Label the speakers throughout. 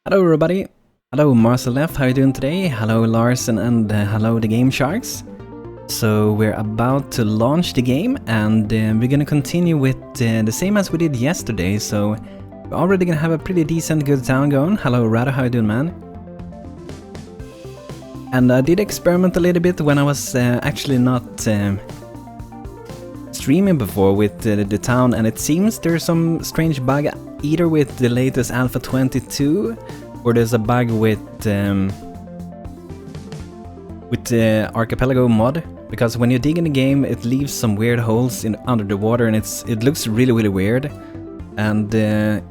Speaker 1: Hello everybody, hello Marcel Left, how are you doing today? Hello Larson and hello the Game Sharks. So we're about to launch the game and we're gonna continue with the same as we did yesterday, so we're already gonna have a pretty decent good town going. Hello Rado, how are you doing, man? And I did experiment a little bit when I was actually not streaming before with the town, and it seems there's some strange bug either with the latest Alpha 22 or there's a bug with the Archipelago mod, because when you dig in the game it leaves some weird holes under the water and it looks really weird. And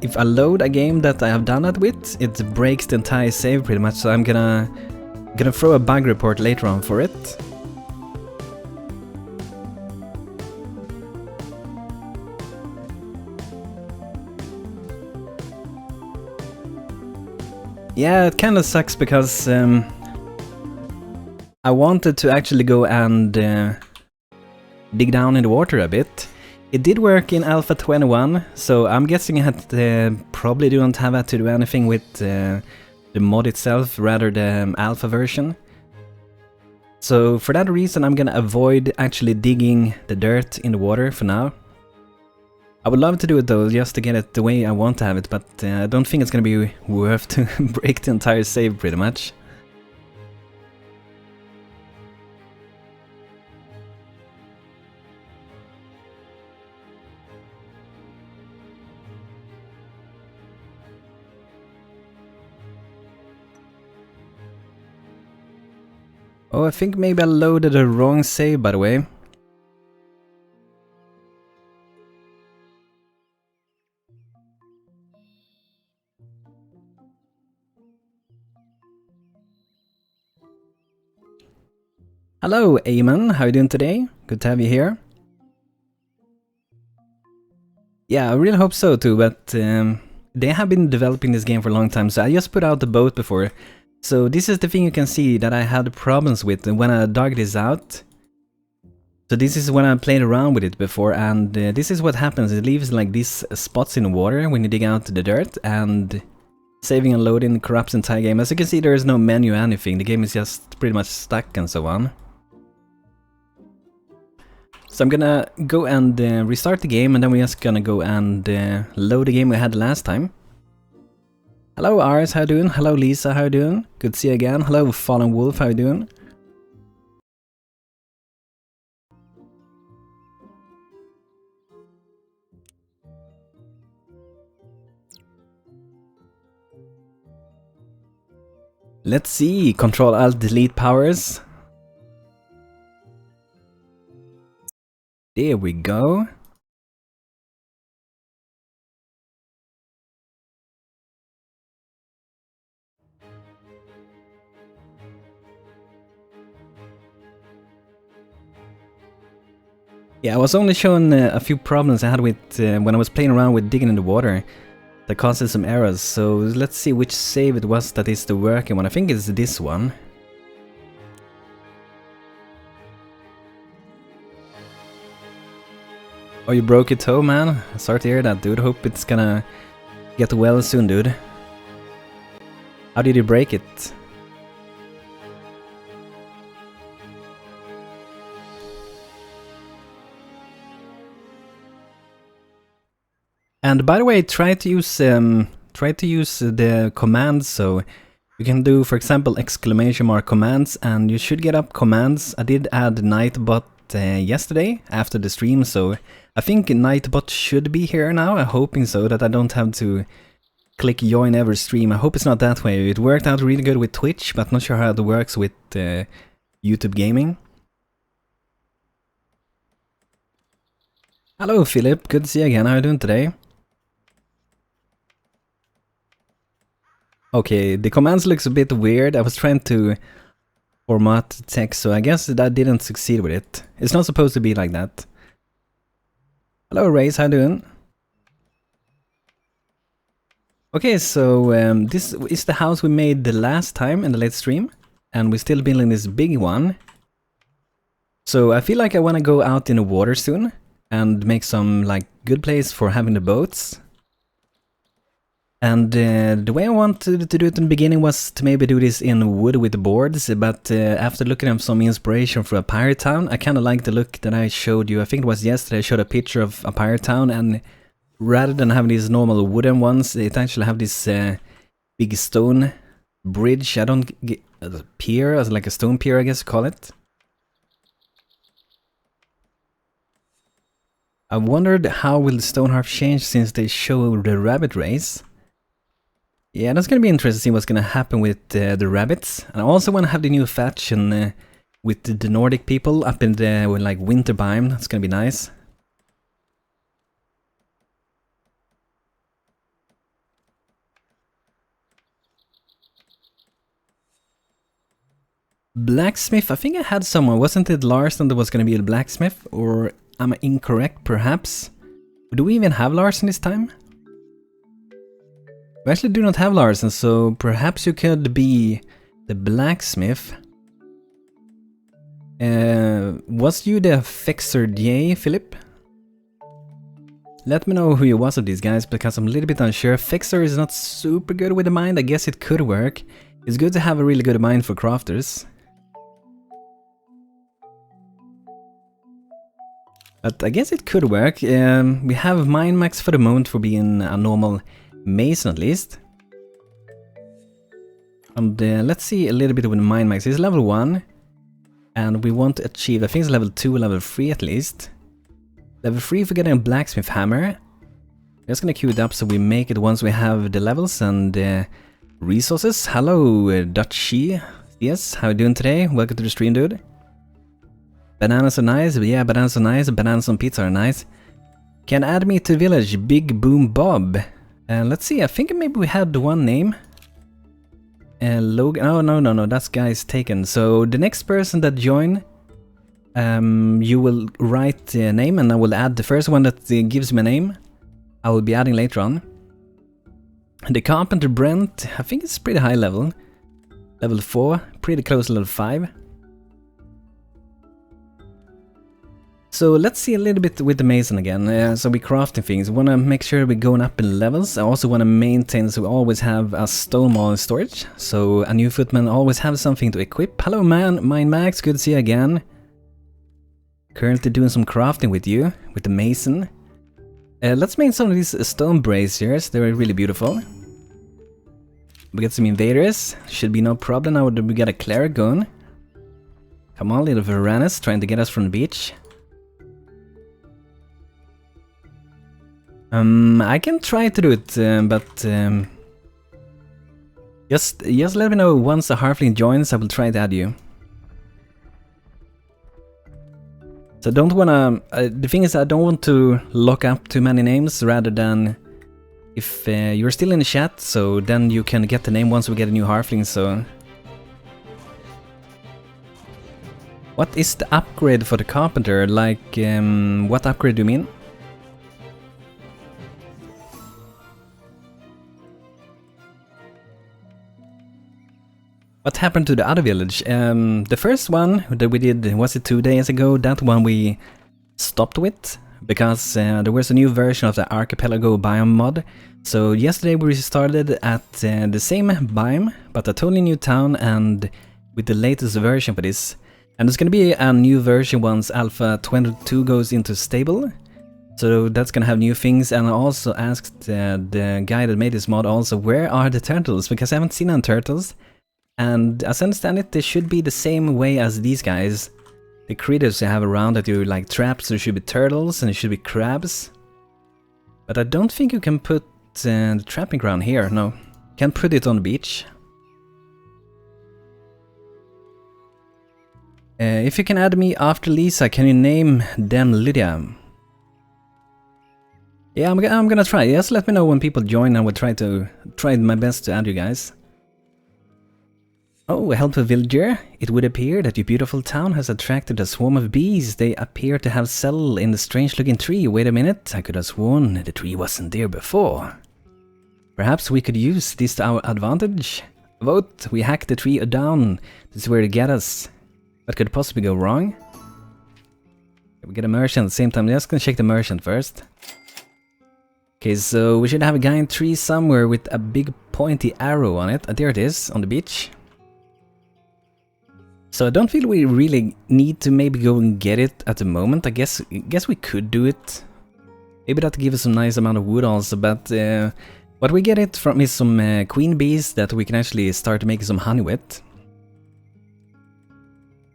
Speaker 1: if I load a game that I have done that with, it breaks the entire save pretty much, so I'm gonna throw a bug report later on for it. Yeah, it kinda sucks because I wanted to actually go and dig down in the water a bit. It did work in Alpha 21, so I'm guessing I probably don't have to do anything with the mod itself, rather the alpha version. So for that reason I'm gonna avoid actually digging the dirt in the water for now. I would love to do it though, just to get it the way I want to have it, but I don't think it's gonna be worth to break the entire save pretty much. Oh, I think maybe I loaded the wrong save, by the way. Hello, Eamon, how are you doing today? Good to have you here. Yeah, I really hope so too, but they have been developing this game for a long time, so I just put out the boat before. So this is the thing you can see that I had problems with when I dug this out. So this is when I played around with it before, and this is what happens. It leaves like these spots in the water when you dig out the dirt, and saving and loading corrupts the entire game. As you can see, there is no menu or anything. The game is just pretty much stuck and so on. So I'm gonna go and restart the game, and then we're just gonna go and load the game we had last time. Hello Ars, how you doing? Hello Lisa, how you doing? Good to see you again. Hello Fallen Wolf, how you doing? Let's see, Control Alt Delete powers. There we go. Yeah, I was only shown a few problems I had with when I was playing around with digging in the water that causes some errors, so let's see which save it was that is the working one. I think it's this one. Oh, you broke your toe, man? Sorry to hear that, dude. Hope it's gonna get well soon, dude. How did you break it? And by the way, try to use the commands, so you can do, for example, exclamation mark commands, and you should get up commands. I did add Nightbot yesterday after the stream, so I think Nightbot should be here now. I'm hoping so, that I don't have to click join every stream. I hope it's not that way. It worked out really good with Twitch, but not sure how it works with YouTube Gaming. Hello Philip, good to see you again. How are you doing today? Okay, the commands looks a bit weird. I was trying to format text, so I guess that didn't succeed with it. It's not supposed to be like that. Hello Race, how you doing? Okay, so this is the house we made the last time in the late stream, and we're still building this big one. So I feel like I want to go out in the water soon and make some like good place for having the boats. And the way I wanted to do it in the beginning was to maybe do this in wood with boards, but after looking at some inspiration for a pirate town, I kind of like the look that I showed you. I think it was yesterday I showed a picture of a pirate town, and rather than having these normal wooden ones, it actually have this big stone bridge. I don't get a pier, as like a stone pier, I guess you call it. I wondered how will Stonehearth change since they show the rabbit race. Yeah, that's gonna be interesting to see what's gonna happen with the rabbits. And I also want to have the new faction with the Nordic people up in the like winter biome. That's gonna be nice. Blacksmith, I think I had someone. Wasn't it Larson that was gonna be the blacksmith? Or am I incorrect, perhaps? Do we even have Larson this time? We actually do not have Larson, so perhaps you could be the blacksmith. Was you the fixer J, Philip? Let me know who you was of these guys, because I'm a little bit unsure. Fixer is not super good with the mind. I guess it could work. It's good to have a really good mind for crafters. But I guess it could work. We have mind max for the moment for being a normal mason at least. And let's see a little bit with mind max. It's level 1. And we want to achieve, I think it's level 2, level 3 at least. Level 3 for getting a blacksmith hammer. I'm just gonna queue it up so we make it once we have the levels and resources. Hello, Dutchy. Yes, how you doing today? Welcome to the stream, dude. Bananas are nice. Yeah, bananas are nice. Bananas on pizza are nice. Can add me to village. Big Boom Bob. Let's see, I think maybe we had one name. Logan. Oh, no, that guy's taken. So the next person that join, you will write a name and I will add the first one that gives me a name. I will be adding later on. The carpenter Brent, I think it's pretty high level. Level 4, pretty close to level 5. So let's see a little bit with the mason again. So we're crafting things. We want to make sure we're going up in levels. I also want to maintain so we always have a stone wall in storage. So a new footman always have something to equip. Hello man, Mine Max, good to see you again. Currently doing some crafting with you, with the mason. Let's make some of these stone braziers, they're really beautiful. We get some invaders, should be no problem now that we got a cleric going. Come on, little Varanus, trying to get us from the beach. I can try to do it, but just let me know once a halfling joins, I will try to add you. So I don't wanna, the thing is I don't want to lock up too many names, rather than if you're still in the chat, so then you can get the name once we get a new halfling, so. What is the upgrade for the carpenter? Like, what upgrade do you mean? What happened to the other village? The first one that we did, was it 2 days ago? That one we stopped with because there was a new version of the Archipelago Biome mod. So yesterday we started at the same biome, but a totally new town and with the latest version for this. And there's gonna be a new version once Alpha 22 goes into stable. So that's gonna have new things, and I also asked the guy that made this mod also, where are the turtles? Because I haven't seen any turtles. And as I understand it, they should be the same way as these guys. The critters you have around that you like traps, so there should be turtles and there should be crabs. But I don't think you can put the trapping ground here, no. Can't put it on the beach. If you can add me after Lisa, can you name them Lydia? Yeah, I'm gonna try. Just let me know when people join, and I will try my best to add you guys. Oh, a helpful villager. It would appear that your beautiful town has attracted a swarm of bees. They appear to have settled in the strange-looking tree. Wait a minute, I could have sworn the tree wasn't there before. Perhaps we could use this to our advantage. Vote, we hack the tree down. This is where to get us. What could possibly go wrong? We get a merchant at the same time. Just gonna check the merchant first. Okay, so we should have a giant tree somewhere with a big pointy arrow on it. There it is, on the beach. So I don't feel we really need to maybe go and get it at the moment. I guess we could do it. Maybe that'll give us some nice amount of wood also, but what we get it from is some queen bees that we can actually start making some honey with.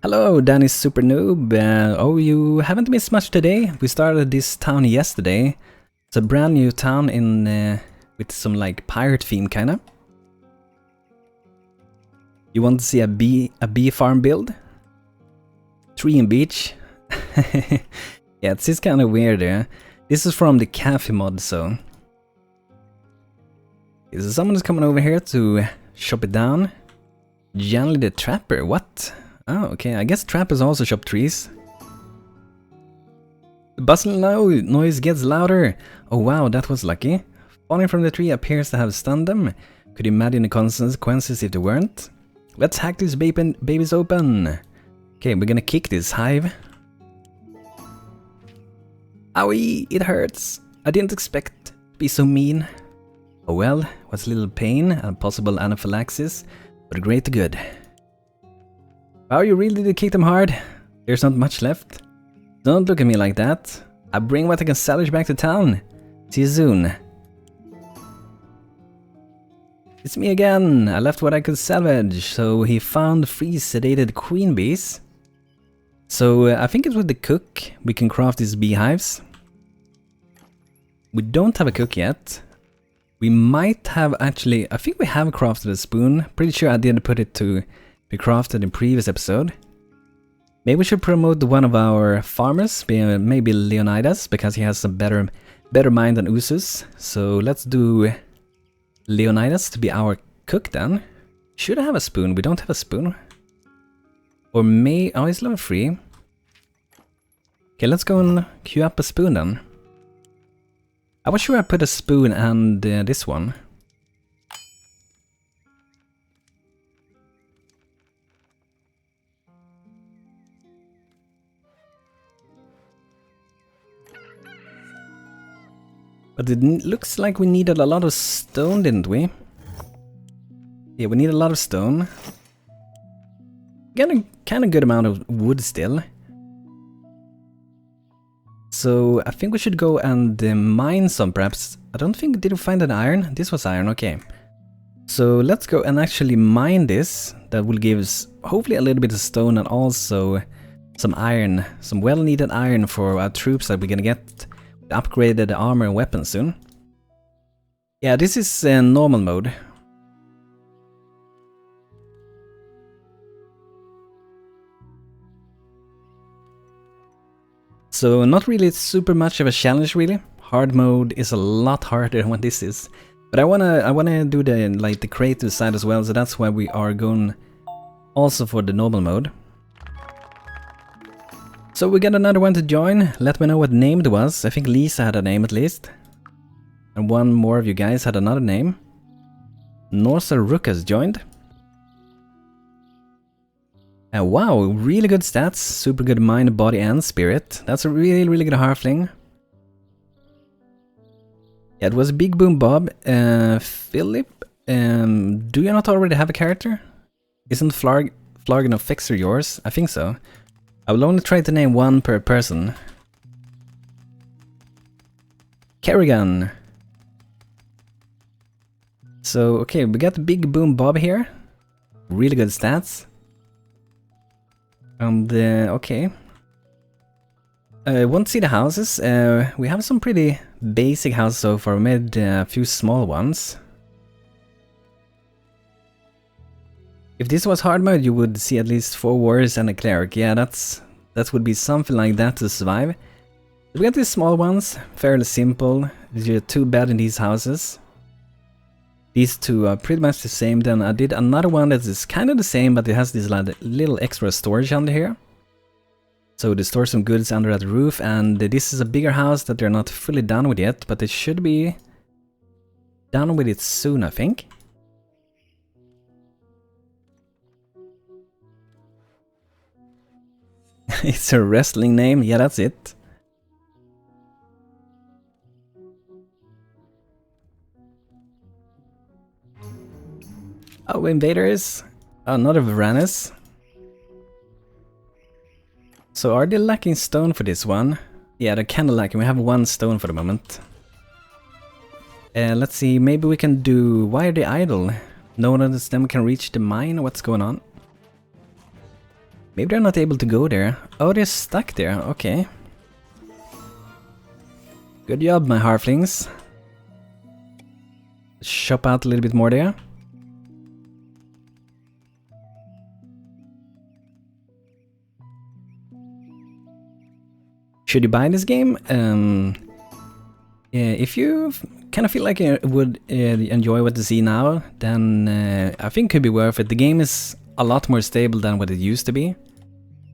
Speaker 1: Hello, Danny Super Noob. Oh, you haven't missed much today. We started this town yesterday. It's a brand new town in with some like pirate theme kinda. You want to see a bee farm build? Tree and beach? Yeah, it's kind of weird there. This is from the cafe mod, so... Okay, so someone is coming over here to chop it down. Janly the Trapper, what? Oh, okay, I guess trappers also chop trees. The bustling noise gets louder. Oh wow, that was lucky. Falling from the tree appears to have stunned them. Could you imagine the consequences if they weren't? Let's hack these babies open. Okay, we're gonna kick this hive. Owie, it hurts. I didn't expect to be so mean. Oh well, what's a little pain and possible anaphylaxis, but great to good. Wow, you really did kick them hard. There's not much left. Don't look at me like that. I bring what I can salvage back to town. See you soon. It's me again. I left what I could salvage. So he found 3 sedated queen bees. So I think it's with the cook we can craft these beehives. We don't have a cook yet. We might have actually... I think we have crafted a spoon. Pretty sure I did put it to be crafted in previous episode. Maybe we should promote one of our farmers, maybe Leonidas, because he has a better mind than Usus. So let's do Leonidas to be our cook then. Should I have a spoon? We don't have a spoon. Or may... Oh, he's level 3. Okay, let's go and queue up a spoon then. I was sure I put a spoon and this one. But it looks like we needed a lot of stone, didn't we? Yeah, we need a lot of stone. Got a kind of good amount of wood still. So I think we should go and mine some perhaps. I don't think, did we find an iron? This was iron, okay. So let's go and actually mine this. That will give us hopefully a little bit of stone and also some iron. Some well needed iron for our troops that we're gonna get upgraded armor and weapons soon. Yeah, this is normal mode. So not really super much of a challenge really. Hard mode is a lot harder than what this is. But I wanna do the creative side as well, so that's why we are going also for the normal mode. So we got another one to join. Let me know what name it was. I think Lisa had a name at least. And one more of you guys had another name. Norsa Rook has joined. And wow, really good stats. Super good mind, body and spirit. That's a really good halfling. Yeah, it was Big Boom Bob. Philip, do you not already have a character? Isn't Flargen of Fixer yours? I think so. I will only try to name one per person. Kerrigan. So, okay, we got Big Boom Bob here. Really good stats. And, okay. Want to see the houses? We have some pretty basic houses so far. We made a few small ones. If this was hard mode, you would see at least 4 warriors and a cleric. Yeah, that would be something like that to survive. We got these small ones, fairly simple. There's 2 beds in these houses. These 2 are pretty much the same. Then I did another one that is kind of the same, but it has this little extra storage under here. So they store some goods under that roof, and this is a bigger house that they're not fully done with yet, but they should be done with it soon, I think. It's a wrestling name, yeah, that's it. Oh, invaders. Another Varanus. So are they lacking stone for this one? Yeah, they're kinda lacking. We have 1 stone for the moment. Let's see, maybe we can do... Why are they idle? No one of them can reach the mine? What's going on? Maybe they're not able to go there. Oh, they're stuck there. Okay. Good job, my halflings. Shop out a little bit more there. Should you buy this game? Yeah, if you kind of feel like you would enjoy what you see now, then I think it could be worth it. The game is a lot more stable than what it used to be.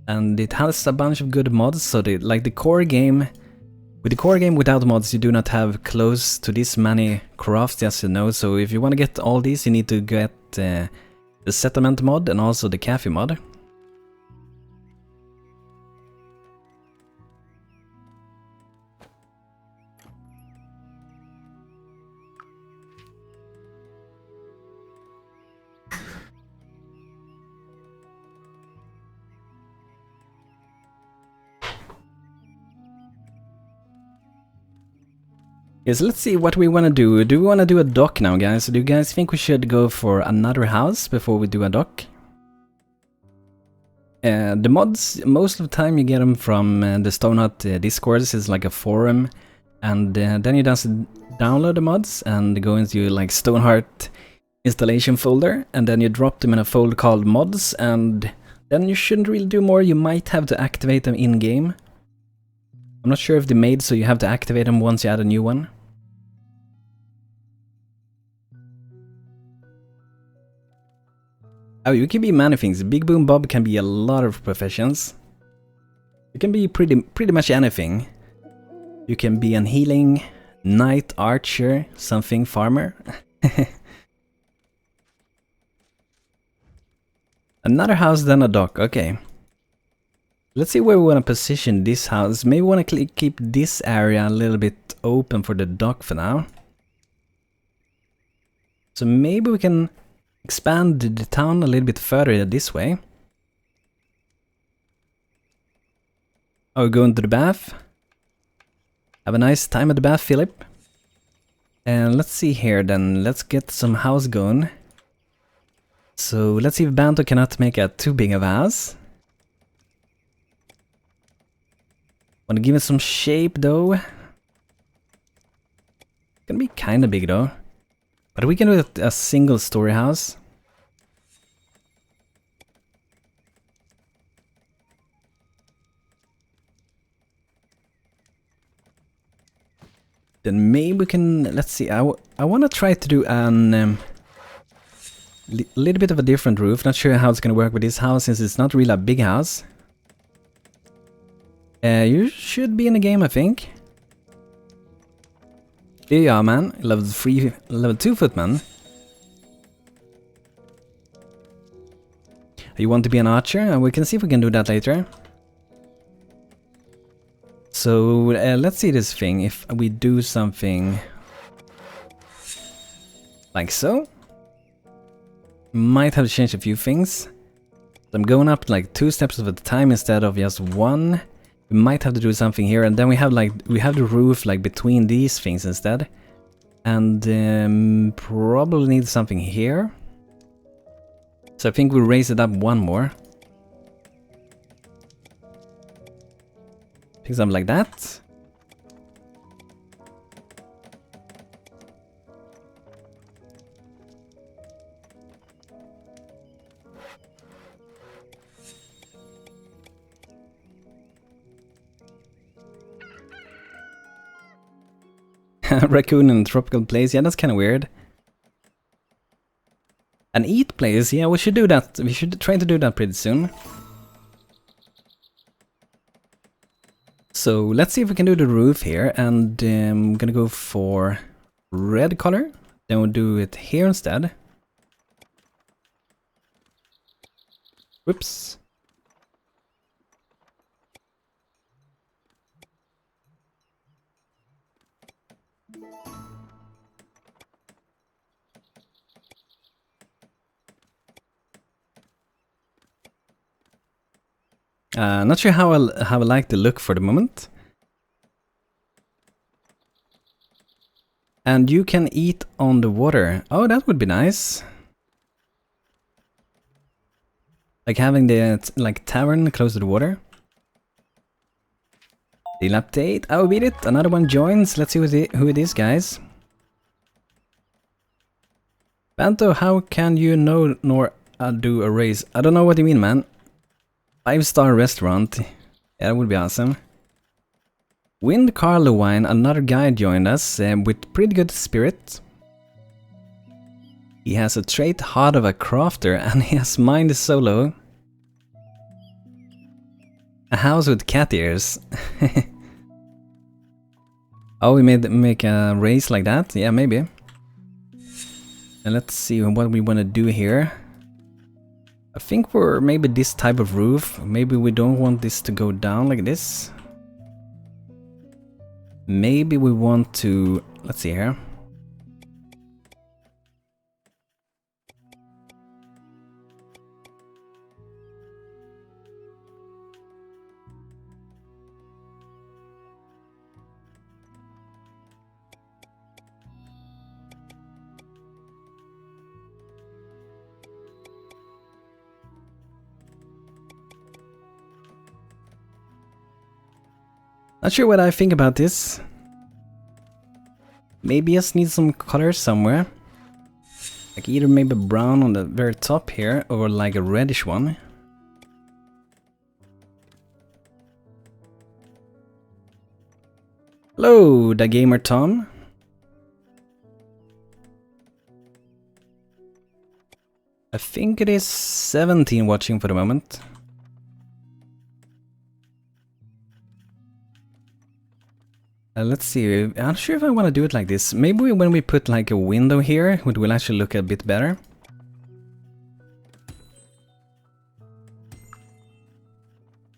Speaker 1: And it has a bunch of good mods, so like the core game... With the core game without mods, you do not have close to this many crafts, as you know. So if you want to get all these, you need to get the settlement mod and also the cafe mod. Yes, let's see what we want to do. Do we want to do a dock now, guys? Do you guys think we should go for another house before we do a dock? The mods, most of the time you get them from the Stonehearth Discord. This is like a forum. And then you just download the mods and go into like Stonehearth installation folder. And then you drop them in a folder called mods. And then you shouldn't really do more. You might have to activate them in-game. I'm not sure if they're made so you have to activate them once you add a new one. Oh, you can be many things. Big Boom Bob can be a lot of professions. You can be pretty much anything. You can be an healing, knight, archer, something, farmer. Another house, then a dock, okay. Let's see where we want to position this house. Maybe we want to keep this area a little bit open for the dock for now. So maybe we can expand the town a little bit further this way. Oh, go into the bath. Have a nice time at the bath, Philip. And let's see here then. Let's get some house going. So let's see if BANTO cannot make a too big of a house. Want to give it some shape though. Gonna be kind of big though. But we can do a single story house. Then maybe we can, let's see, I want to try to do an little bit of a different roof. Not sure how it's going to work with this house since it's not really a big house. You should be in the game, I think. Yeah, man. Level 2 footman. You want to be an archer? We can see if we can do that later. So let's see this thing. If we do something like so, might have to change a few things. I'm going up like 2 steps at a time instead of just 1. We might have to do something here, and then we have the roof like between these things instead, and probably need something here. So I think we'll raise it up 1 more. Pick something like that. Raccoon in a tropical place, yeah, that's kind of weird. An eat place, yeah, we should do that. We should try to do that pretty soon. So let's see if we can do the roof here, and I'm gonna go for red color. Then we'll do it here instead. Whoops. Not sure how I like the look for the moment. And you can eat on the water. Oh, that would be nice. Like having the tavern close to the water. Deal update. Oh, beat it. Another one joins. Let's see who it is, guys. BANTO, how can you know nor do a race? I don't know what you mean, man. 5-star restaurant. Yeah, that would be awesome. Wind Carlo Wine, another guy joined us with pretty good spirit. He has a trait heart of a crafter and he has mind solo. A house with cat ears. Oh, we make a race like that? Yeah, maybe. And let's see what we want to do here. I think for maybe this type of roof. Maybe we don't want this to go down like this. Maybe we want to... Let's see here. Not sure what I think about this. Maybe just need some color somewhere. Like either maybe brown on the very top here or like a reddish one. Hello, the gamer Tom. I think it is 17 watching for the moment. Let's see, I'm not sure if I want to do it like this. Maybe when we put like a window here, it will actually look a bit better.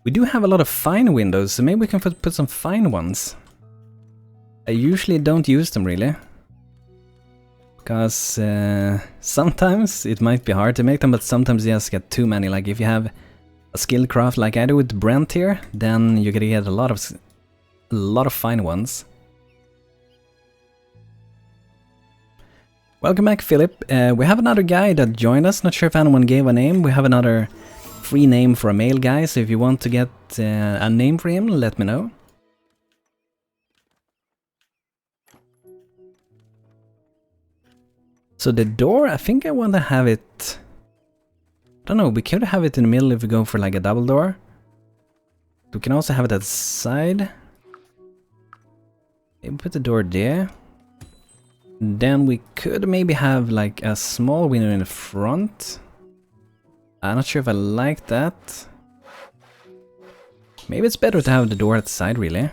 Speaker 1: We do have a lot of fine windows, so maybe we can put some fine ones. I usually don't use them really. Because sometimes it might be hard to make them, but sometimes you just get too many. Like if you have a skill craft like I do with Brent here, then you're gonna get a lot of fine ones. Welcome back, Philip. We have another guy that joined us. Not sure if anyone gave a name. We have another free name for a male guy, so if you want to get a name for him, let me know. So the door, I think I want to have it... I don't know, we could have it in the middle if we go for like a double door. We can also have it at the side. Maybe put the door there. Then we could maybe have like a small window in the front. I'm not sure if I like that. Maybe it's better to have the door at the side, really.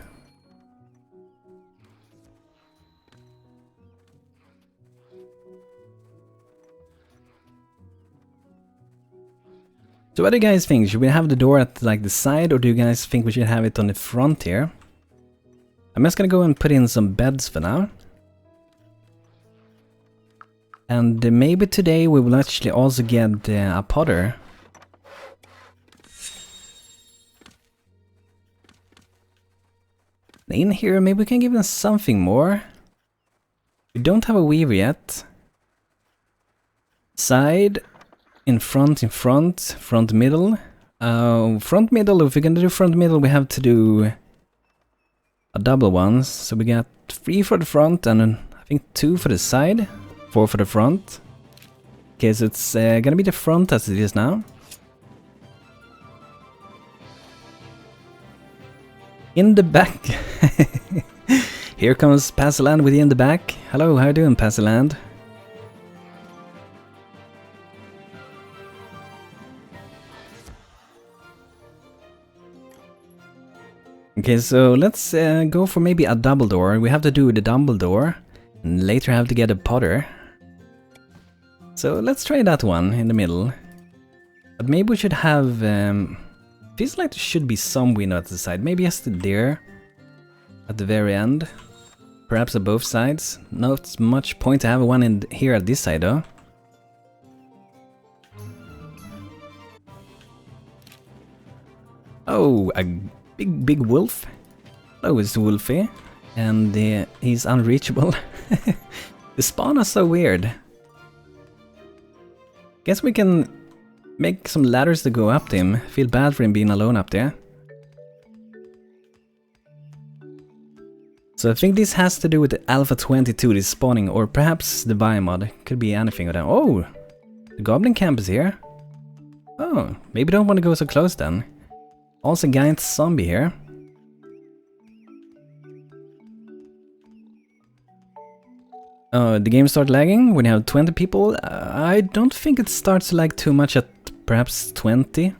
Speaker 1: So what do you guys think? Should we have the door at like the side, or do you guys think we should have it on the front here? I'm just gonna go and put in some beds for now. And maybe today we will actually also get a potter. In here, maybe we can give them something more. We don't have a weaver yet. Side, in front, front middle. Front middle, if we're gonna do front middle, we have to do a double one. So we got 3 for the front and I think 2 for the side. 4 for the front. Okay, so it's gonna be the front as it is now. In the back. Here comes Passaland with you in the back. Hello, how you doing, Passaland? Okay, so let's go for maybe a double door. We have to do the double door. And later have to get a potter. So let's try that one in the middle. But maybe we should have... feels like there should be some window at the side. Maybe just there. At the very end. Perhaps at both sides. Not much point to have one in here at this side though. Oh, a big wolf. Hello, it's Wolfie. And he's unreachable. The spawn is so weird. Guess we can make some ladders to go up to him. Feel bad for him being alone up there. So I think this has to do with the Alpha 22, this spawning, or perhaps the Biome mod. Could be anything of that. Oh! The Goblin camp is here. Oh, maybe don't want to go so close then. Also giant zombie here. The game started lagging when you have 20 people. I don't think it starts to lag too much at perhaps 20.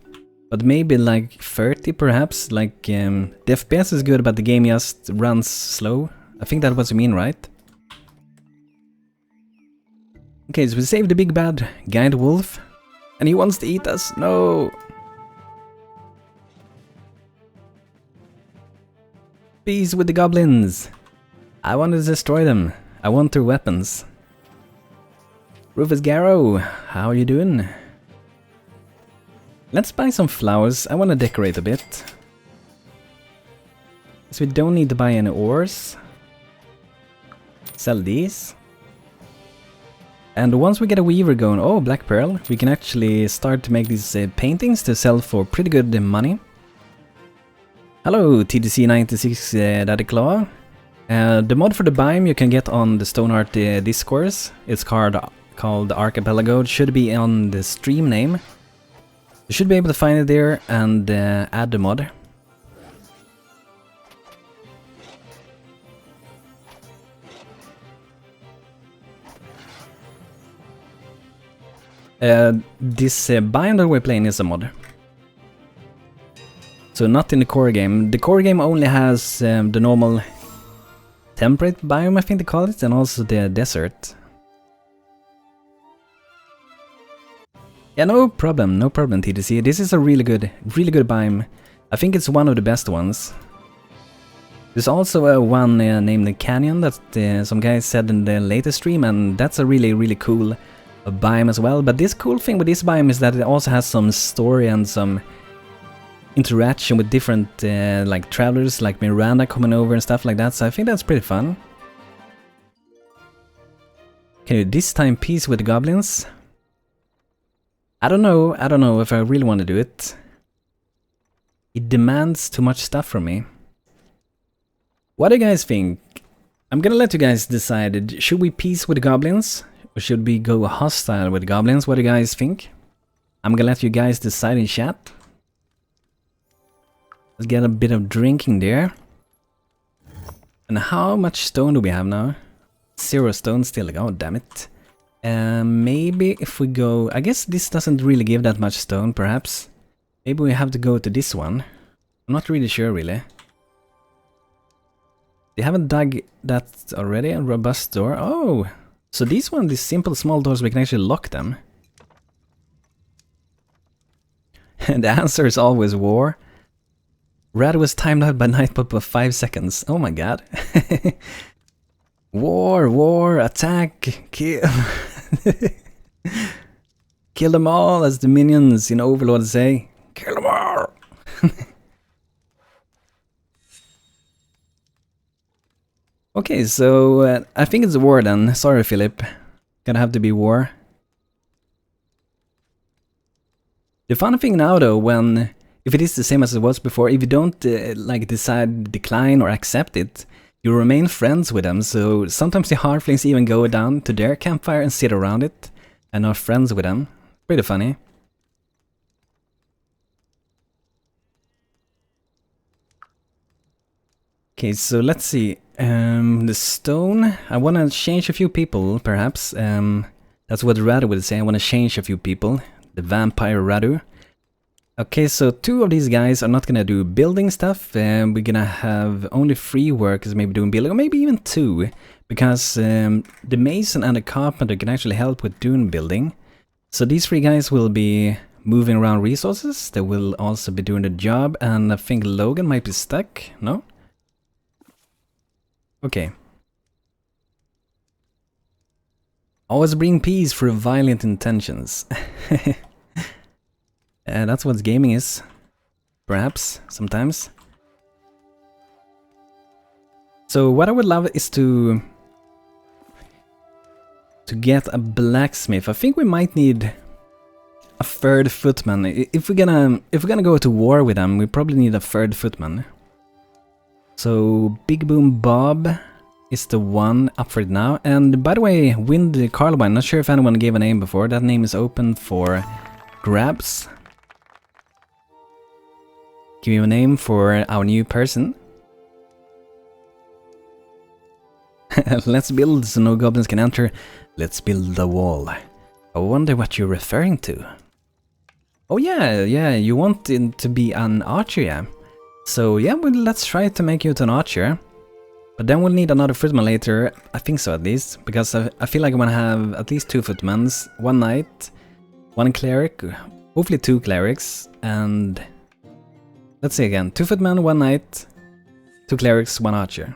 Speaker 1: But maybe like 30 perhaps. Like the FPS is good but the game just runs slow. I think that's what you mean, right? Okay, so we saved the big bad giant wolf. And he wants to eat us. No! Peace with the goblins! I want to destroy them. I want their weapons. Rufus Garrow, how are you doing? Let's buy some flowers. I want to decorate a bit. So we don't need to buy any ores. Sell these. And once we get a weaver going, oh, black pearl, we can actually start to make these paintings to sell for pretty good money. Hello, TDC96 Daddy Claw. The mod for the biome you can get on the Stonehearth discourse. It's called Archipelago. It should be on the stream name. You should be able to find it there and add the mod. This biome that we're playing is a mod. So not in the core game. The core game only has the normal temperate biome, I think they call it, and also the desert. Yeah, no problem, TDC. This is a really good biome. I think it's one of the best ones. There's also one named the Canyon that some guys said in the latest stream, and that's a really cool biome as well. But this cool thing with this biome is that it also has some story and some interaction with different like travelers, like Miranda coming over and stuff like that. So I think that's pretty fun. Can you this time peace with the goblins? I don't know if I really want to do it. It demands too much stuff from me. What do you guys think? I'm gonna let you guys decide. Should we peace with the goblins? Or should we go hostile with the goblins? What do you guys think? I'm gonna let you guys decide in chat. Let's get a bit of drinking there. And how much stone do we have now? 0 stone still. Oh, damn it. Maybe if we go... I guess this doesn't really give that much stone, perhaps. Maybe we have to go to this one. I'm not really sure, really. They haven't dug that already. A robust door. Oh! So these simple small doors, we can actually lock them. And the answer is always war. Rad was timed out by Nightbot by 5 seconds. Oh my god. War, attack, kill. Kill them all, as the minions in Overlord say. Kill them all! Okay, so I think it's war then. Sorry, Philip. Gonna have to be war. The fun thing now though, if it is the same as it was before, if you don't like decide decline or accept it, you remain friends with them. So sometimes the halflings even go down to their campfire and sit around it and are friends with them. Pretty funny. Okay, so let's see. The stone. I want to change a few people, perhaps. That's what Radu would say. I want to change a few people. The vampire Radu. Okay, so 2 of these guys are not gonna do building stuff. We're gonna have only 3 workers maybe doing building, or maybe even 2. Because the mason and the carpenter can actually help with doing building. So these 3 guys will be moving around resources. They will also be doing the job. And I think Logan might be stuck. No? Okay. Always bring peace for violent intentions. That's what gaming is. perhaps, sometimes. So what I would love is to get a blacksmith. I think we might need a third footman. If we're gonna go to war with them, we probably need a third footman. So Big Boom Bob is the one up for it now. And by the way, Wind Carlbine, not sure if anyone gave a name before. That name is open for grabs. Give you a name for our new person. Let's build so no goblins can enter. Let's build a wall. I wonder what you're referring to. Oh yeah, you want it to be an archer, yeah. So yeah, well, let's try to make you an archer. But then we'll need another footman later, I think so at least. Because I feel like I'm gonna have at least 2 footmans, 1 knight, 1 cleric, hopefully 2 clerics, and... Let's see again, 2 footmen, 1 knight, 2 clerics, 1 archer.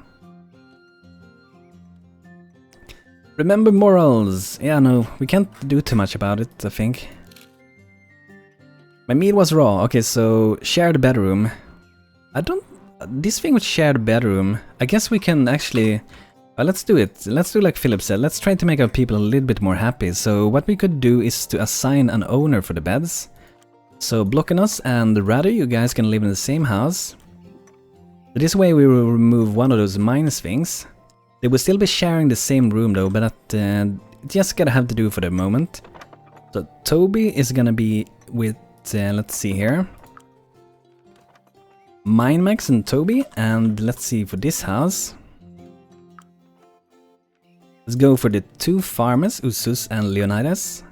Speaker 1: Remember morals! Yeah, no, we can't do too much about it, I think. My meat was raw. Okay, so shared bedroom. I don't... This thing with shared bedroom, I guess we can actually... let's do it. Let's do like Philip said. Let's try to make our people a little bit more happy. So what we could do is to assign an owner for the beds. So Blockenus and Rather, you guys can live in the same house. This way we will remove one of those minus things. They will still be sharing the same room though, but just gotta have to do for the moment. So Toby is gonna be with, let's see here. Minemax and Toby, and let's see for this house. Let's go for the 2 farmers, Usus and Leonidas.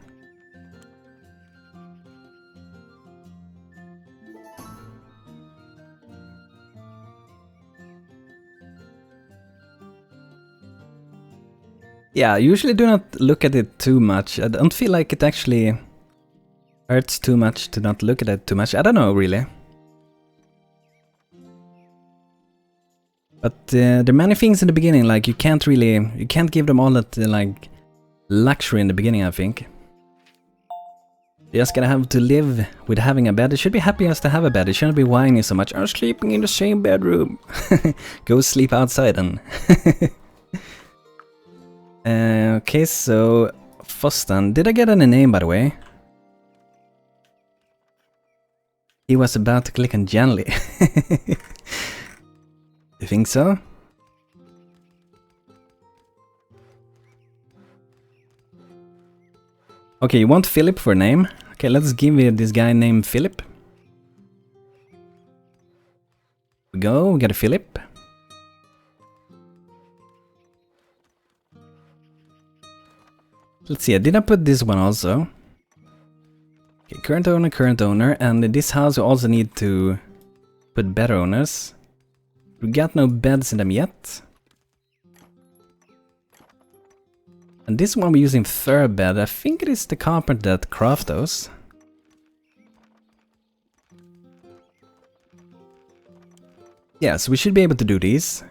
Speaker 1: Yeah, I usually do not look at it too much. I don't feel like it actually hurts too much to not look at it too much. I don't know, really. But there are many things in the beginning, like you can't give them all that like luxury in the beginning, I think. You're just gonna have to live with having a bed. They should be happy just to have a bed. They shouldn't be whining so much. I'm sleeping in the same bedroom. Go sleep outside then. Okay, so Fostan. Did I get any name, by the way? He was about to click on Janley. You think so? Okay, you want Philip for a name? Okay, let's give this guy named Philip. We got a Philip. Let's see, did I put this one also? Okay, current owner, and in this house we also need to put bed owners. We got no beds in them yet. And this one we're using third bed. I think it is the carpenter that crafts those. Yeah, so we should be able to do these.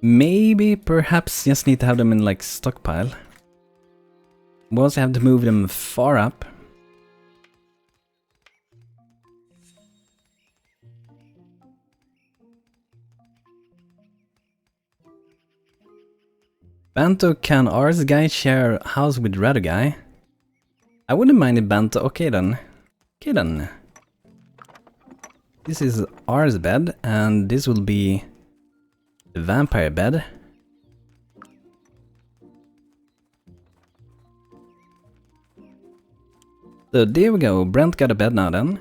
Speaker 1: Maybe, perhaps, just need to have them in like stockpile. We also have to move them far up. Banto, can ours guy share house with Radu guy? I wouldn't mind it, Banto. Okay then. Okay then. This is ours bed, and this will be the vampire bed. So there we go. Brent got a bed now then.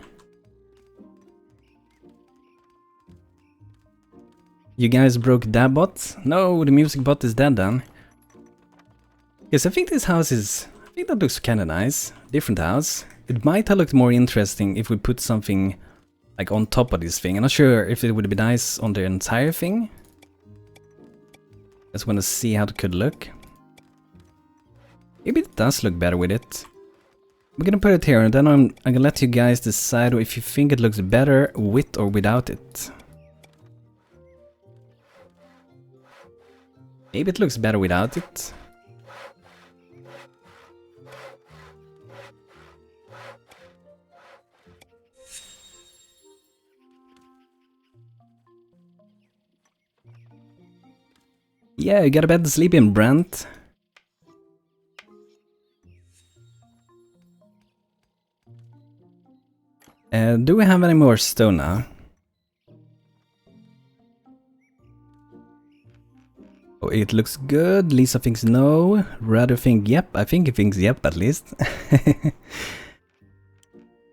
Speaker 1: You guys broke that bot? No, the music bot is dead then. Yes, I think this house is... I think that looks kinda nice. Different house. It might have looked more interesting if we put something like on top of this thing. I'm not sure if it would be nice on the entire thing. Just wanna see how it could look. Maybe it does look better with it. We're gonna put it here, and then I'm gonna let you guys decide if you think it looks better with or without it. Maybe it looks better without it. Yeah, you got a bed to sleep in, Brent. Do we have any more stone now? Oh, it looks good. Lisa thinks no. Radu think yep. I think he thinks yep at least.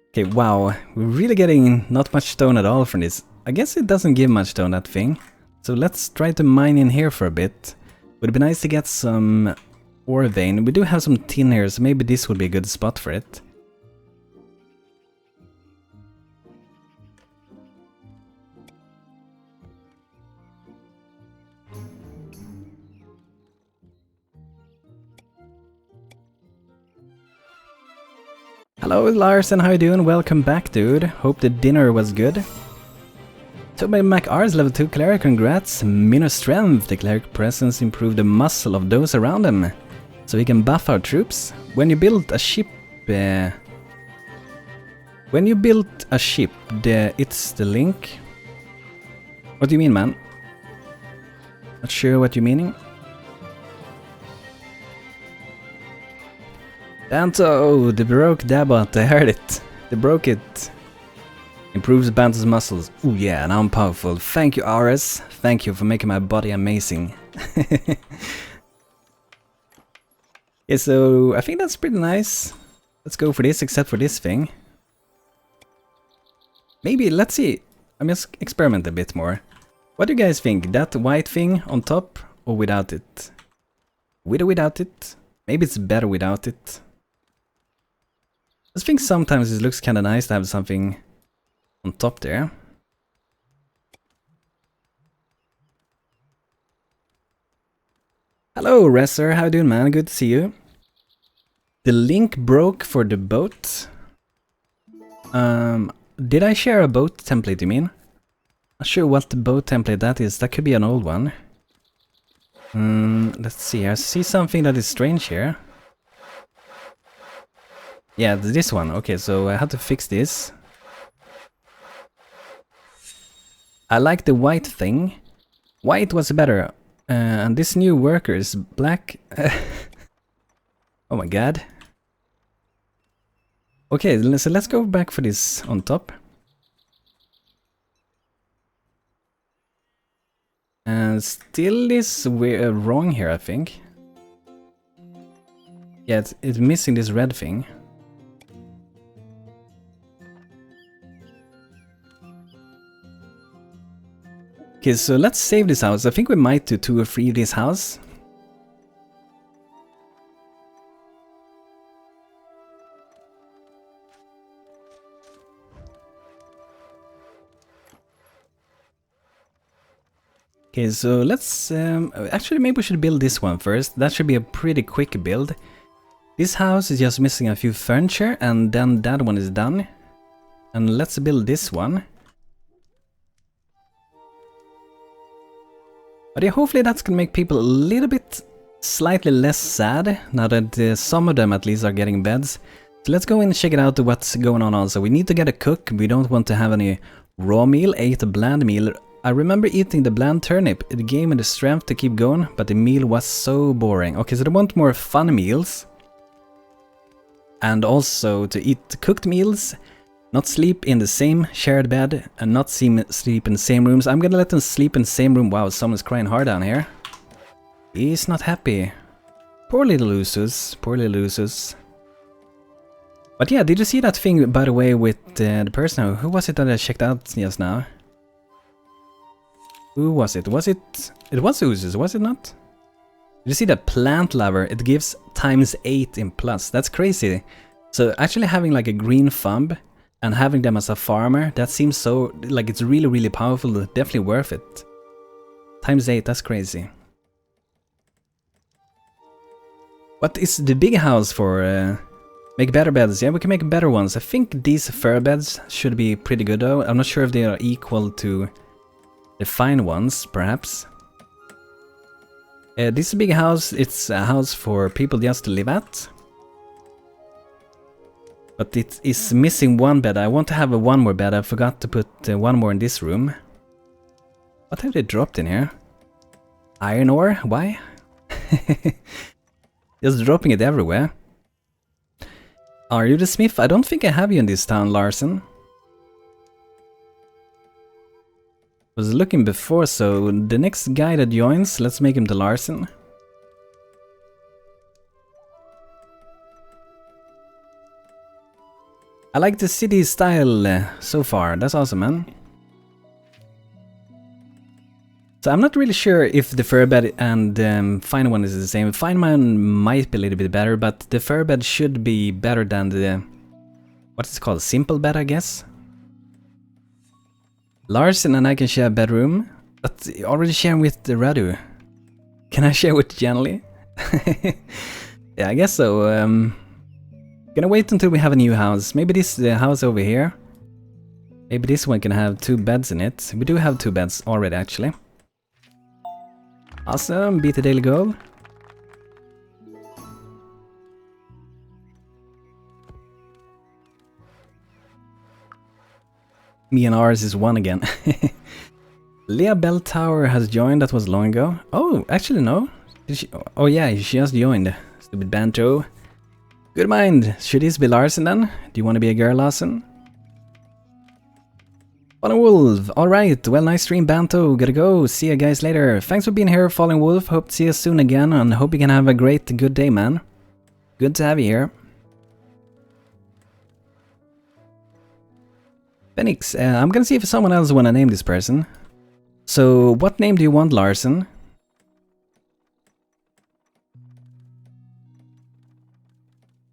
Speaker 1: Okay, wow. We're really getting not much stone at all from this. I guess it doesn't give much stone, that thing. So let's try to mine in here for a bit. Would be nice to get some ore vein. We do have some tin here, so maybe this would be a good spot for it. Hello Larsen, how you doing? Welcome back, dude. Hope the dinner was good. Toby MacR's level 2 cleric, congrats. Minor strength, the cleric presence improved the muscle of those around him. So we can buff our troops. When you build a ship... it's the link. What do you mean, man? Not sure what you're meaning. BANTO! The broke Dabot, I heard it. They broke it. Improves BANTO's muscles. Ooh yeah, now I'm powerful. Thank you, RS. Thank you for making my body amazing. Yeah, so I think that's pretty nice. Let's go for this, except for this thing. Maybe, let's see. I'm just experiment a bit more. What do you guys think? That white thing on top or without it? With or without it? Maybe it's better without it. I just think sometimes it looks kinda nice to have something on top there. Hello Resser, how you doing, man? Good to see you. The link broke for the boat. Did I share a boat template, you mean? Not sure what the boat template that is. That could be an old one. Let's see. I see something that is strange here. Yeah, this one. Okay, so I have to fix this. I like the white thing. White was better. And this new worker is black. Oh my god. Okay, so let's go back for this on top. And still is wrong here, I think. Yeah, it's missing this red thing. Okay, so let's save this house. I think we might do 2 or 3 of this house. Okay, so let's... actually, maybe we should build this one first. That should be a pretty quick build. This house is just missing a few furniture, and then that one is done. And let's build this one. But yeah, hopefully that's gonna make people a little bit slightly less sad, now that some of them at least are getting beds. So let's go in and check it out what's going on also. We need to get a cook, we don't want to have any raw meal, ate a bland meal. I remember eating the bland turnip, it gave me the strength to keep going, but the meal was so boring. Okay, so they want more fun meals. And also to eat cooked meals. Not sleep in the same shared bed and not sleep in the same rooms. I'm gonna let them sleep in the same room. Wow, someone's crying hard down here. He's not happy. Poor little Usus. Poor little Usus. But yeah, did you see that thing, by the way, with the person? Who was it that I checked out just now? Who was it? Was it... It was Usus, was it not? Did you see that plant lover? It gives ×8 in plus. That's crazy. So actually having like a green thumb and having them as a farmer, that seems so, like it's really, really powerful, definitely worth it. ×8, that's crazy. What is the big house for? Make better beds, yeah, we can make better ones. I think these fur beds should be pretty good though. I'm not sure if they are equal to the fine ones, perhaps. This big house, it's a house for people just to live at. But it is missing one bed. I want to have one more bed. I forgot to put one more in this room. What have they dropped in here? Iron ore? Why? Just dropping it everywhere. Are you the smith? I don't think I have you in this town, Larson. Was looking before, so the next guy that joins, let's make him the Larson. I like the city style so far, that's awesome, man. So I'm not really sure if the furbed and fine one is the same. Fine one might be a little bit better, but the furbed should be better than the... what's it called? Simple bed, I guess? Larson and I can share a bedroom, but already sharing with the Radu. Can I share with Janely? Yeah, I guess so. Gonna wait until we have a new house. Maybe this house over here. Maybe this one can have 2 beds in it. We do have 2 beds already, actually. Awesome, beat the daily goal. Me and ours is 1 again. Leah Bell Tower has joined, that was long ago. Oh, actually no. Did she? Oh yeah, she just joined. Stupid BANTO. Good mind. Should this be Larson then? Do you want to be a girl, Larson? Fallen Wolf. Alright, well, nice stream, BANTO. Gotta go. See you guys later. Thanks for being here, Fallen Wolf. Hope to see you soon again, and hope you can have a good day, man. Good to have you here. Phoenix, I'm gonna see if someone else wanna name this person. So, what name do you want, Larson?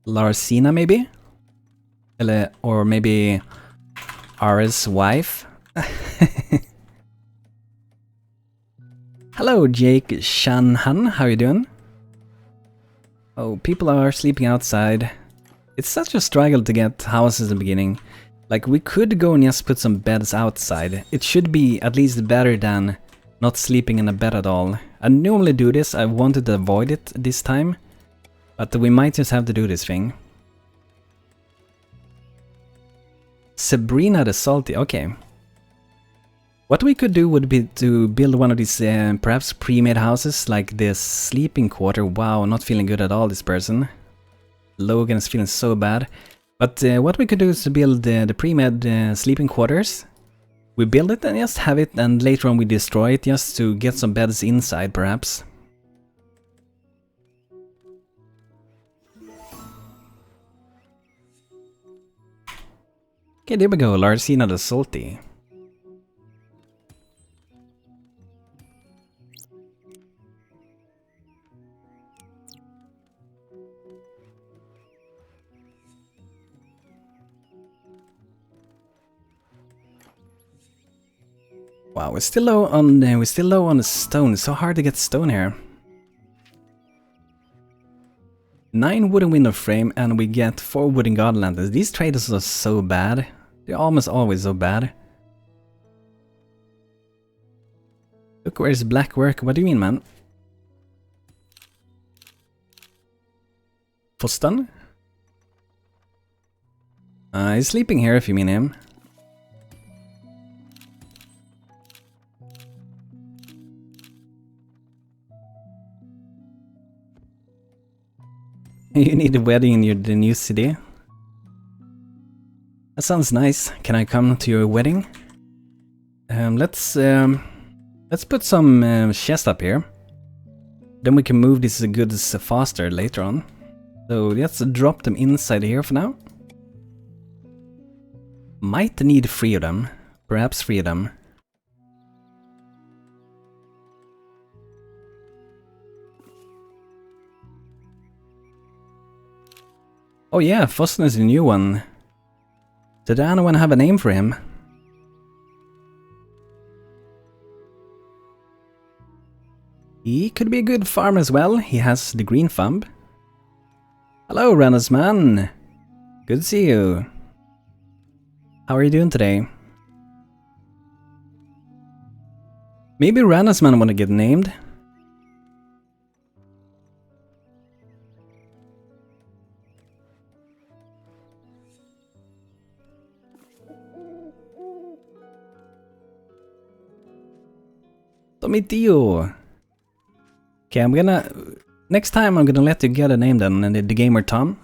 Speaker 1: Larsina, maybe? Or maybe R's wife? Hello, Jake Shanhan, how you doing? Oh, people are sleeping outside. It's such a struggle to get houses in the beginning. Like, we could go and just put some beds outside. It should be at least better than not sleeping in a bed at all. I normally do this, I wanted to avoid it this time. But we might just have to do this thing. Sabrina the Salty, okay. What we could do would be to build one of these perhaps pre-made houses, like this sleeping quarter. Wow, not feeling good at all, this person. Logan is feeling so bad. But what we could do is to build the pre-made sleeping quarters. We build it and just have it, and later on we destroy it just to get some beds inside, perhaps. Okay, there we go, Larsina the Salty. Wow, we're still low on the stone. It's so hard to get stone here. 9 wooden window frame, and we get 4 wooden god lanterns. These traders are so bad. They're almost always so bad. Look, where's black work? What do you mean, man? Fostan? He's sleeping here if you mean him. You need a wedding in the new city? That sounds nice. Can I come to your wedding? Let's put some chests up here. Then we can move these goods faster later on. So let's drop them inside here for now. Might need 3 of them. Perhaps 3 of them. Oh yeah, Foston is the new one. Did anyone have a name for him? He could be a good farm as well. He has the green thumb. Hello, Ranus man. Good to see you. How are you doing today? Maybe Ranus man want to get named. Tommy Tio. Okay, I'm gonna... Next time I'm gonna let you get a name then, and the gamer Tom.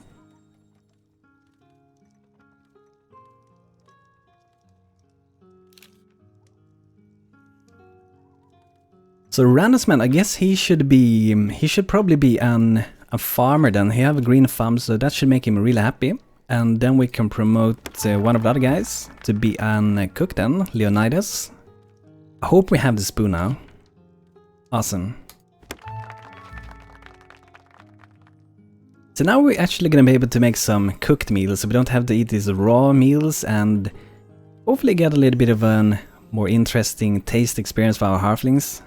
Speaker 1: So Randusman, I guess he should probably be a farmer then. He have a green thumb, so that should make him really happy. And then we can promote one of the other guys to be an cook then, Leonidas. I hope we have the spoon now. Awesome. So now we're actually gonna be able to make some cooked meals, so we don't have to eat these raw meals, and hopefully get a little bit of a more interesting taste experience for our halflings.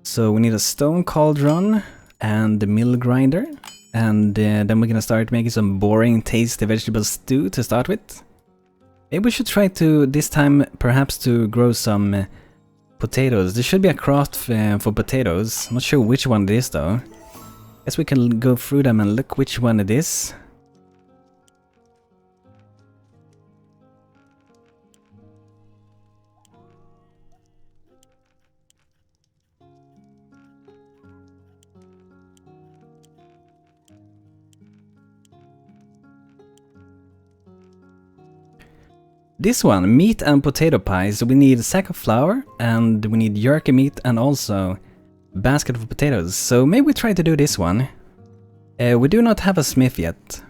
Speaker 1: So we need a stone cauldron and the mill grinder, and then we're gonna start making some boring tasty vegetable stew to start with. Maybe we should try to, this time, perhaps to grow some potatoes. There should be a craft for potatoes. I'm not sure which one it is though. Guess we can go through them and look which one it is. This one, meat and potato pie, so we need a sack of flour, and we need jerky meat, and also a basket of potatoes. So maybe we try to do this one. We do not have a smith yet.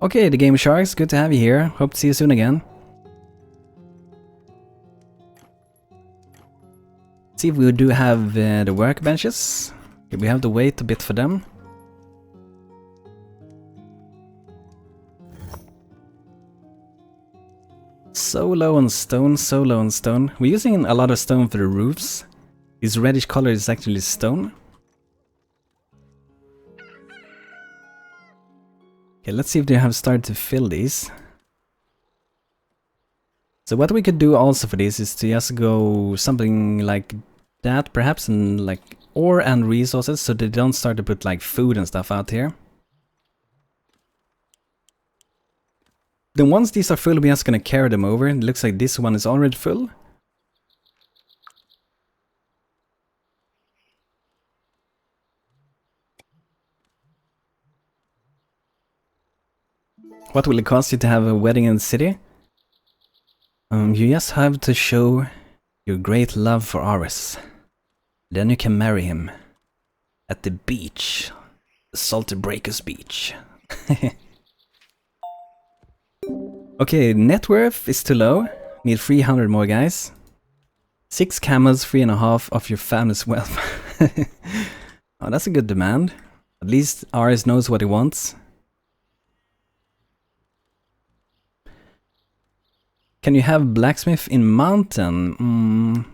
Speaker 1: Okay, the Game Sharks, good to have you here. Hope to see you soon again. See if we do have the workbenches. Okay, we have to wait a bit for them. So low on stone, so low on stone. We're using a lot of stone for the roofs. This reddish color is actually stone. Okay, let's see if they have started to fill these. So what we could do also for this is to just go something like that, perhaps, and like ore and resources, so they don't start to put like food and stuff out here. Then once these are full, we're just gonna carry them over. It looks like this one is already full. What will it cost you to have a wedding in the city? You just have to show your great love for Aris. Then you can marry him. At the beach. Salty Breakers Beach. Okay, net worth is too low. Need 300 more guys. 6 camels, 3.5 of your family's wealth. Oh, that's a good demand. At least Aris knows what he wants. Can you have blacksmith in mountain?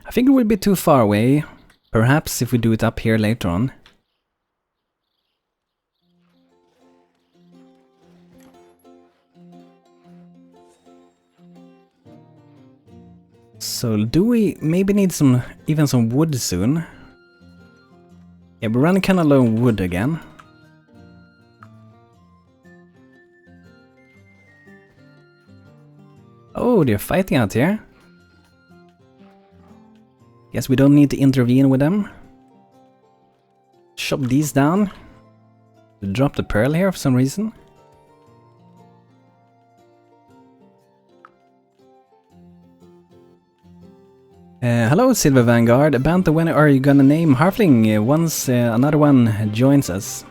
Speaker 1: I think it would be too far away. Perhaps if we do it up here later on. So do we maybe need some, even some wood soon? Yeah, we're running kinda low on wood again. Oh, they're fighting out here. Guess we don't need to intervene with them. Chop these down. Drop the pearl here for some reason. Hello Silver Vanguard. BANTO, when are you gonna name Halfling once another one joins us?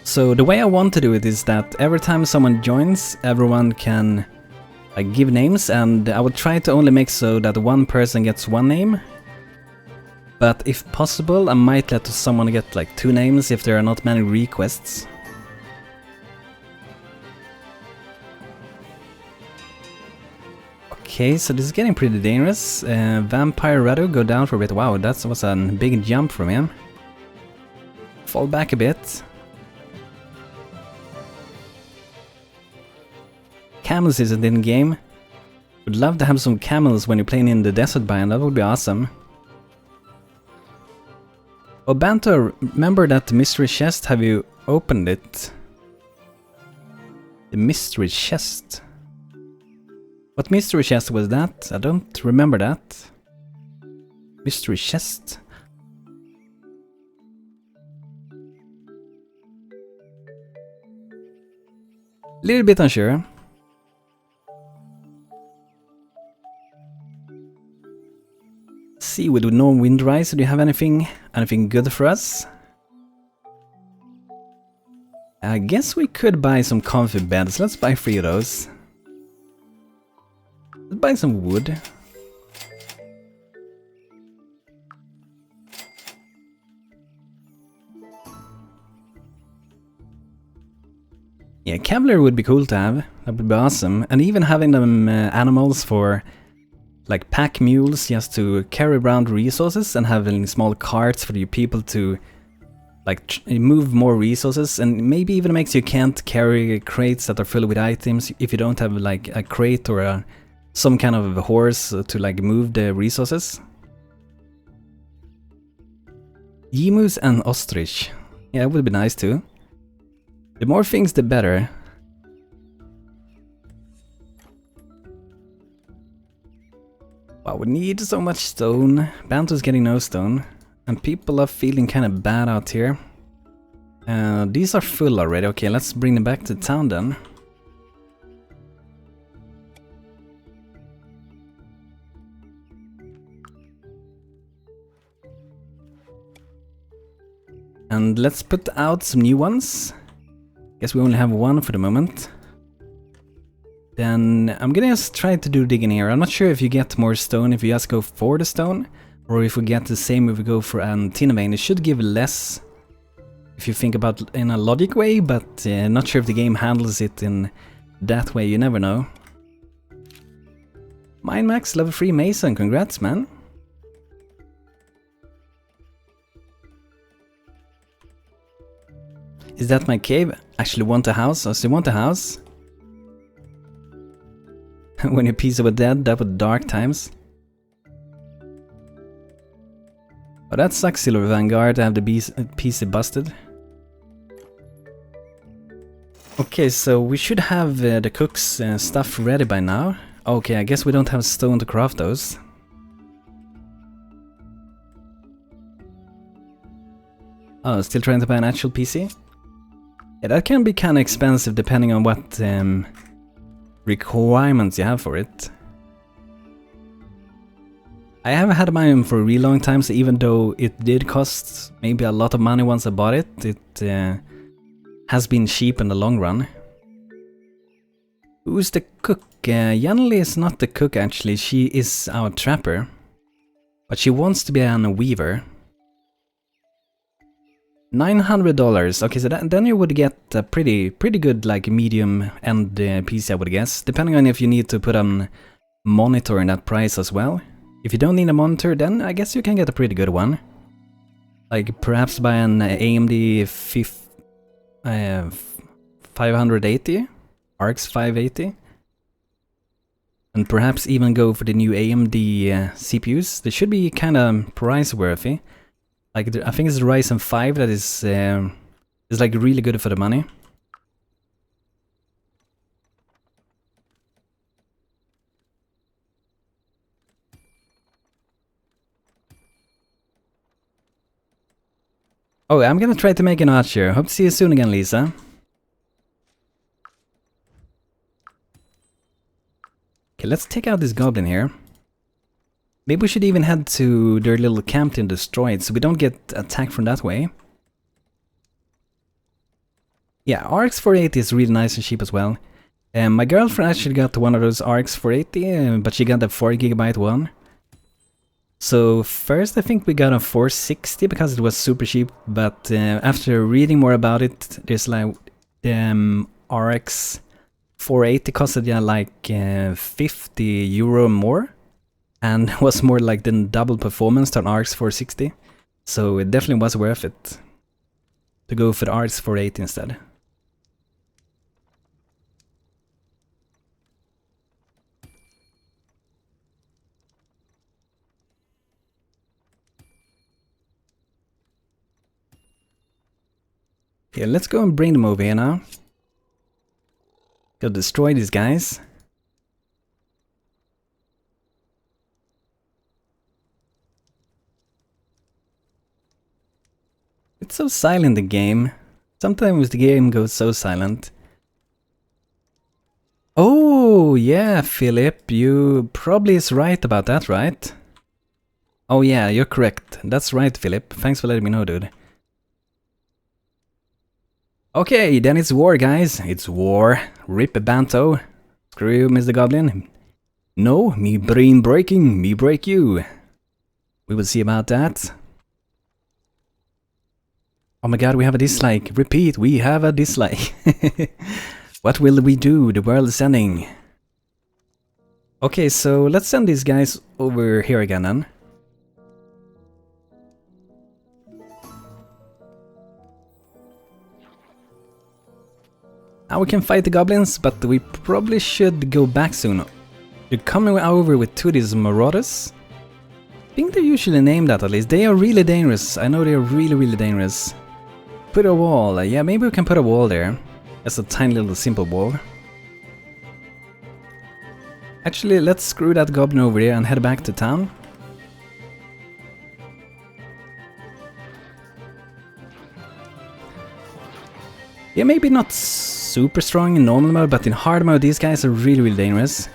Speaker 1: So the way I want to do it is that every time someone joins, everyone can give names, and I would try to only make so that one person gets one name. But if possible, I might let someone get like 2 names if there are not many requests. Okay, so this is getting pretty dangerous. Vampire Radu, go down for a bit. Wow, that was a big jump from him. Fall back a bit. Camels isn't in game. Would love to have some camels when you're playing in the desert biome, that would be awesome. Oh, Banto, remember that mystery chest? Have you opened it? The mystery chest? What mystery chest was that? I don't remember that. Mystery chest? Little bit unsure. See, with no wind rise, do you have anything good for us? I guess we could buy some comfy beds. Let's buy 3 of those. Let's buy some wood. Yeah, cavalry would be cool to have. That would be awesome. And even having them animals for like pack mules just to carry around resources, and having small carts for you people to like move more resources, and maybe even makes you can't carry crates that are filled with items if you don't have like a crate or some kind of a horse to like move the resources. Emus and ostrich. Yeah, it would be nice too. The more things the better. Wow, we need so much stone. Banto's getting no stone. And people are feeling kind of bad out here. These are full already. Okay, let's bring them back to town then. And let's put out some new ones. Guess we only have one for the moment. Then I'm gonna just try to do digging here. I'm not sure if you get more stone if you just go for the stone, or if we get the same if we go for an tin vein. It should give less if you think about it in a logic way, but not sure if the game handles it in that way. You never know. Mine Max level 3 Mason, congrats man. Is that my cave? Actually want a house? Oh, so you want a house? When your PC was dead, that was dark times. Oh, that sucks, Silver Vanguard, to have the PC busted. Okay, so we should have the cook's stuff ready by now. Okay, I guess we don't have stone to craft those. Oh, still trying to buy an actual PC? Yeah, that can be kind of expensive depending on what requirements you have for it. I haven't had mine for a really long time, so even though it did cost maybe a lot of money once I bought it, it has been cheap in the long run. Who's the cook? Yanli is not the cook actually, she is our trapper. But she wants to be a weaver. $900. Okay, so then you would get a pretty good like medium end PC, I would guess. Depending on if you need to put a monitor in that price as well. If you don't need a monitor, then I guess you can get a pretty good one. Like perhaps buy an AMD 580, RX 580. And perhaps even go for the new AMD CPUs. They should be kind of price worthy. Like I think it's the Ryzen 5 that is like really good for the money. Oh, I'm gonna try to make an archer. Hope to see you soon again, Lisa. Okay, let's take out this goblin here. Maybe we should even head to their little camp to destroy it, so we don't get attacked from that way. Yeah, RX 480 is really nice and cheap as well. My girlfriend actually got one of those RX 480, but she got the 4GB one. So first I think we got a 460 because it was super cheap, but after reading more about it, there's like RX 480 costed like €50 more, and was more like the double performance than RX 460. So it definitely was worth it to go for the RX 480 instead. Yeah, let's go and bring them over here now. Go destroy these guys. It's so silent, the game. Sometimes the game goes so silent. Oh, yeah, Philip, you probably is right about that, right? Oh yeah, you're correct. That's right, Philip. Thanks for letting me know, dude. Okay, then it's war, guys. It's war. Rip BANTO. Screw you, Mr. Goblin. No, me brain breaking, me break you. We will see about that. Oh my god, we have a dislike. Repeat, we have a dislike. What will we do? The world is ending. Okay, so let's send these guys over here again then. Now we can fight the goblins, but we probably should go back soon. They're coming over with two of these marauders. I think they're usually named that at least. They are really dangerous. I know they are really dangerous. Put a wall. Yeah, maybe we can put a wall there. That's a tiny little simple wall. Actually, let's screw that goblin over here and head back to town. Yeah, maybe not super strong in normal mode, but in hard mode these guys are really dangerous.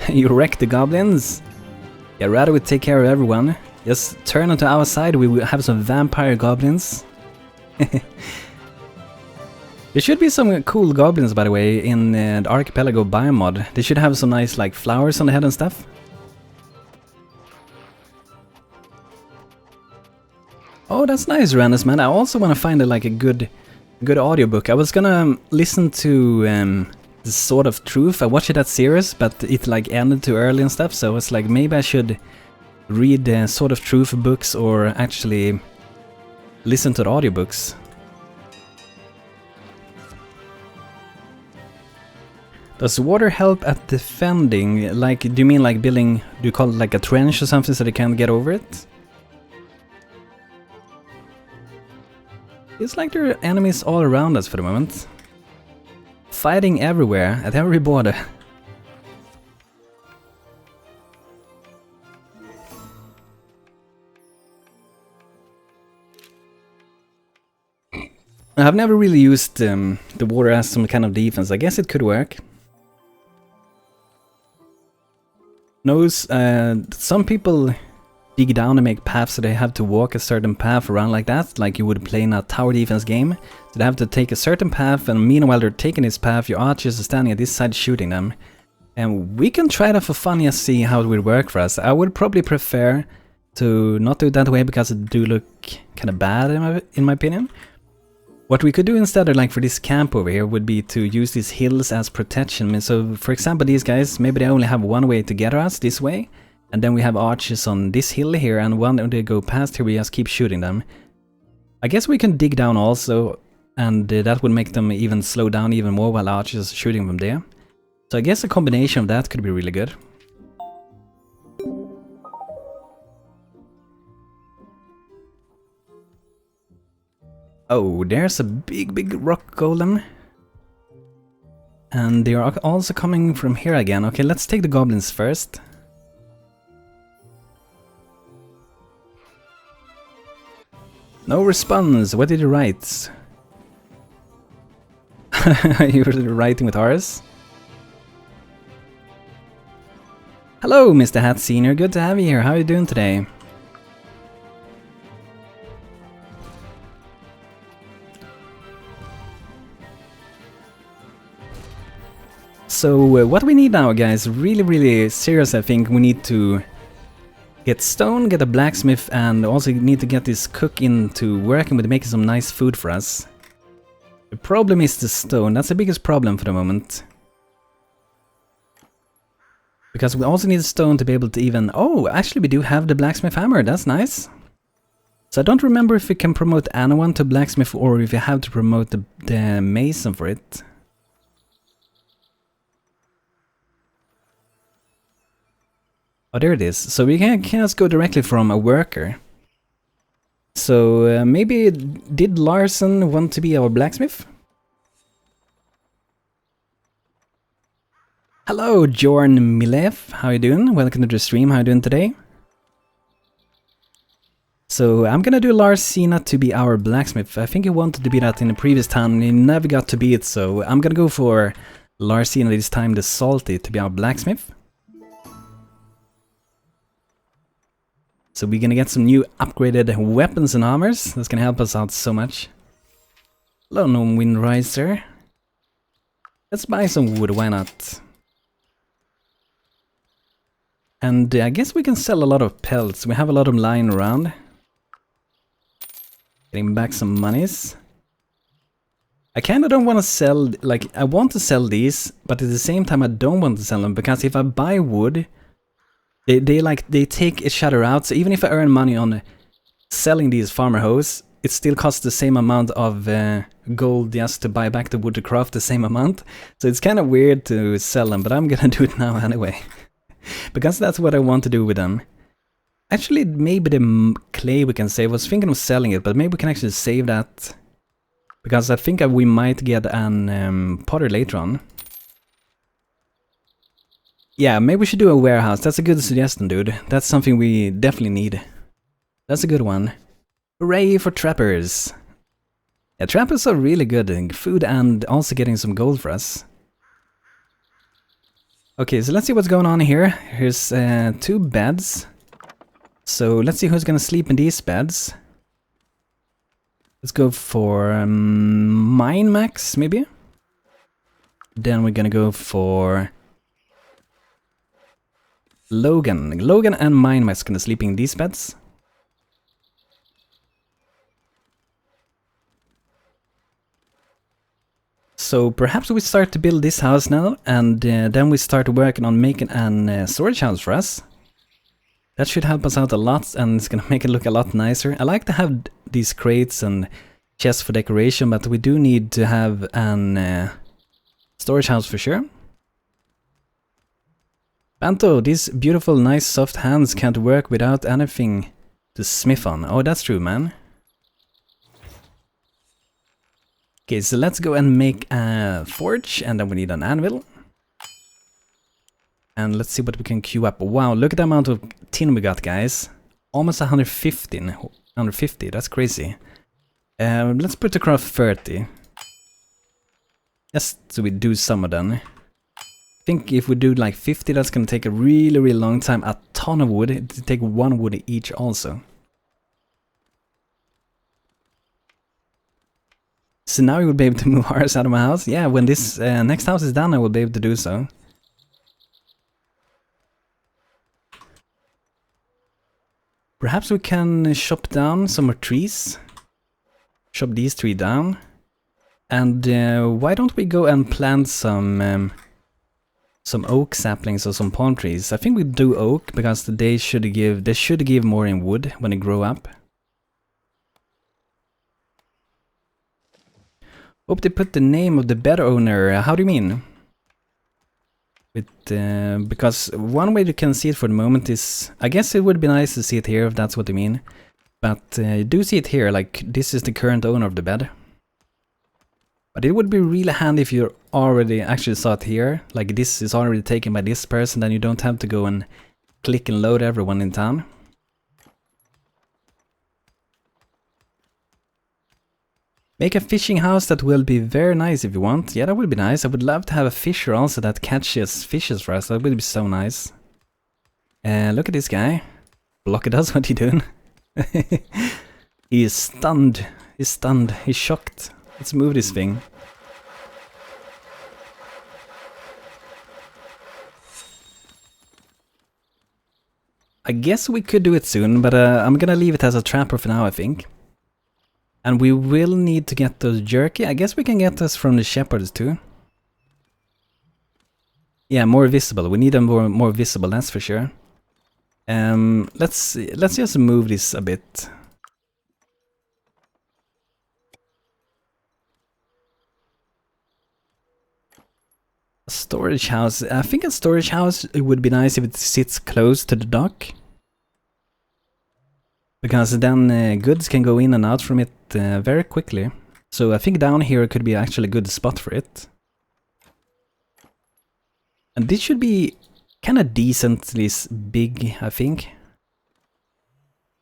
Speaker 1: You wreck the goblins? Yeah, rather we take care of everyone. Just turn onto our side, we will have some vampire goblins. There should be some cool goblins, by the way, in the Archipelago Biome mod. They should have some nice like flowers on the head and stuff. Oh, that's nice, Ranus, man. I also want to find a good audiobook. I was gonna listen to The Sword of Truth. I watched that series, but it like ended too early and stuff, so it's like maybe I should read the Sword of Truth books or actually listen to the audiobooks. Does water help at defending? Like, do you mean like building, do you call it like a trench or something so they can't get over it? It's like there are enemies all around us for the moment. Fighting everywhere, at every border. I've never really used the water as some kind of defense. I guess it could work. Knows, some people dig down and make paths so they have to walk a certain path around like that, like you would play in a tower defense game. So they have to take a certain path, and meanwhile they're taking this path, your archers are standing at this side shooting them. And we can try that for fun and see how it would work for us. I would probably prefer to not do it that way because it do look kind of bad in my opinion. What we could do instead, like for this camp over here, would be to use these hills as protection. So for example, these guys, maybe they only have one way to get us, this way. And then we have archers on this hill here, and when they go past here we just keep shooting them. I guess we can dig down also, and that would make them even slow down even more while archers are shooting them there. So I guess a combination of that could be really good. Oh, there's a big rock golem. And they are also coming from here again. Okay, let's take the goblins first. No response. What did you write? You were writing with R's? Hello, Mr. Hat Senior. Good to have you here. How are you doing today? So, what we need now, guys, really serious, I think. We need to get stone, get a blacksmith, and also need to get this cook into working with making some nice food for us. The problem is the stone. That's the biggest problem for the moment. Because we also need stone to be able to even... Oh, actually we do have the blacksmith hammer. That's nice. So I don't remember if we can promote anyone to blacksmith or if you have to promote the mason for it. Oh, there it is. So we can just go directly from a worker. So maybe did Larson want to be our blacksmith? Hello, Jorn Milev. How you doing? Welcome to the stream. How you doing today? So I'm gonna do Larsina to be our blacksmith. I think he wanted to be that in the previous town and he never got to be it, so I'm gonna go for Larsina this time, the Salty, to be our blacksmith. So we're gonna get some new upgraded weapons and armors. That's gonna help us out so much. Hello, no Windriser. Let's buy some wood, why not? And I guess we can sell a lot of pelts. We have a lot of lying around. Getting back some monies. I kinda don't want to sell, like, I want to sell these, but at the same time I don't want to sell them, because if I buy wood, they take each other out, so even if I earn money on selling these farmer hoes, it still costs the same amount of gold just to buy back the wood to craft the same amount. So it's kind of weird to sell them, but I'm gonna do it now anyway. Because that's what I want to do with them. Actually, maybe the clay we can save. I was thinking of selling it, but maybe we can actually save that. Because I think we might get an potter later on. Yeah, maybe we should do a warehouse. That's a good suggestion, dude. That's something we definitely need. That's a good one. Hooray for trappers. Yeah, trappers are really good in food and also getting some gold for us. Okay, so let's see what's going on here. Here's 2 beds. So let's see who's gonna sleep in these beds. Let's go for Mine Max, maybe? Then we're gonna go for Logan. Logan and Mine Max gonna sleep in these beds. So perhaps we start to build this house now, and then we start working on making an storage house for us. That should help us out a lot, and it's gonna make it look a lot nicer. I like to have these crates and chests for decoration, but we do need to have an storage house for sure. Banto, these beautiful, nice, soft hands can't work without anything to smith on. Oh, that's true, man. Okay, so let's go and make a forge, and then we need an anvil. And let's see what we can queue up. Wow, look at the amount of tin we got, guys. Almost 150, that's crazy. Let's put the craft 30. Just so we do some of them. I think if we do like 50, that's gonna take a really, really long time. A ton of wood, it take 1 wood each also. So now you will be able to move ours out of my house. Yeah, when this next house is done, I will be able to do so. Perhaps we can chop down some more trees. Chop these 3 down. And why don't we go and plant some oak saplings or some palm trees? I think we do oak because they should give more in wood when they grow up. Hope they put the name of the bed owner. How do you mean? Because one way you can see it for the moment is... I guess it would be nice to see it here if that's what you mean. But you do see it here, like this is the current owner of the bed. But it would be really handy if you already actually saw it here. Like this is already taken by this person, then you don't have to go and click and load everyone in town. Make a fishing house, that will be very nice if you want. Yeah, that would be nice. I would love to have a fisher also that catches fishes for us. That would be so nice. Look at this guy. Block it us, what are you doing? He is stunned. He's stunned. He's shocked. Let's move this thing. I guess we could do it soon, but I'm gonna leave it as a trapper for now, I think. And we will need to get those jerky. I guess we can get those from the shepherds too. Yeah, more visible. We need them more visible, that's for sure. Let's just move this a bit. A storage house. I think a storage house, it would be nice if it sits close to the dock. Because then goods can go in and out from it very quickly. So I think down here could be actually a good spot for it. And this should be kind of decently big, I think.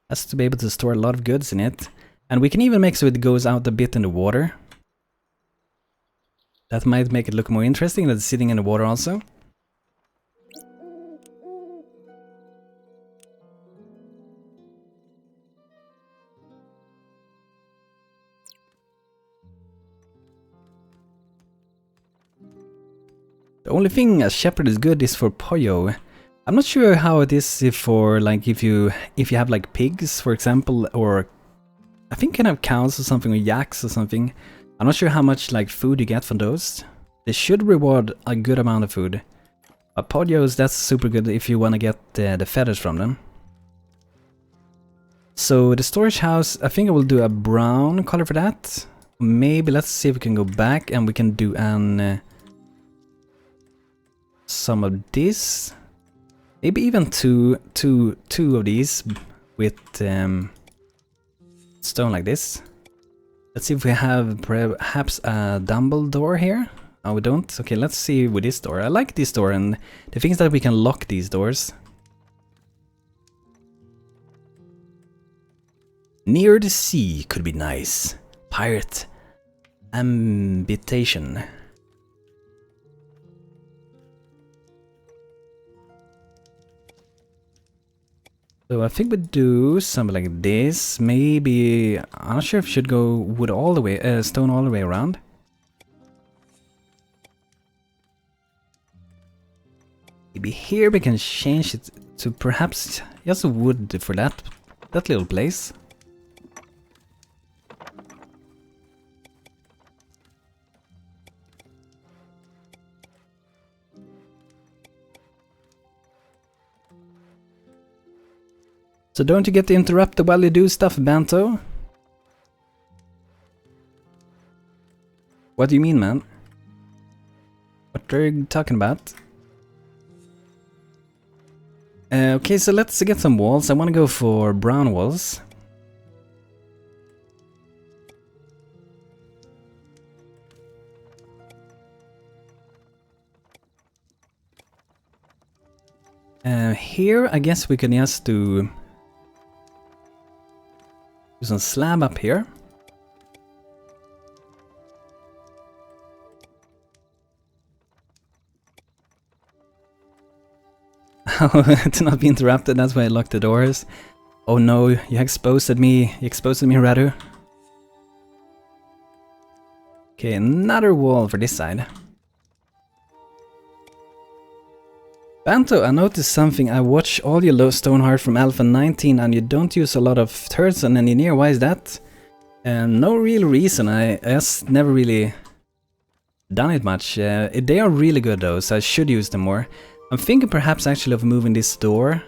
Speaker 1: Has to be able to store a lot of goods in it. And we can even make so it goes out a bit in the water. That might make it look more interesting than sitting in the water also. The only thing a shepherd is good is for pollo. I'm not sure how it is if for like if you have like pigs, for example, or I think kind of cows or something, or yaks or something. I'm not sure how much like food you get from those. They should reward a good amount of food. But pollos, that's super good if you want to get the feathers from them. So the storage house, I think I will do a brown color for that. Maybe let's see if we can go back and we can do an some of this. Maybe even two of these with stone like this. Let's see if we have perhaps a dumble door here. Oh, we don't? Okay, let's see with this door. I like this door, and the thing is that we can lock these doors. Near the sea could be nice. Pirate ambitation. So I think we do something like this. Maybe I'm not sure if we should go wood all the way, stone all the way around. Maybe here we can change it to perhaps just wood for that little place. So don't you get interrupted while you do stuff, Banto? What do you mean, man? What are you talking about? Okay, so let's get some walls. I want to go for brown walls. Here, I guess we can just do some slab up here. To not be interrupted, that's why I locked the doors. Oh no, you exposed me. You exposed me, Radu. Okay, another wall for this side. Banto, I noticed something. I watch all your Stonehearth from Alpha 19 and you don't use a lot of turds on engineer. Why is that? No real reason. I just never really done it much. They are really good though, so I should use them more. I'm thinking perhaps actually of moving this door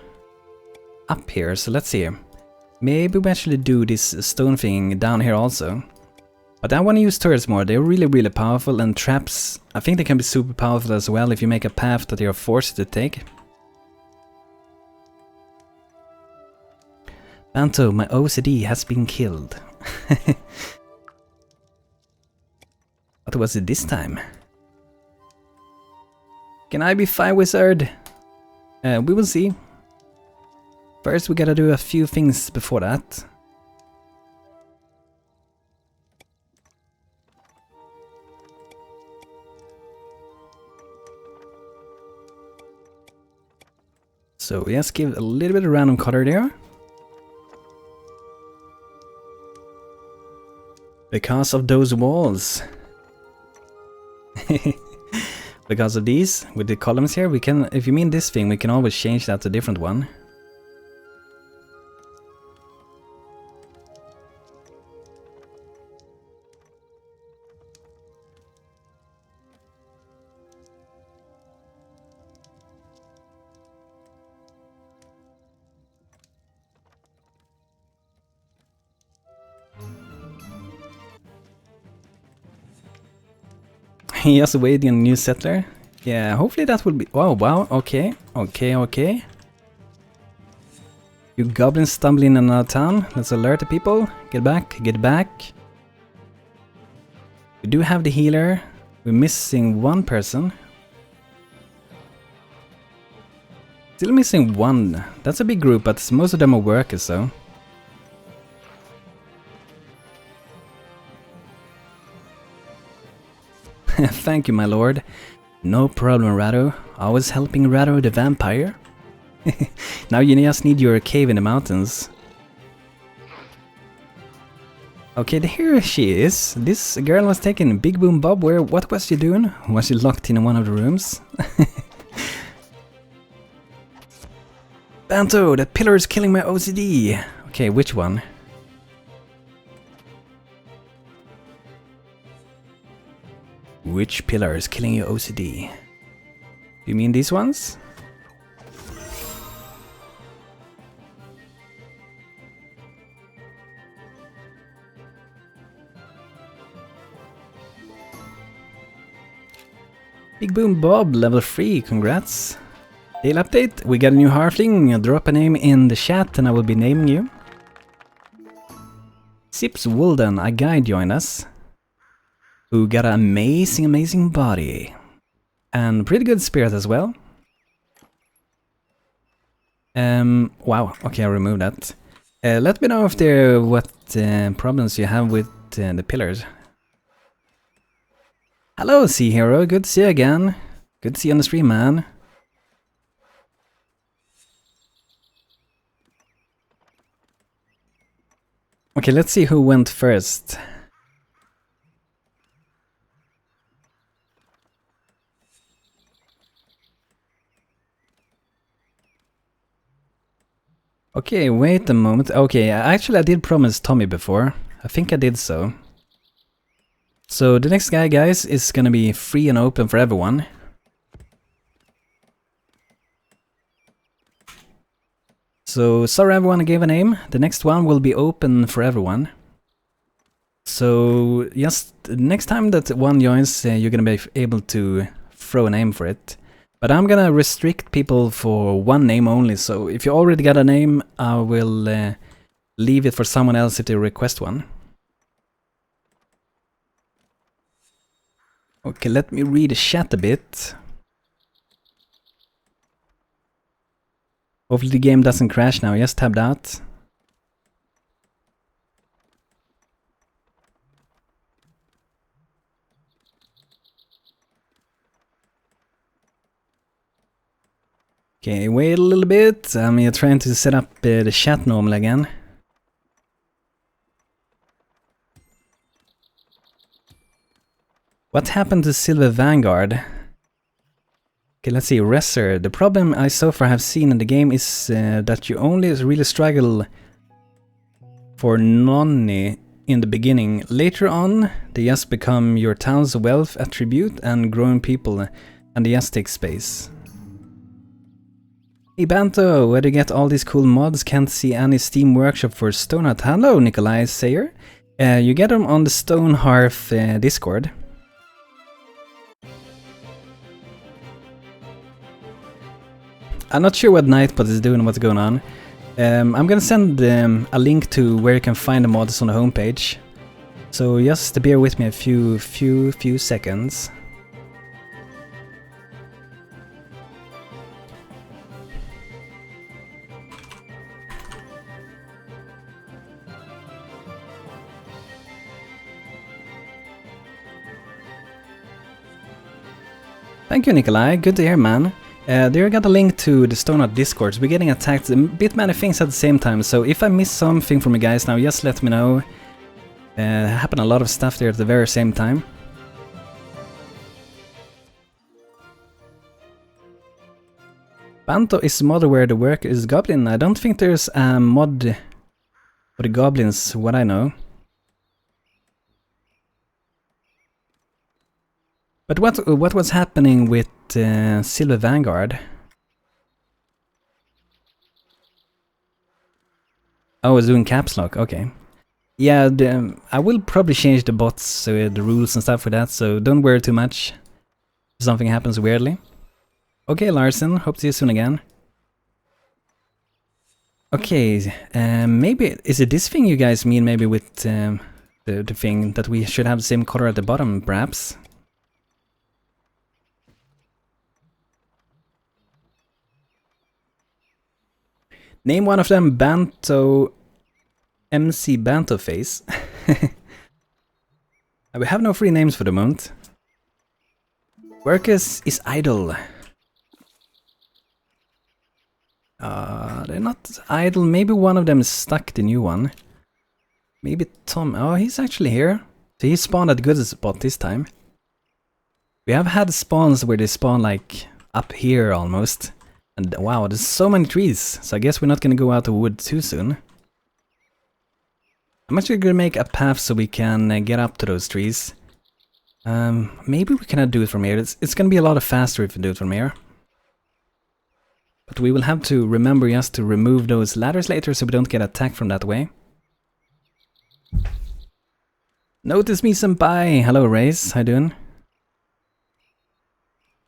Speaker 1: up here, so let's see. Maybe we actually do this stone thing down here also. But I want to use turrets more. They're really powerful, and traps, I think they can be super powerful as well if you make a path that you're forced to take. Banto, my OCD has been killed. What was it this time? Can I be Fire Wizard? We will see. First we gotta do a few things before that. So let's give a little bit of random color there. Because of those walls. Because of these, with the columns here, we can, if you mean this thing, we can always change that to a different one. Just waiting on a new settler. Yeah, hopefully that will be... Oh, wow, okay. You goblins stumbling in another town. Let's alert the people. Get back, get back. We do have the healer. We're missing one person. Still missing one. That's a big group, but most of them are workers, so. Thank you, my lord. No problem, Rado. Always helping Rado the vampire. Now you just need your cave in the mountains. Okay, here she is. This girl was taking Big Boom Bob. What was she doing? Was she locked in one of the rooms? Banto, that pillar is killing my OCD. Okay, which one? Which pillar is killing your OCD? You mean these ones? Big Boom Bob, level 3, congrats. Daily update, we got a new halfling. Drop a name in the chat and I will be naming you. Sips Wolden, a guy joined us. Who got an amazing body. And pretty good spirit as well. Wow, okay, I'll remove that. Let me know if there what problems you have with the pillars. Hello, Sea Hero, good to see you again. Good to see you on the stream, man. Okay, let's see who went first. Okay, wait a moment. Okay, actually I did promise Tommy before. I think I did so. So the next guy, guys, is gonna be free and open for everyone. So sorry everyone I gave a name. The next one will be open for everyone. So just next time that one joins, you're gonna be able to throw a name for it. But I'm gonna restrict people for one name only, so if you already got a name, I will leave it for someone else if they request one. Okay, let me read the chat a bit. Hopefully the game doesn't crash now, just tabbed out. Okay, wait a little bit. I'm trying to set up the chat normal again. What happened to Silver Vanguard? Okay, let's see. Resser. The problem I so far have seen in the game is that you only really struggle for Nonni in the beginning. Later on, they just become your town's wealth attribute and growing people, and they just take space. Hey Banto, where do you get all these cool mods? Can't see any Steam workshop for Stonehearth. Hello, Nikolai Sayer. You get them on the Stonehearth Discord. I'm not sure what Nightbot is doing, what's going on. I'm gonna send a link to where you can find the mods on the homepage. So just bear with me a few seconds. Thank you, Nikolai. Good to hear, man. There I got a link to the Stonehearth Discord. We're getting attacked a bit many things at the same time, so if I miss something from you guys now, just let me know. Happened a lot of stuff there at the very same time. Banto is mod where the worker is goblin. I don't think there's a mod for the goblins, what I know. But what was happening with Silver Vanguard? Oh, I was doing caps lock, okay. Yeah, I will probably change the bots, the rules and stuff for that, so don't worry too much if something happens weirdly. Okay, Larson, hope to see you soon again. Okay, maybe, is it this thing you guys mean maybe with the thing that we should have the same color at the bottom, perhaps? Name one of them BANTO, MC BANTO face. We have no free names for the moment. Workers is idle. They're not idle. Maybe one of them is stuck, the new one. Maybe Tom. Oh, he's actually here. So he spawned at a good spot this time. We have had spawns where they spawn like up here almost. And wow, there's so many trees. So I guess we're not gonna go out of wood too soon. I'm actually gonna make a path so we can get up to those trees. Maybe we cannot do it from here. It's gonna be a lot faster if we do it from here. But we will have to remember just to remove those ladders later so we don't get attacked from that way. Notice me senpai! Hello Raze, how you doing?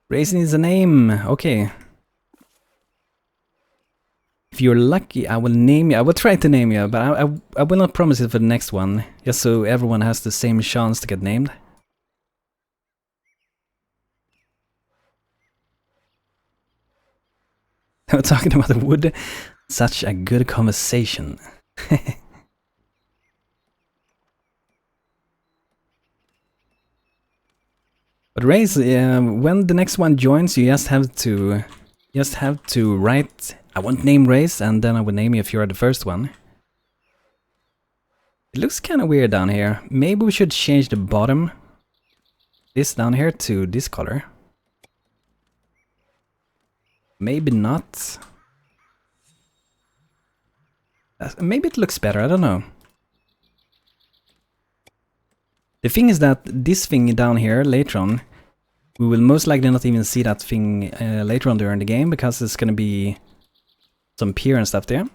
Speaker 1: Raze needs a name, okay. If you're lucky, I will name you. I will try to name you, but I will not promise it for the next one. Just so everyone has the same chance to get named. We're talking about the wood. Such a good conversation. But Raze, when the next one joins, you just have to write, I want name Raze, and then I will name you if you are the first one. It looks kind of weird down here. Maybe we should change the bottom, this down here, to this color. Maybe not. Maybe it looks better, I don't know. The thing is that this thing down here, later on, we will most likely not even see that thing later on during the game, because there's gonna be some pier and stuff there.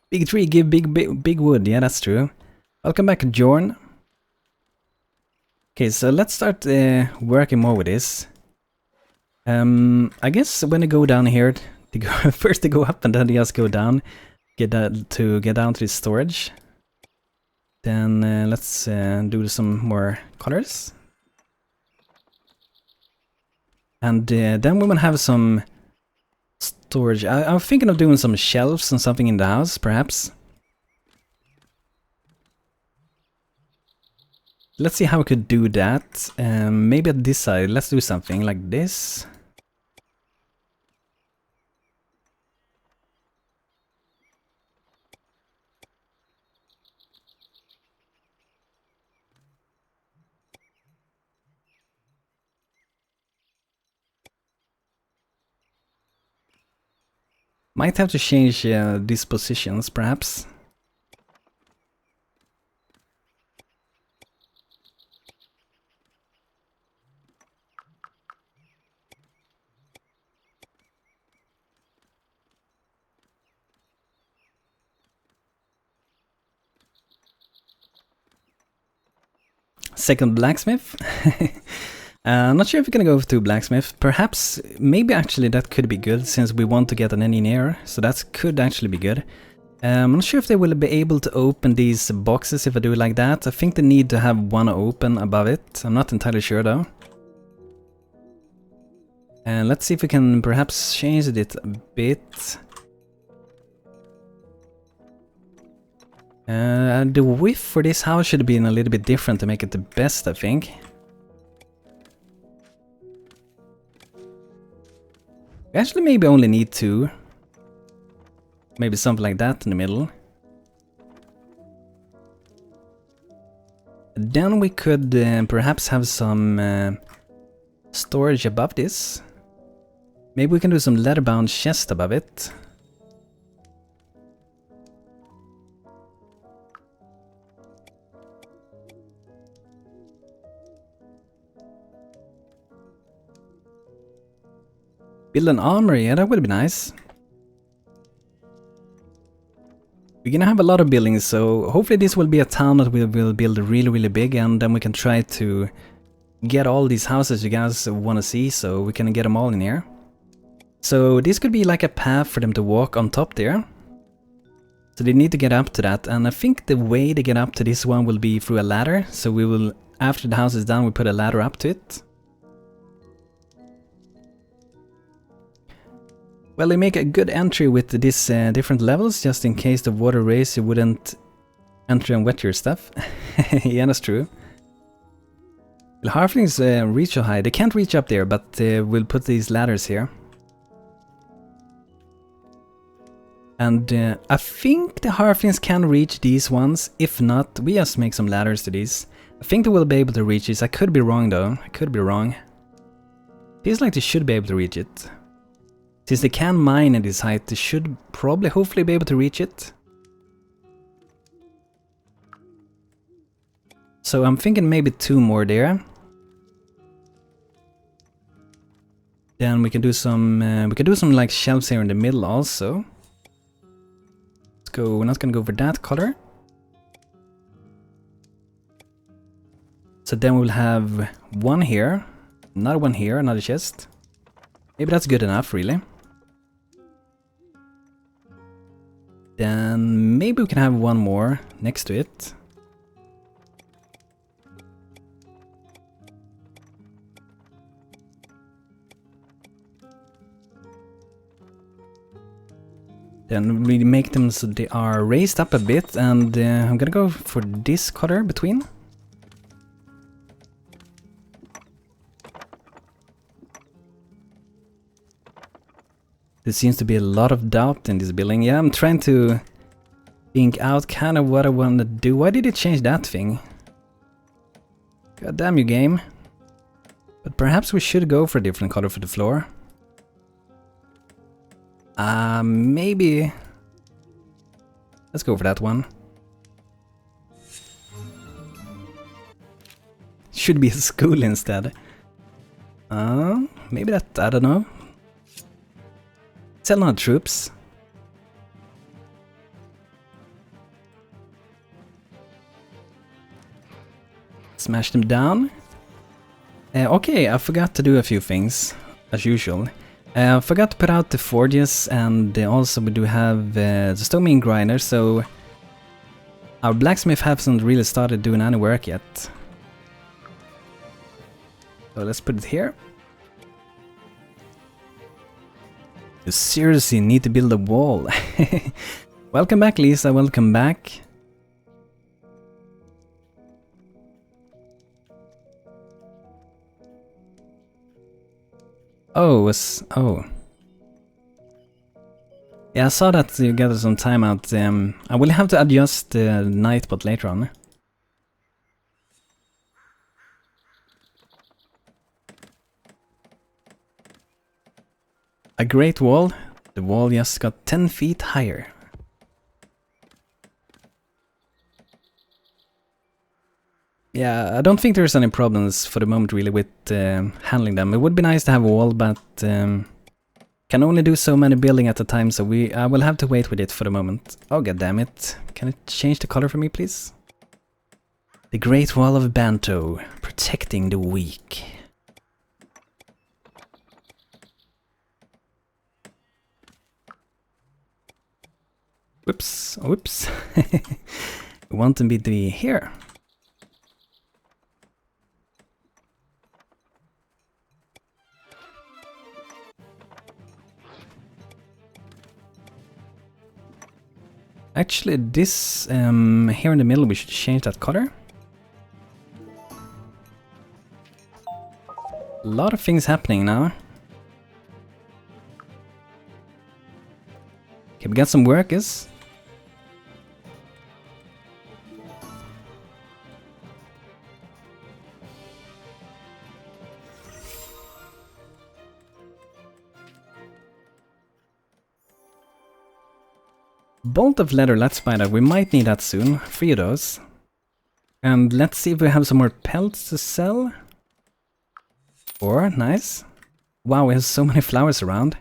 Speaker 1: Big tree, give big wood, yeah, that's true. Welcome back, Jorn. Okay, so let's start working more with this. I guess when you go down here, to go first to go up and then just go down, get down to the storage. Then let's do some more colors. And then we will have some storage. I'm thinking of doing some shelves and something in the house, perhaps. Let's see how we could do that. Maybe at this side, let's do something like this. Might have to change these positions, perhaps. Second blacksmith. I'm not sure if we're gonna go to blacksmith. Perhaps, maybe actually that could be good, since we want to get an engineer. So that could actually be good. I'm not sure if they will be able to open these boxes if I do it like that. I think they need to have one open above it. I'm not entirely sure though. And let's see if we can perhaps change it a bit. The width for this house should have been a little bit different to make it the best, I think. We actually maybe only need two. Maybe something like that in the middle. Then we could perhaps have some storage above this. Maybe we can do some leather-bound chest above it. Build an armory, yeah, that would be nice. We're gonna have a lot of buildings, so hopefully this will be a town that we will build really, really big, and then we can try to get all these houses you guys want to see, so we can get them all in here. So this could be like a path for them to walk on top there. So they need to get up to that, and I think the way to get up to this one will be through a ladder. So we will, after the house is done, we put a ladder up to it. Well, they make a good entry with these different levels, just in case the water race, you wouldn't enter and wet your stuff. Yeah, that's true. Will halflings reach so high? They can't reach up there, but we'll put these ladders here. And I think the halflings can reach these ones. If not, we just make some ladders to these. I think they will be able to reach this. I could be wrong though. I could be wrong. Feels like they should be able to reach it. Since they can mine at this height, they should probably, hopefully be able to reach it. So I'm thinking maybe 2 more there. Then we can do some like shelves here in the middle also. Let's go, we're not gonna go for that color. So then we'll have 1 here, another one here, another chest. Maybe that's good enough, really. Then maybe we can have 1 more next to it. Then we make them so they are raised up a bit, and I'm gonna go for this color between. There seems to be a lot of doubt in this building. Yeah, I'm trying to think out kind of what I want to do. Why did it change that thing? God damn you, game. But perhaps we should go for a different color for the floor. Maybe... Let's go for that one. Should be a school instead. Maybe that, I don't know. Sell on troops. Smash them down. Okay, I forgot to do a few things, as usual. I forgot to put out the forges, and also we do have the stone grinder, so our blacksmith hasn't really started doing any work yet. So let's put it here. You seriously need to build a wall. Welcome back, Lisa, welcome back. Oh. Yeah, I saw that you gathered some time out. I will have to adjust the night bot later on. A great wall. The wall just got 10 feet higher. Yeah, I don't think there's any problems for the moment really with handling them. It would be nice to have a wall, but can only do so many building at a time, so I will have to wait with it for the moment. Oh, god damn it. Can it change the color for me, please? The Great Wall of BANTO, protecting the weak. Whoops, whoops. We want them to be here. Actually, this here in the middle, we should change that color. A lot of things happening now. Okay, we got some workers. Bolt of leather, let's buy that. We might need that soon. 3 of those. And let's see if we have some more pelts to sell. 4, nice. Wow, we have so many flowers around.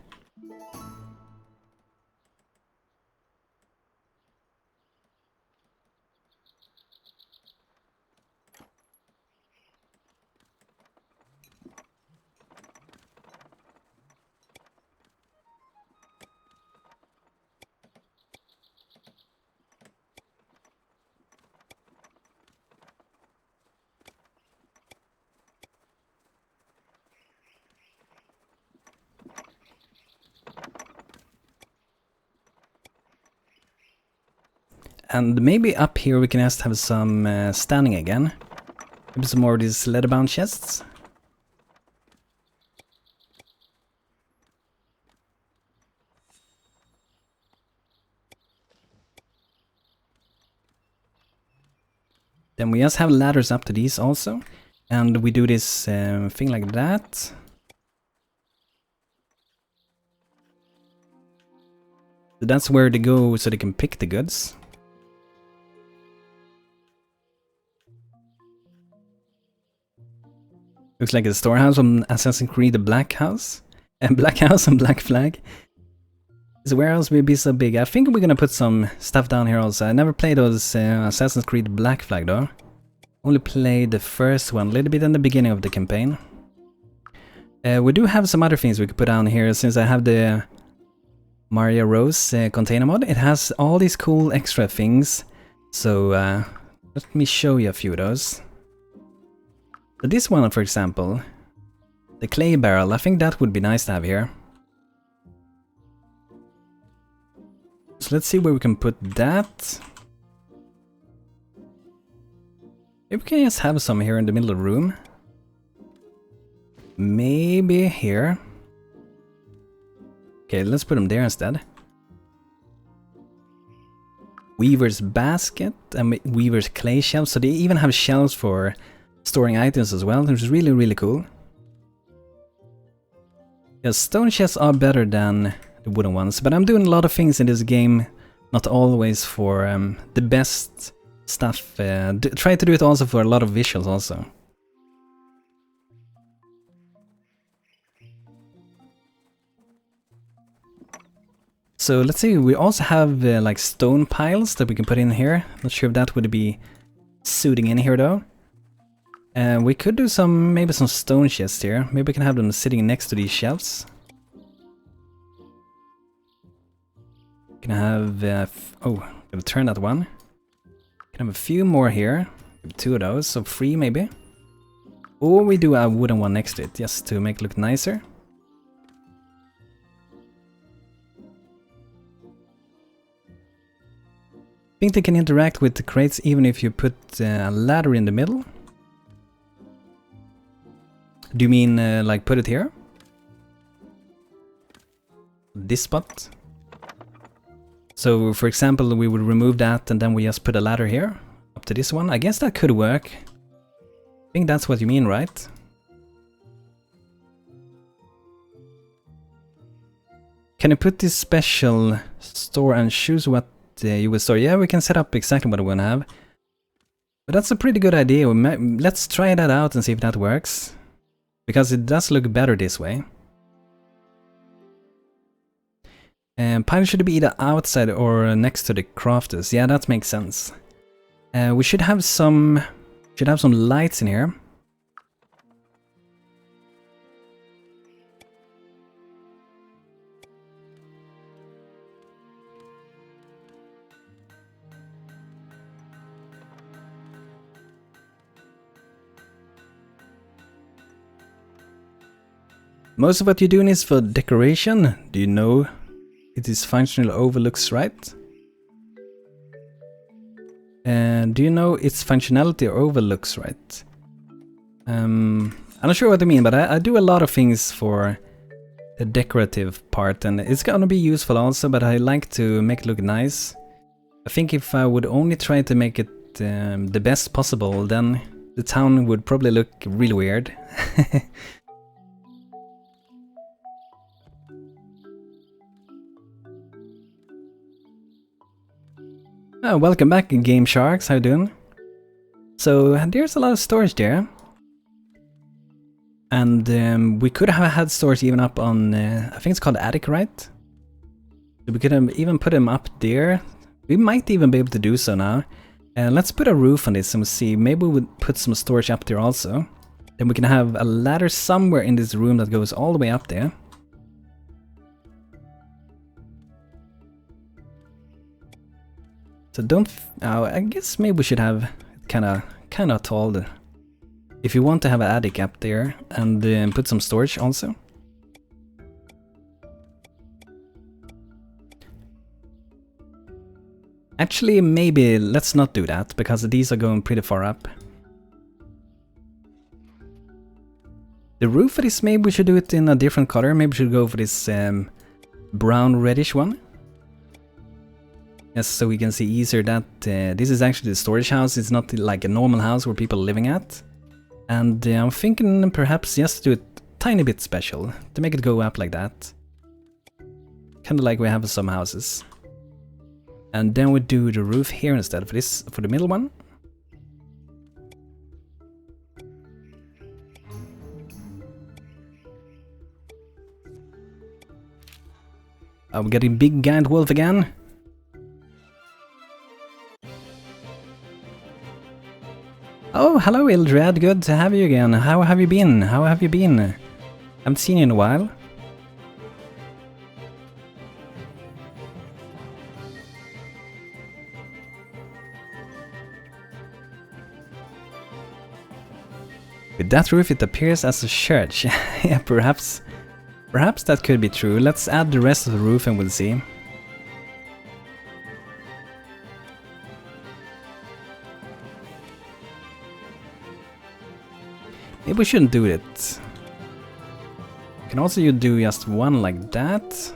Speaker 1: And maybe up here we can just have some standing again. Maybe some more of these leather-bound chests. Then we just have ladders up to these also. And we do this thing like that. So that's where they go so they can pick the goods. Looks like a storehouse from Assassin's Creed the Black House. And Black House and Black Flag. This warehouse will be so big. I think we're gonna put some stuff down here also. I never played those Assassin's Creed Black Flag though. Only played the first one a little bit in the beginning of the campaign. We do have some other things we could put down here since I have the Maria Rose container mod. It has all these cool extra things. So let me show you a few of those. So this one, for example, the clay barrel, I think that would be nice to have here. So let's see where we can put that. Maybe we can just have some here in the middle of the room. Maybe here. Okay, let's put them there instead. Weaver's basket and Weaver's clay shelves. So they even have shelves for storing items as well, which is really, really cool. Yeah, stone chests are better than the wooden ones, but I'm doing a lot of things in this game, not always for the best stuff. Try to do it also for a lot of visuals also. So let's see, we also have like stone piles that we can put in here. Not sure if that would be suiting in here though. We could do maybe some stone chests here. Maybe we can have them sitting next to these shelves. Can have, oh, I'm gonna turn that one. Can have a few more here. 2 of those, so 3 maybe. Or we do a wooden one next to it, just to make it look nicer. I think they can interact with the crates even if you put a ladder in the middle. Do you mean like put it here? This spot? So for example we would remove that and then we just put a ladder here up to this one. I guess that could work. I think that's what you mean, right? Can you put this special store and choose what you will store? Yeah, we can set up exactly what we want to have. But that's a pretty good idea. Let's try that out and see if that works. Because it does look better this way. And piles should be either outside or next to the crafters. Yeah, that makes sense. We should have some lights in here. Most of what you're doing is for decoration. Do you know it is functional overlooks right? And do you know its functionality overlooks right? I'm not sure what I mean, but I do a lot of things for the decorative part, and it's gonna be useful also, but I like to make it look nice. I think if I would only try to make it the best possible, then the town would probably look really weird. Oh, welcome back, Game Sharks. How you doing? So there's a lot of storage there, and we could have had storage even up on I think it's called attic, right? So we could have even put them up there. We might even be able to do so now. Let's put a roof on this and we'll see. Maybe we would put some storage up there also. Then we can have a ladder somewhere in this room that goes all the way up there. So don't. I guess maybe we should have kind of tall. If you want to have an attic up there and put some storage also. Actually, maybe let's not do that, because these are going pretty far up. The roof for this, maybe we should do it in a different color. Maybe we should go for this brown reddish one. Yes, so we can see easier that this is actually the storage house. It's not like a normal house where people are living at. And I'm thinking perhaps just do it tiny bit special, to make it go up like that. Kinda like we have some houses. And then we do the roof here instead for the middle one. We're getting big giant wolf again. Oh, hello Ildred, good to have you again. How have you been? How have you been? Haven't seen you in a while. With that roof it appears as a church. Yeah, perhaps that could be true. Let's add the rest of the roof and we'll see. Maybe we shouldn't do it. You can also do just one like that.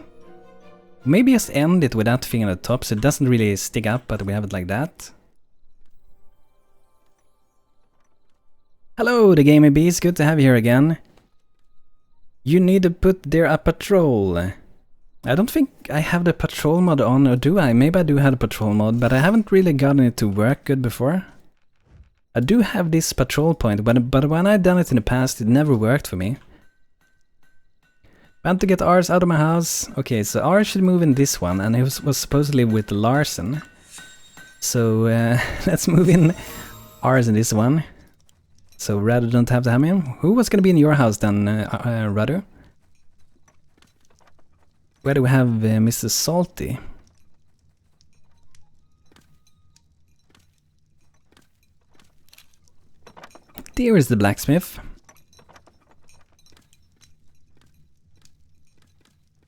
Speaker 1: Maybe just end it with that thing on the top so it doesn't really stick up, but we have it like that. Hello, the Gaming Bees, good to have you here again. You need to put there a patrol. I don't think I have the patrol mod on, or do I? Maybe I do have the patrol mod, but I haven't really gotten it to work good before. I do have this patrol point, but when I've done it in the past, it never worked for me. Want to get ours out of my house. Okay, so ours should move in this one, and it was supposedly with Larson. So let's move in ours in this one. So Radu don't have to have him. Who was gonna be in your house then, Radu? Where do we have Mr. Salty? There is the blacksmith.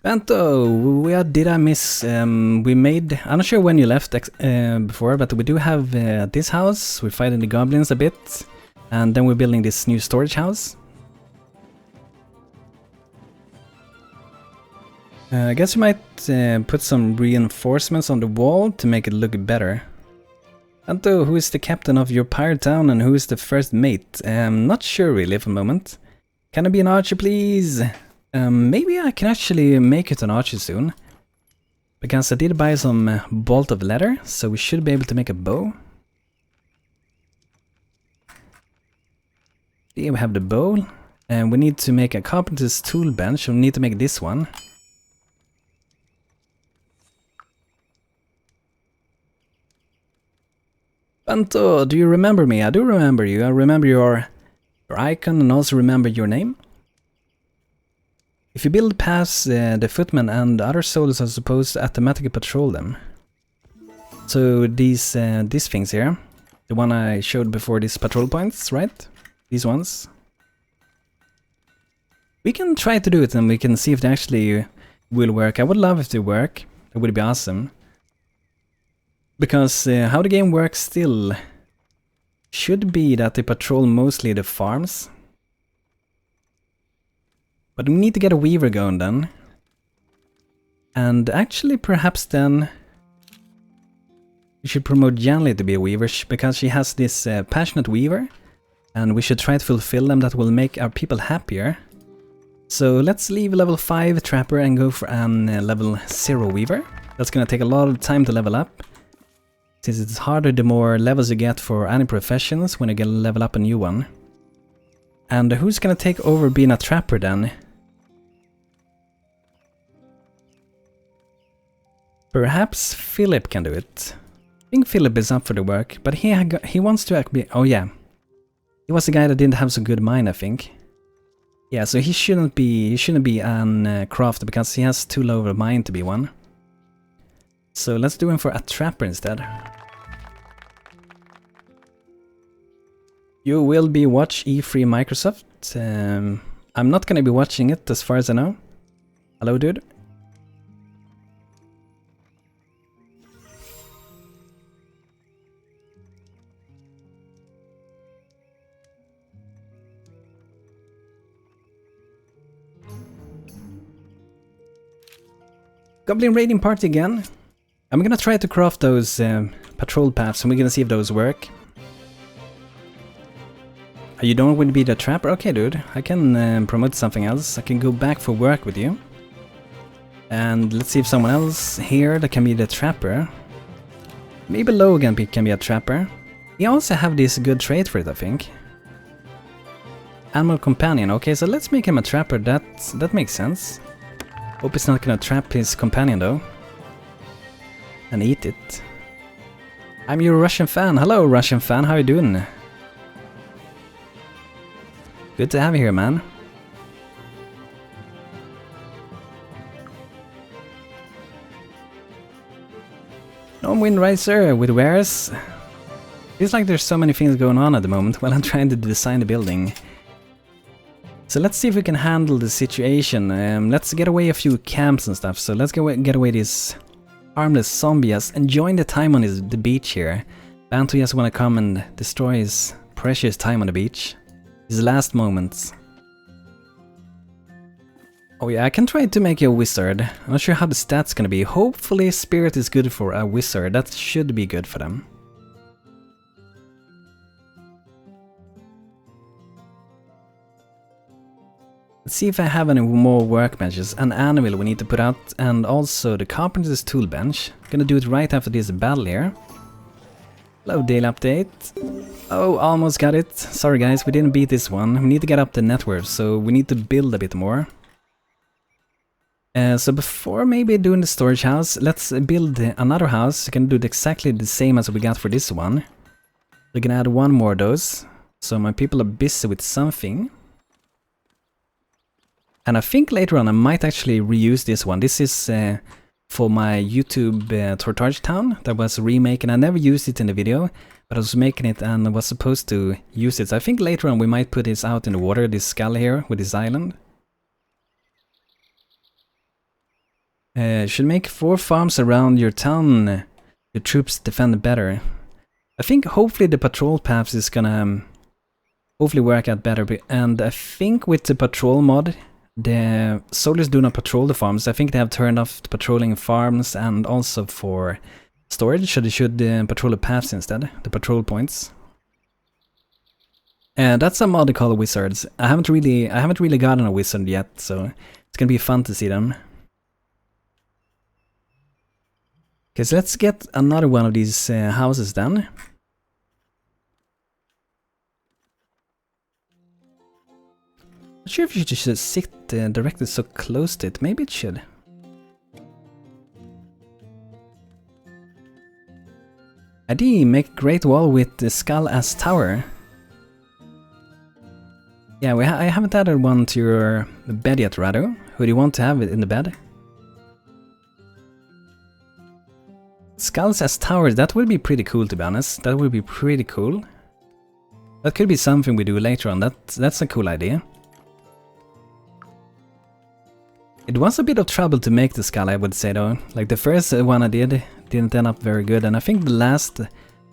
Speaker 1: BANTO, where did I miss? We made, I'm not sure when you left before, but we do have this house. We're fighting the goblins a bit. And then we're building this new storage house. I guess we might put some reinforcements on the wall to make it look better. BANTO, who is the captain of your pirate town and who is the first mate? Not sure really for the moment. Can I be an archer please? Maybe I can actually make it an archer soon. Because I did buy some bolt of leather, so we should be able to make a bow. Here we have the bow, and we need to make a carpenter's tool bench, so we need to make this one. BANTO, do you remember me? I do remember you. I remember your icon and also remember your name. If you build past the footmen and other soldiers are supposed to automatically patrol them. So these things here, the one I showed before, these patrol points, right? These ones. We can try to do it and we can see if they actually will work. I would love if they work. It would be awesome. Because how the game works still should be that they patrol mostly the farms. But we need to get a weaver going then. And actually perhaps then we should promote Janley to be a weaver because she has this passionate weaver. And we should try to fulfill them, that will make our people happier. So let's leave level 5 Trapper and go for an level 0 Weaver. That's gonna take a lot of time to level up. Since it's harder the more levels you get for any professions when you get level up a new one. And who's gonna take over being a Trapper then? Perhaps Philip can do it. I think Philip is up for the work, but he wants to be... Oh yeah. He was the guy that didn't have so good mind, I think. Yeah, so he shouldn't be an crafter because he has too low of a mind to be one. So let's do him for a trapper instead. You will be watch E3 Microsoft. I'm not gonna be watching it as far as I know. Hello, dude. Goblin raiding party again. I'm gonna try to craft those patrol paths and we're gonna see if those work. You don't want to be the trapper? Okay, dude. I can promote something else. I can go back for work with you. And let's see if someone else here that can be the trapper. Maybe Logan can be a trapper. He also have this good trait for it, I think. Animal companion. Okay, so let's make him a trapper. That makes sense. Hope he's not gonna trap his companion though. And eat it. I'm your Russian fan. Hello, Russian fan. How you doing? Good to have you here, man. No Windriser with wares. Feels like there's so many things going on at the moment while I'm trying to design the building. So let's see if we can handle the situation. Let's get away a few camps and stuff. So let's get away these harmless zombies. Enjoying the time on the beach here. BANTO just wanna come and destroy his precious time on the beach. His last moments. Oh yeah, I can try to make you a wizard. I'm not sure how the stats gonna be. Hopefully spirit is good for a wizard. That should be good for them. Let's see if I have any more workbenches. An anvil we need to put out, and also the carpenter's tool bench. Gonna do it right after this battle here. Hello, daily update. Oh, almost got it. Sorry guys, we didn't beat this one. We need to get up the net worth, so we need to build a bit more. So before maybe doing the storage house, let's build another house. We can do it exactly the same as we got for this one. We can add one more of those. So my people are busy with something. And I think later on I might actually reuse this one. This is for my YouTube Tortage Town that was remaking. I never used it in the video, but I was making it and I was supposed to use it. So I think later on we might put this out in the water, this skull here with this island. Should make 4 farms around your town. Your troops defend better. I think hopefully the patrol paths is gonna hopefully work out better. And I think with the patrol mod, the soldiers do not patrol the farms. I think they have turned off the patrolling farms and also for storage, so they should patrol the paths instead, the patrol points. That's a mod called wizards. I haven't really gotten a wizard yet, so it's gonna be fun to see them. Okay, so let's get another one of these houses then. Not sure if you should sit directly so close to it. Maybe it should. ID, make great wall with the skull as tower. Yeah, I haven't added one to your bed yet, Rado. Who do you want to have it in the bed? Skulls as towers, that would be pretty cool to be honest. That would be pretty cool. That could be something we do later on. That's a cool idea. It was a bit of trouble to make the skull, I would say though. Like the first one I did didn't end up very good, and I think the last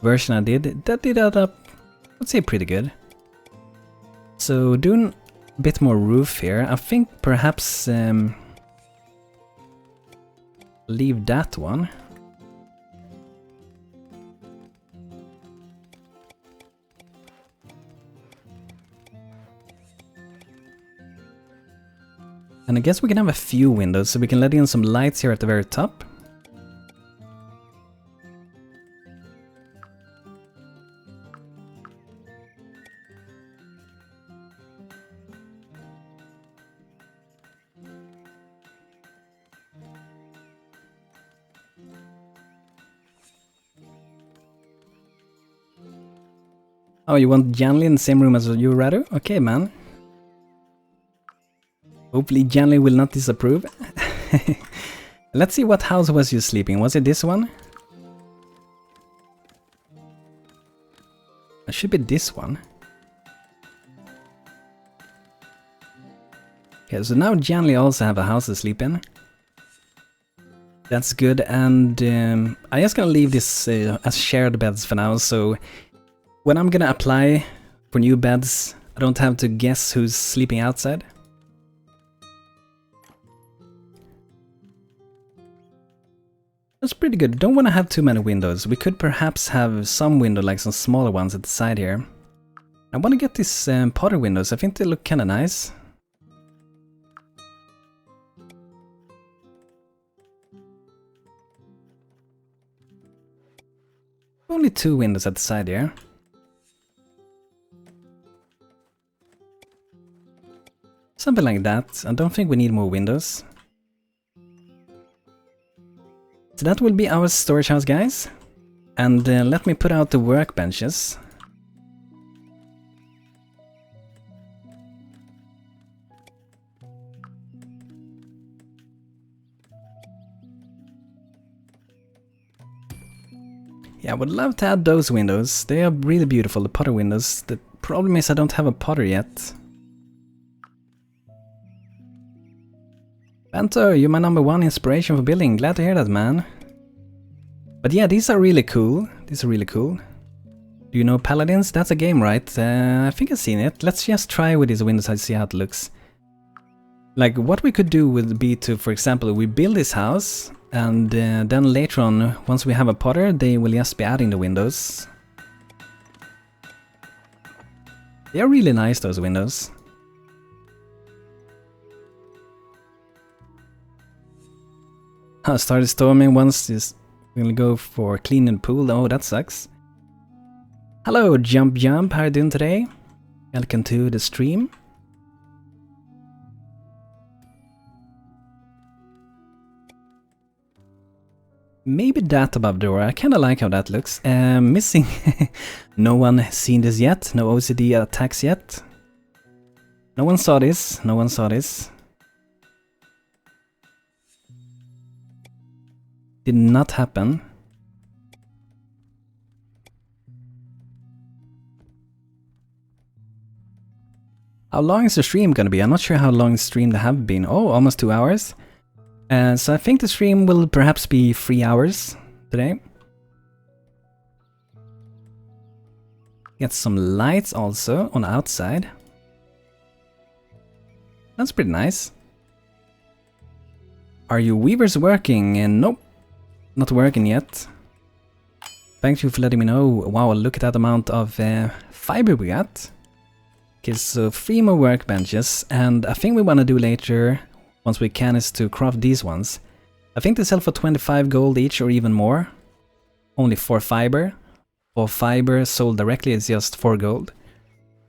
Speaker 1: version I did, that did end up, I'd say, pretty good. So doing a bit more roof here, I think perhaps leave that one. And I guess we can have a few windows, so we can let in some lights here at the very top. Oh, you want Janly in the same room as you, Radu? Okay, man. Hopefully Janly will not disapprove. Let's see, what house was you sleeping? Was it this one? It should be this one. Okay, so now Janly also have a house to sleep in. That's good, and I'm just gonna leave this as shared beds for now, so when I'm gonna apply for new beds, I don't have to guess who's sleeping outside. That's pretty good. Don't want to have too many windows. We could perhaps have some window, like some smaller ones at the side here. I want to get these potter windows. I think they look kind of nice. Only 2 windows at the side here. Something like that. I don't think we need more windows. So that will be our storage house, guys. And let me put out the workbenches. Yeah, I would love to add those windows. They are really beautiful, the potter windows. The problem is I don't have a potter yet. BANTO, you're my #1 inspiration for building. Glad to hear that, man. But yeah, these are really cool. These are really cool. Do you know Paladins? That's a game, right? I think I've seen it. Let's just try with these windows and see how it looks. Like, what we could do would be to, for example, we build this house, and then later on, once we have a potter, they will just be adding the windows. They are really nice, those windows. I started storming once, just gonna go for cleaning the pool. Oh, that sucks. Hello, Jump, how are you doing today? Welcome to the stream. Maybe that above the door. I kinda like how that looks. Missing. No one has seen this yet. No OCD attacks yet. No one saw this. No one saw this. Did not happen. How long is the stream gonna be? I'm not sure how long the stream they have been. Oh, almost 2 hours. So I think the stream will perhaps be 3 hours today. Get some lights also on the outside. That's pretty nice. Are your weavers working? Nope. Not working yet. Thank you for letting me know. Wow, look at that amount of fiber we got. Okay, so 3 more workbenches, and I think we want to do later, once we can, is to craft these ones. I think they sell for 25 gold each or even more. Only 4 fiber. 4 fiber sold directly is just 4 gold.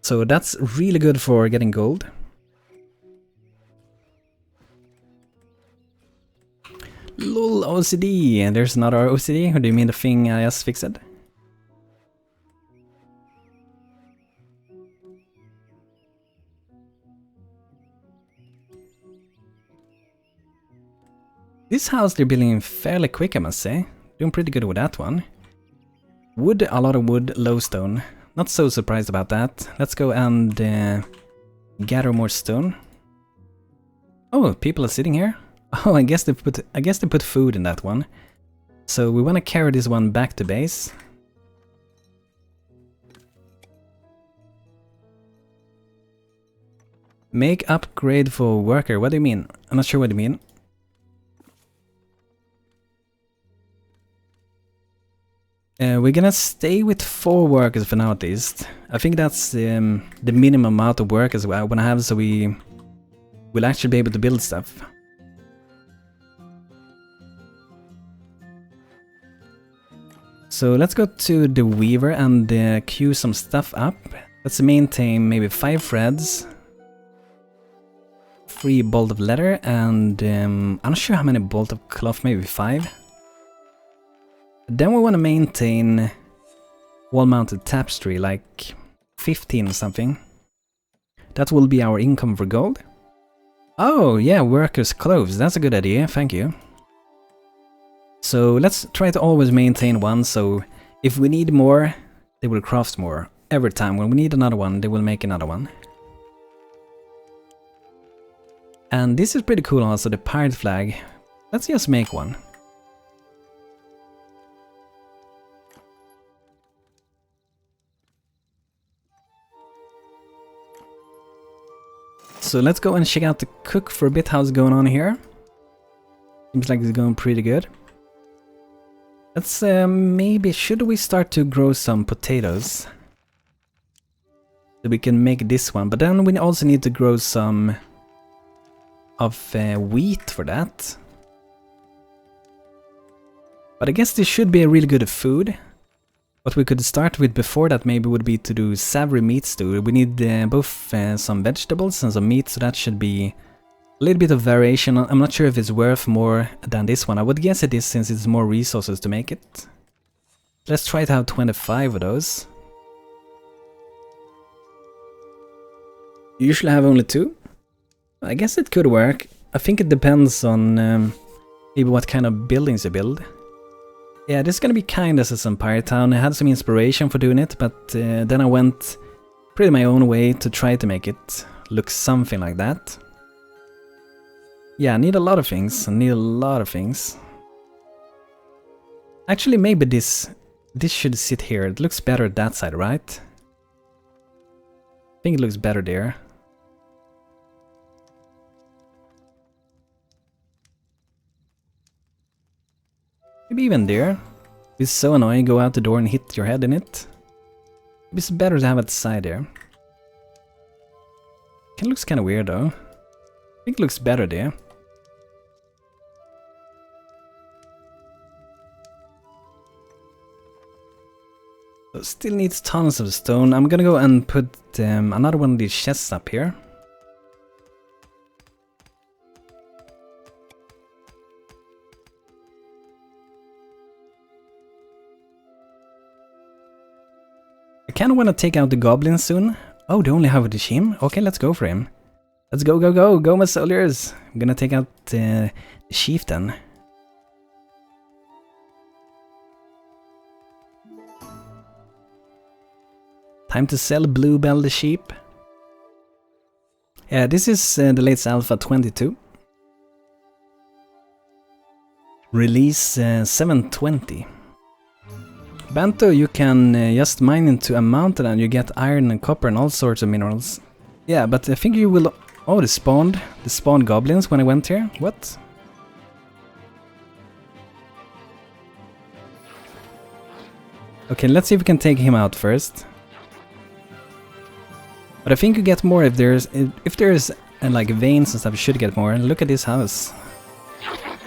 Speaker 1: So that's really good for getting gold. Lol, OCD, and there's another OCD, or do you mean the thing I just fixed? This house they're building fairly quick, I must say. Doing pretty good with that one. Wood, a lot of wood, low stone. Not so surprised about that. Let's go and gather more stone. Oh, people are sitting here? Oh, I guess they put food in that one. So we want to carry this one back to base. Make upgrade for worker. What do you mean? I'm not sure what you mean. We're gonna stay with 4 workers for now at least. I think that's the minimum amount of workers I wanna have, so we will actually be able to build stuff. So let's go to the weaver and queue some stuff up. Let's maintain maybe 5 threads, 3 bolt of leather, and I'm not sure how many bolt of cloth, maybe 5. Then we want to maintain wall-mounted tapestry, like 15 or something. That will be our income for gold. Oh yeah, workers' clothes, that's a good idea, thank you. So let's try to always maintain 1, so if we need more, they will craft more. Every time when we need another one, they will make another one. And this is pretty cool also, the pirate flag. Let's just make one. So let's go and check out the cook for a bit, how's it going on here. Seems like it's going pretty good. Let's maybe, should we start to grow some potatoes? So we can make this one, but then we also need to grow some of wheat for that. But I guess this should be a really good food. What we could start with before that maybe would be to do savory meat stew. We need both some vegetables and some meat, so that should be a little bit of variation. I'm not sure if it's worth more than this one. I would guess it is since it's more resources to make it. Let's try to have 25 of those. You usually have only 2. I guess it could work. I think it depends on maybe what kind of buildings you build. Yeah, this is gonna be kinda as Empire Town. I had some inspiration for doing it, but then I went pretty my own way to try to make it look something like that. Yeah, I need a lot of things. Actually, maybe this should sit here. It looks better that side, right? I think it looks better there. Maybe even there. It's so annoying, go out the door and hit your head in it. It's better to have it side there. It looks kind of weird though. I think it looks better there. So still needs tons of stone. I'm gonna go and put another one of these chests up here. I kinda wanna take out the goblins soon. Oh, they only have the shim? Okay, let's go for him. Let's go, go, go! Go, my soldiers! I'm gonna take out the chieftain. Time to sell Bluebell the sheep. Yeah, this is the latest Alpha 22. Release 720. BANTO, you can just mine into a mountain and you get iron and copper and all sorts of minerals. Yeah, but I think you will... Oh, they spawned goblins when I went here? What? Okay, let's see if we can take him out first. But I think you get more if there's like veins and stuff, you should get more. Look at this house.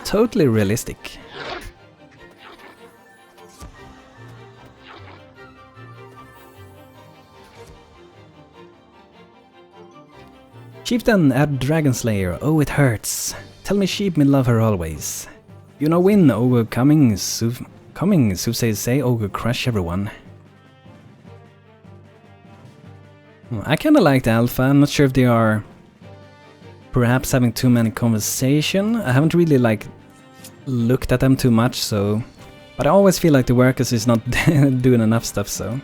Speaker 1: Totally realistic. Chieftain at Dragon Slayer. Oh, it hurts. Tell me sheep me love her always. You know win, ogre coming, soothsayers say, ogre crush everyone. I kinda like the alpha. I'm not sure if they are perhaps having too many conversation. I haven't really like looked at them too much, so... But I always feel like the workers is not doing enough stuff, so...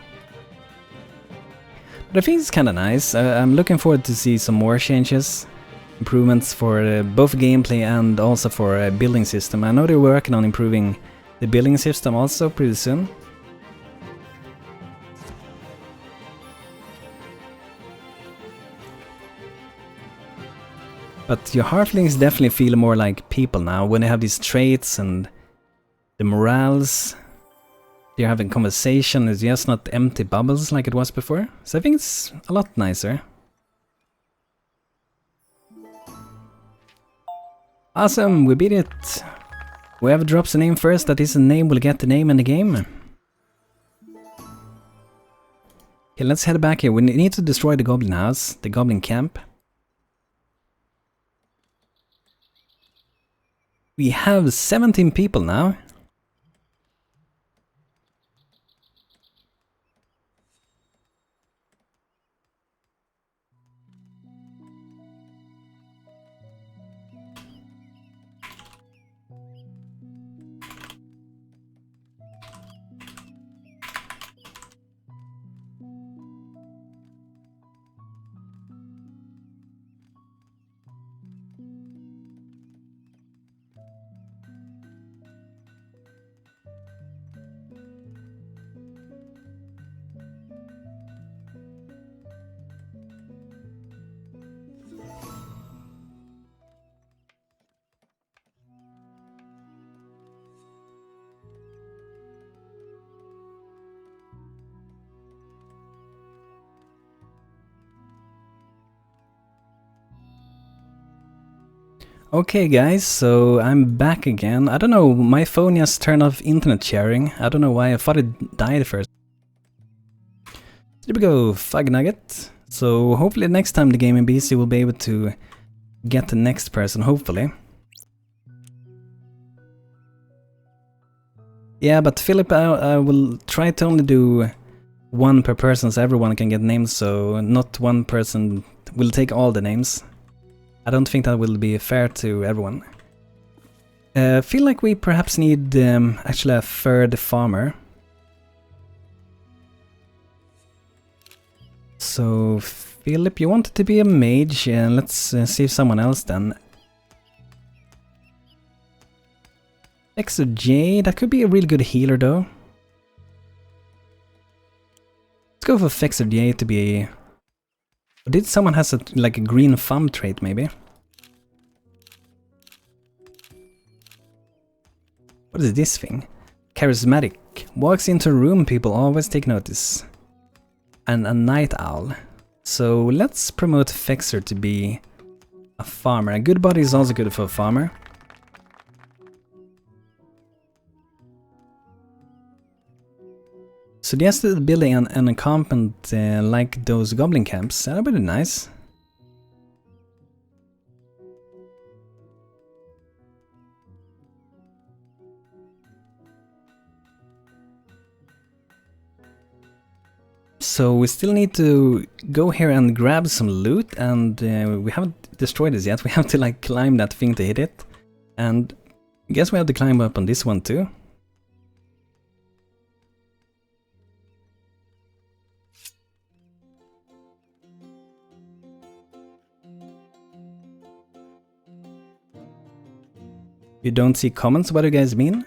Speaker 1: But I think it's kinda nice. I'm looking forward to see some more changes. Improvements for both gameplay and also for building system. I know they're working on improving the building system also pretty soon. But your halflings definitely feel more like people now, when they have these traits and the morals. They're having conversation, it's just not empty bubbles like it was before. So I think it's a lot nicer. Awesome, we beat it! Whoever drops the name first, that is the name, will get the name in the game. Okay, let's head back here. We need to destroy the goblin house, the goblin camp. We have 17 people now. Okay guys, so I'm back again. I don't know, my phone just turned off internet sharing. I don't know why, I thought it died first. There we go, Fug Nugget. So hopefully next time the game in BC will be able to get the next person, hopefully. Yeah, but Philip, I will try to only do one per person so everyone can get names, so not one person will take all the names. I don't think that will be fair to everyone. Feel like we perhaps need actually a third farmer. So Philip, you wanted to be a mage, let's see if someone else then. Exo J, that could be a really good healer though. Let's go for Fexer J to be... Did someone has like a green thumb trait maybe? What is this thing? Charismatic. Walks into a room, people always take notice. And a night owl. So let's promote Fexer to be a farmer. A good body is also good for a farmer. Suggested building an encampment like those goblin camps. That would be nice. So we still need to go here and grab some loot, and we haven't destroyed this yet. We have to like climb that thing to hit it. And I guess we have to climb up on this one too. You don't see comments? What do you guys mean?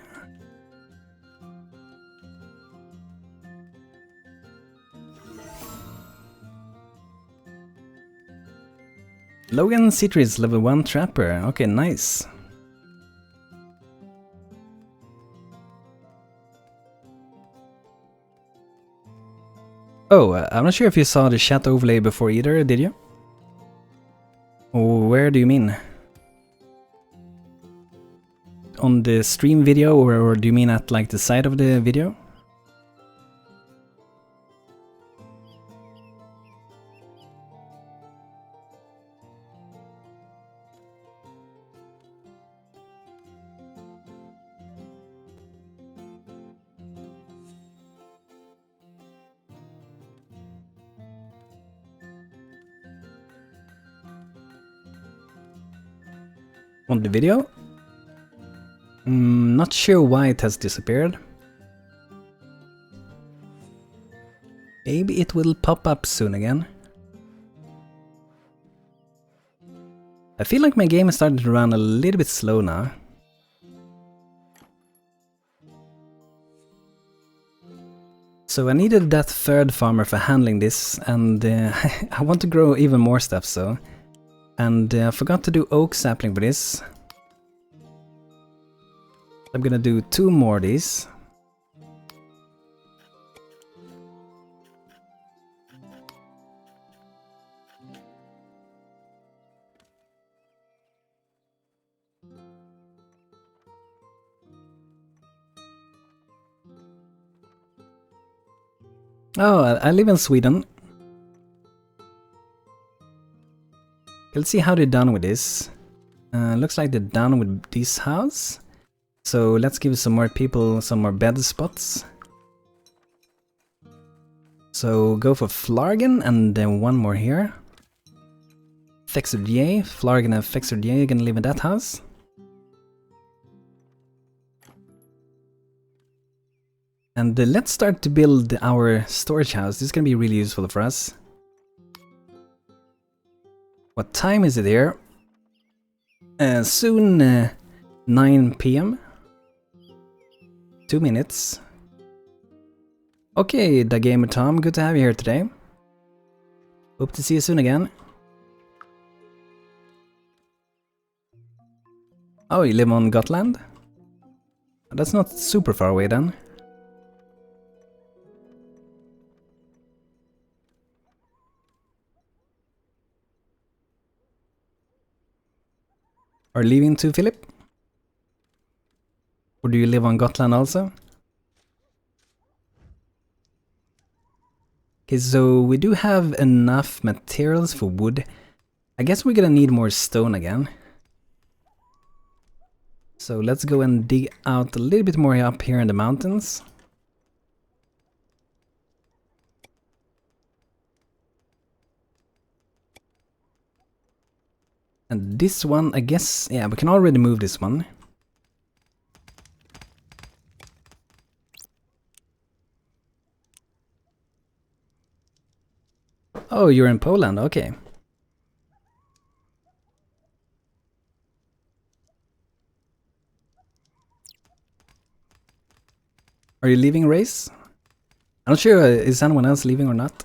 Speaker 1: Logan Citrus, level 1 trapper. Okay, nice. Oh, I'm not sure if you saw the chat overlay before either, did you? Where do you mean? On the stream video, or do you mean at like the side of the video? On the video? Not sure why it has disappeared. Maybe it will pop up soon again. I feel like my game is starting to run a little bit slow now. So I needed that third farmer for handling this, and I want to grow even more stuff, so... And I forgot to do oak sapling for this. I'm gonna do 2 more of these. Oh, I live in Sweden. Let's see how they're done with this. Looks like they're done with this house. So let's give some more people some more bed spots. So go for Flargen and then 1 more here. Fexerdier, Flargen and Fexerdier can live in that house. And let's start to build our storage house. This is gonna be really useful for us. What time is it here? Soon 9 PM. 2 minutes. Okay, the Gamer Tom, good to have you here today. Hope to see you soon again. Oh, you live on Gotland? That's not super far away then. are leaving too, Philip? Or do you live on Gotland also? Okay, so we do have enough materials for wood. I guess we're gonna need more stone again. So let's go and dig out a little bit more up here in the mountains. And this one, I guess, yeah, we can already move this one. Oh, you're in Poland, okay. Are you leaving race? I'm not sure, is anyone else leaving or not?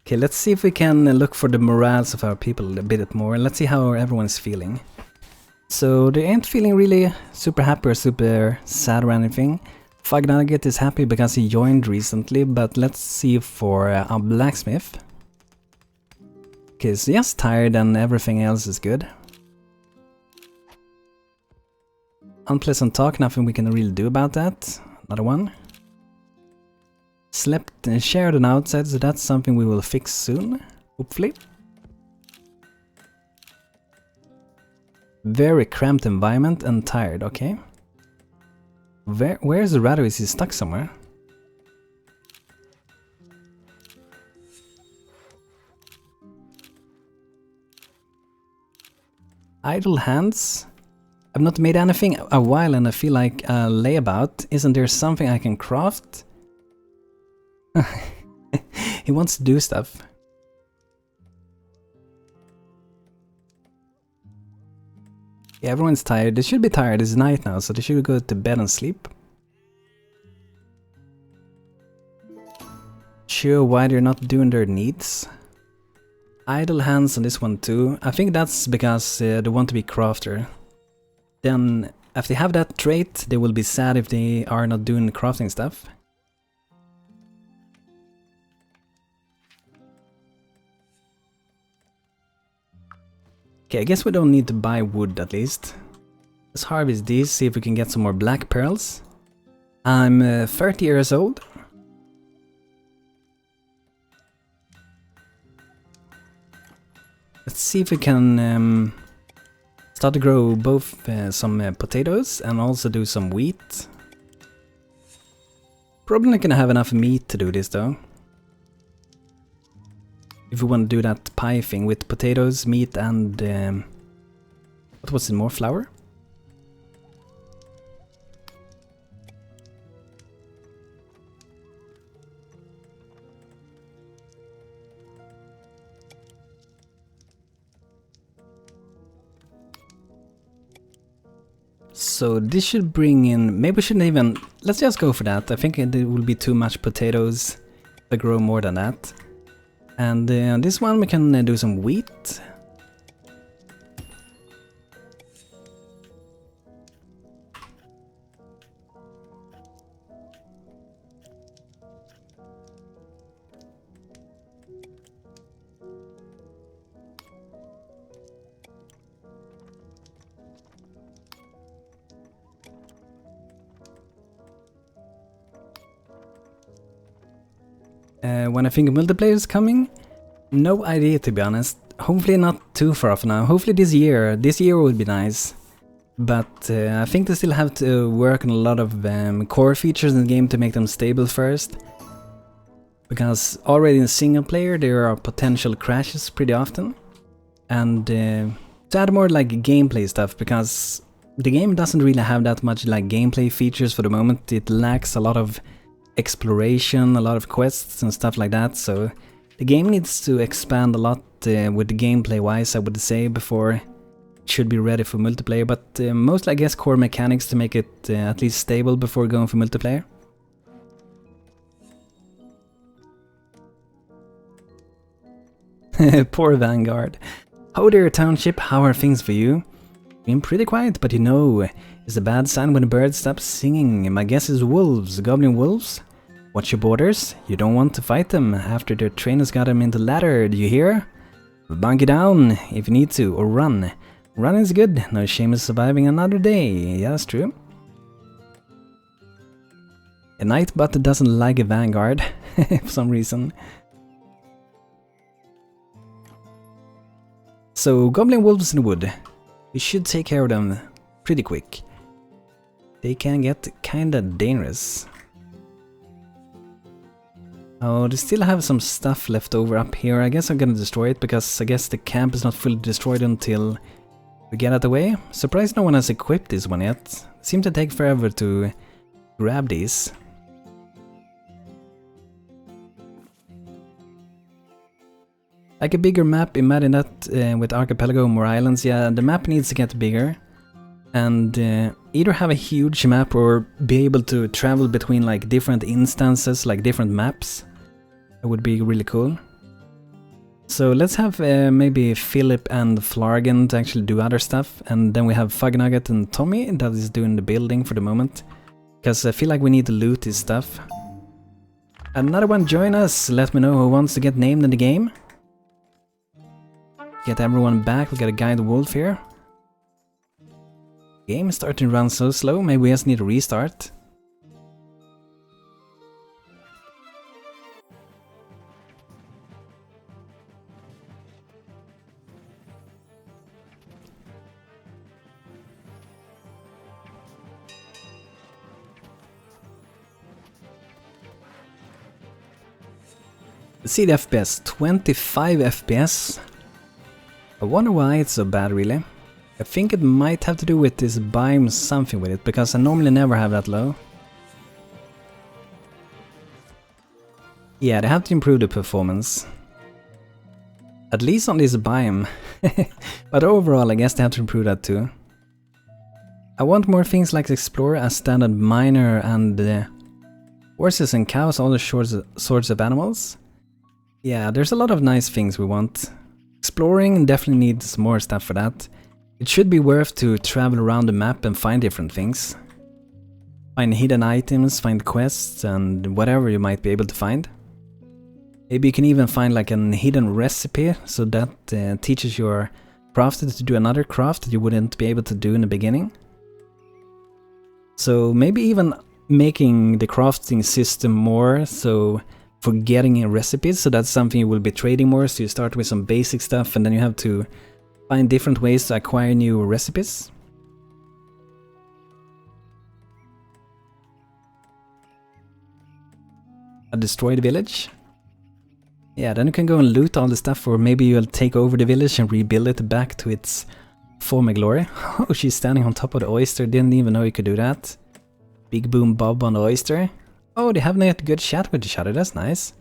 Speaker 1: Okay, let's see if we can look for the morals of our people a bit more. Let's see how everyone's feeling. So they ain't feeling really super happy or super sad or anything. Fug Nugget is happy because he joined recently, but let's see for a blacksmith. Okay, so just tired and everything else is good. Unpleasant talk, nothing we can really do about that. Another one. Slept and shared on outside, so that's something we will fix soon, hopefully. Very cramped environment and tired, okay. Where's the Rado? Is he stuck somewhere? Idle hands. I've not made anything a while and I feel like a layabout. Isn't there something I can craft? He wants to do stuff. Yeah, everyone's tired. They should be tired. It's night now, so they should go to bed and sleep. Sure, why they're not doing their needs. Idle hands on this one too. I think that's because they want to be crafter. Then, if they have that trait, they will be sad if they are not doing crafting stuff. Okay, I guess we don't need to buy wood at least. Let's harvest these, see if we can get some more black pearls. I'm 30 years old. Let's see if we can start to grow both some potatoes and also do some wheat. Probably not gonna have enough meat to do this though. If we want to do that pie thing with potatoes, meat and... what was it, more flour? So this should bring in... maybe we shouldn't even... let's just go for that. I think it will be too much potatoes to grow more than that. And on this one we can do some wheat. When I think multiplayer is coming, no idea to be honest. Hopefully not too far off now. Hopefully this year would be nice. But I think they still have to work on a lot of core features in the game to make them stable first. Because already in single player there are potential crashes pretty often. And to add more like gameplay stuff, because the game doesn't really have that much like gameplay features for the moment. It lacks a lot of exploration, a lot of quests and stuff like that, so the game needs to expand a lot with the gameplay wise, I would say, before it should be ready for multiplayer, but mostly I guess core mechanics to make it at least stable before going for multiplayer. Poor Vanguard. How there, Township, how are things for you? Been pretty quiet, but you know, it's a bad sign when the birds stop singing. My guess is wolves, goblin wolves. Watch your borders, you don't want to fight them after their trainers got them into ladder, do you hear? Bunker down if you need to, or run. Running's good, no shame in surviving another day. Yeah, that's true. A Nightbot doesn't like a Vanguard for some reason. So, Goblin Wolves in the wood. We should take care of them pretty quick. They can get kinda dangerous. Oh, they still have some stuff left over up here. I guess I'm gonna destroy it because I guess the camp is not fully destroyed until we get out of the way. Surprised no one has equipped this one yet. Seems to take forever to grab these. Like a bigger map, imagine that with Archipelago, more islands. Yeah, the map needs to get bigger. And either have a huge map or be able to travel between like different instances, like different maps. That would be really cool. So let's have maybe Philip and Flargen to actually do other stuff. And then we have Fugnugget and Tommy that is doing the building for the moment. Because I feel like we need to loot this stuff. Another one join us. Let me know who wants to get named in the game. Get everyone back. We got a guide wolf here. Game is starting to run so slow. Maybe we just need to restart. See the FPS, 25 FPS. I wonder why it's so bad really. I think it might have to do with this Biome something with it, because I normally never have that low. Yeah, they have to improve the performance. At least on this Biome. But overall I guess they have to improve that too. I want more things like Explorer, a standard miner, and horses and cows, all the sorts of animals. Yeah, there's a lot of nice things we want. Exploring definitely needs more stuff for that. It should be worth to travel around the map and find different things. Find hidden items, find quests, and whatever you might be able to find. Maybe you can even find like a hidden recipe, so that teaches your crafter to do another craft that you wouldn't be able to do in the beginning. So maybe even making the crafting system more so for getting recipes, so that's something you will be trading more, so you start with some basic stuff and then you have to find different ways to acquire new recipes. A destroyed village? Yeah, then you can go and loot all the stuff, or maybe you'll take over the village and rebuild it back to its former glory. Oh, she's standing on top of the oyster, didn't even know you could do that. Big boom bob on the oyster. Oh, they have a good chat with each other, that's nice.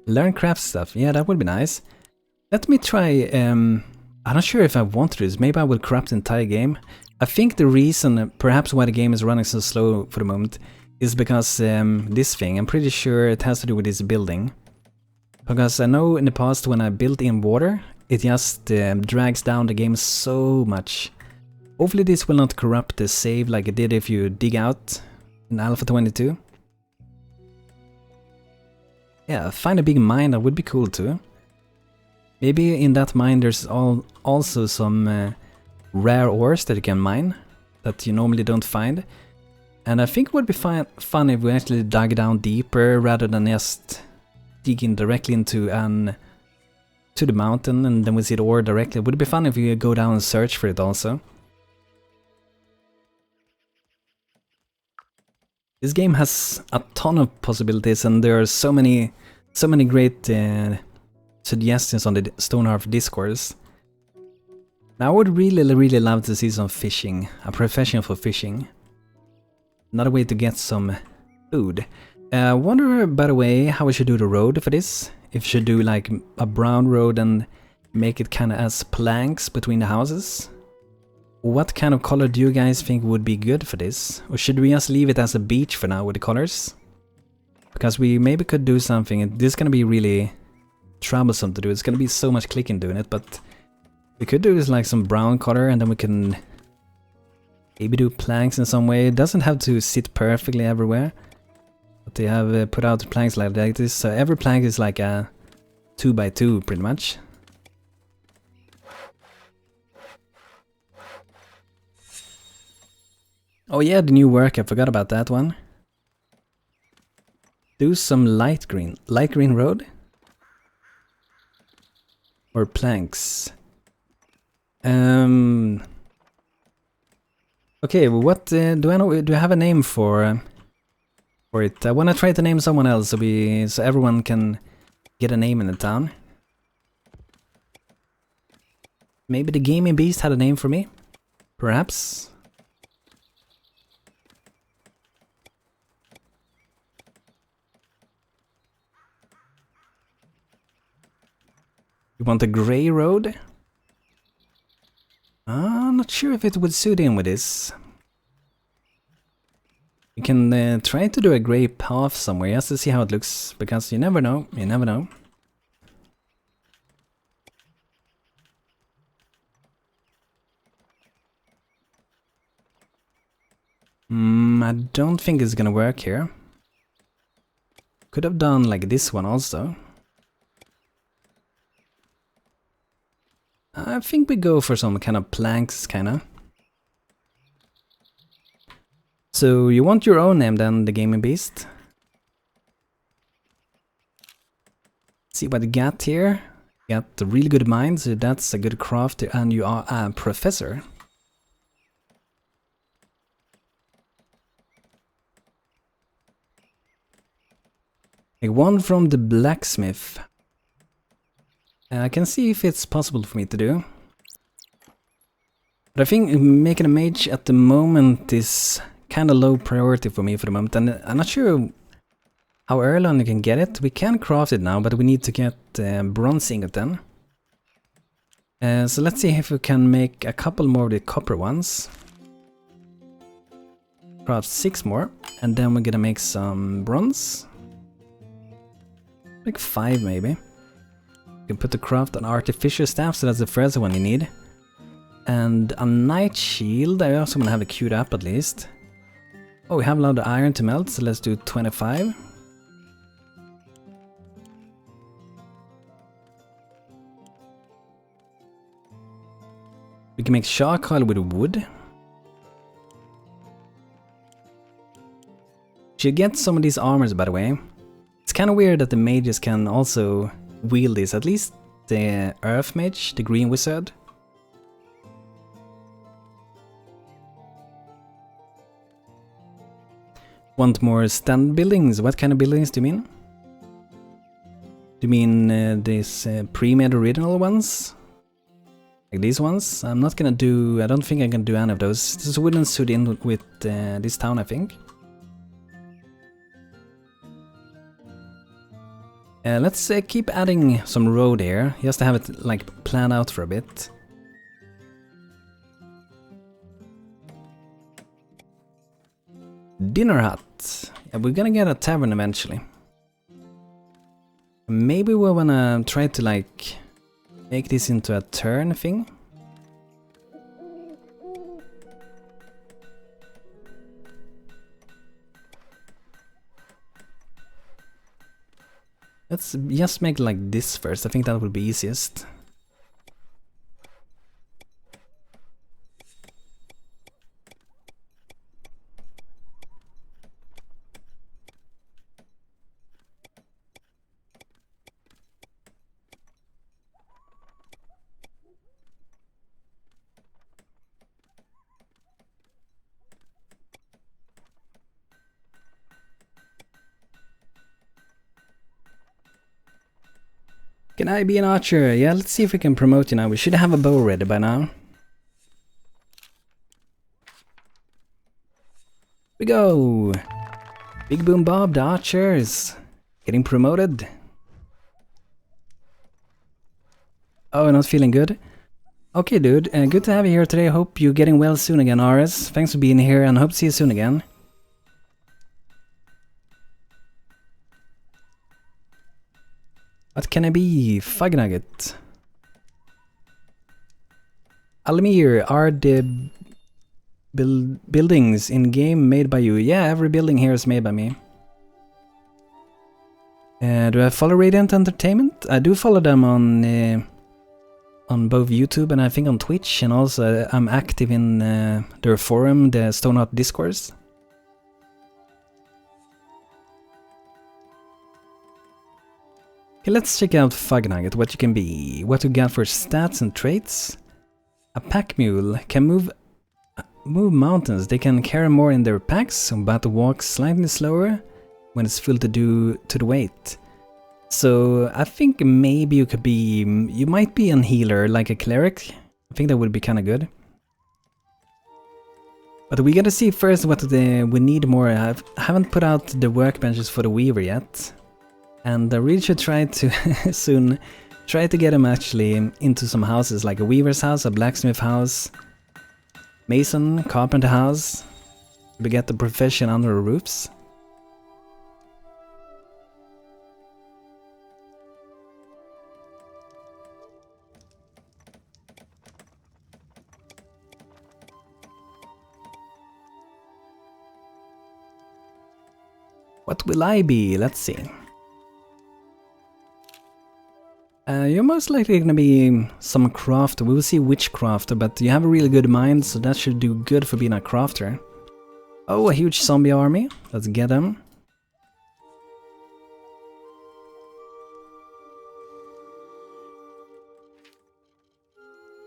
Speaker 1: Learn craft stuff, yeah, that would be nice. Let me try, I'm not sure if I want to do this, maybe I will craft the entire game. I think the reason, perhaps why the game is running so slow for the moment, is because this thing, I'm pretty sure it has to do with this building. Because I know in the past when I built in water, it just drags down the game so much. Hopefully this will not corrupt the save like it did if you dig out in Alpha 22. Yeah, find a big mine, that would be cool too. Maybe in that mine there's also some rare ores that you can mine that you normally don't find. And I think it would be fun if we actually dug down deeper rather than just digging directly into to the mountain and then we see the ore directly. It would be fun if we go down and search for it also. This game has a ton of possibilities and there are so many great suggestions on the Stonehearth discourse. Now I would really love to see some fishing, a profession for fishing. Another way to get some food. I wonder, by the way, how we should do the road for this. If we should do like a brown road and make it kind of as planks between the houses. What kind of color do you guys think would be good for this? Or should we just leave it as a beach for now with the colors? Because we maybe could do something. This is going to be really troublesome to do. It's going to be so much clicking doing it, but we could do this like some brown color and then we can maybe do planks in some way. It doesn't have to sit perfectly everywhere. But they have put out planks like this. So every plank is like a 2x2 pretty much. Oh yeah, the new work, I forgot about that one. Do some light green road? Or planks? Okay, what do I know? Do I have a name for it? I want to try to name someone else so everyone can get a name in the town. Maybe the gaming beast had a name for me? Perhaps? You want a grey road? I'm not sure if it would suit in with this. You can try to do a grey path somewhere just to see how it looks, because you never know, you never know. I don't think it's gonna work here. Could have done like this one also. I think we go for some kind of planks, kinda. So you want your own name then, the Gaming Beast? See what you got here. You got a really good mind, so that's a good craft, and you are a professor. Like one from the blacksmith. I can see if it's possible for me to do. But I think making a mage at the moment is kind of low priority for me for the moment, and I'm not sure how early on you can get it. We can craft it now, but we need to get bronze ingot then. So let's see if we can make a couple more of the copper ones. Craft 6 more, and then we're gonna make some bronze. Like 5 maybe. You can put the craft on artificial staff, so that's the first one you need. And a night shield, I also want to have it queued up at least. Oh, we have a lot of iron to melt, so let's do 25. We can make charcoal with wood. Should get some of these armors, by the way. It's kind of weird that the mages can also wield this, at least the earth mage, the green wizard. Want more stand buildings? What kind of buildings do you mean? Do you mean these pre-made original ones? Like these ones? I'm not gonna do... I don't think I can do any of those. This wouldn't suit in with this town, I think. Let's keep adding some road here, just to have it like planned out for a bit. Dinner hut. Yeah, we're gonna get a tavern eventually. Maybe we wanna try to like make this into a turn thing. Let's just make like this first. I think that will be easiest. Can I be an archer? Yeah, let's see if we can promote you now. We should have a bow ready by now. We go! Big Boom Bob, the archer, is getting promoted. Oh, not feeling good? Okay, dude, good to have you here today. Hope you're getting well soon again, RS. Thanks for being here, and hope to see you soon again. What can I be? Fug Nugget. Almir, are the buildings in game made by you? Yeah, every building here is made by me. Do I follow Radiant Entertainment? I do follow them on on both YouTube and I think on Twitch, and also I'm active in their forum, the Stonehearth Discourse. Okay, let's check out Fug Nugget, what you can be. What you got for stats and traits. A pack mule can move mountains. They can carry more in their packs, but walk slightly slower when it's filled to the weight. So I think maybe you might be a healer, like a cleric. I think that would be kind of good. But we gotta see first what we need more. I haven't put out the workbenches for the weaver yet. And I really should try to soon try to get him actually into some houses, like a weaver's house, a blacksmith house, mason, carpenter house. We get the profession under the roofs. What will I be? Let's see. You're most likely gonna be some crafter. We will see which crafter, but you have a really good mind, so that should do good for being a crafter. Oh, a huge zombie army. Let's get them.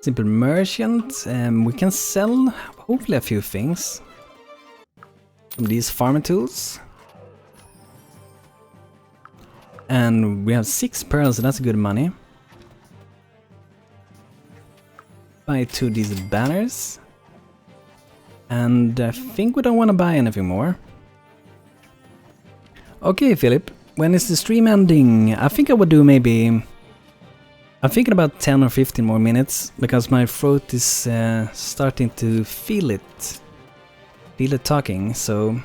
Speaker 1: Simple merchant. We can sell hopefully a few things. Some of these farming tools. And we have 6 pearls, so that's good money. Buy 2 of these banners. And I think we don't want to buy anything more. Okay, Philip, when is the stream ending? I think I would do maybe... I'm thinking about 10 or 15 more minutes, because my throat is starting to feel it talking, so...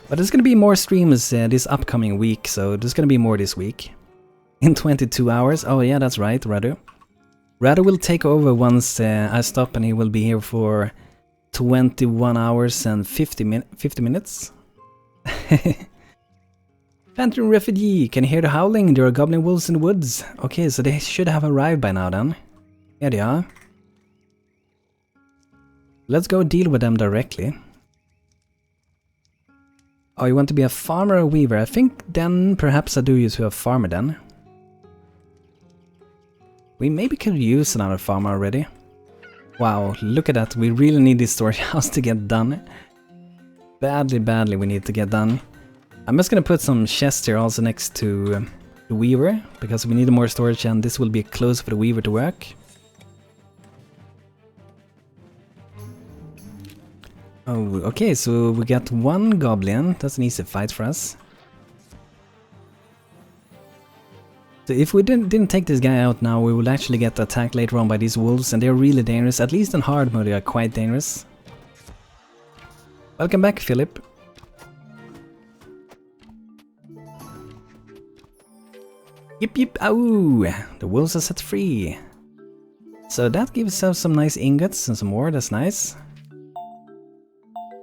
Speaker 1: But there's gonna be more streams this upcoming week, so there's gonna be more this week. In 22 hours, oh yeah, that's right, Radu. Radu will take over once I stop, and he will be here for 21 hours and 50 minutes. Phantom Refugee, can you hear the howling? There are goblin wolves in the woods. Okay, so they should have arrived by now then. Here they are. Let's go deal with them directly. Oh, you want to be a farmer or a weaver? I think then perhaps I do use to a farmer then. We maybe could use another farmer already. Wow, look at that. We really need this storage house to get done. Badly we need to get done. I'm just gonna put some chests here also next to the weaver, because we need more storage and this will be close for the weaver to work. Oh, okay, so we got 1 goblin. That's an easy fight for us. So if we didn't take this guy out now, we will actually get attacked later on by these wolves, and they're really dangerous. At least in hard mode they are quite dangerous. Welcome back, Philip. Yip, ow! The wolves are set free. So that gives us some nice ingots and some more, that's nice.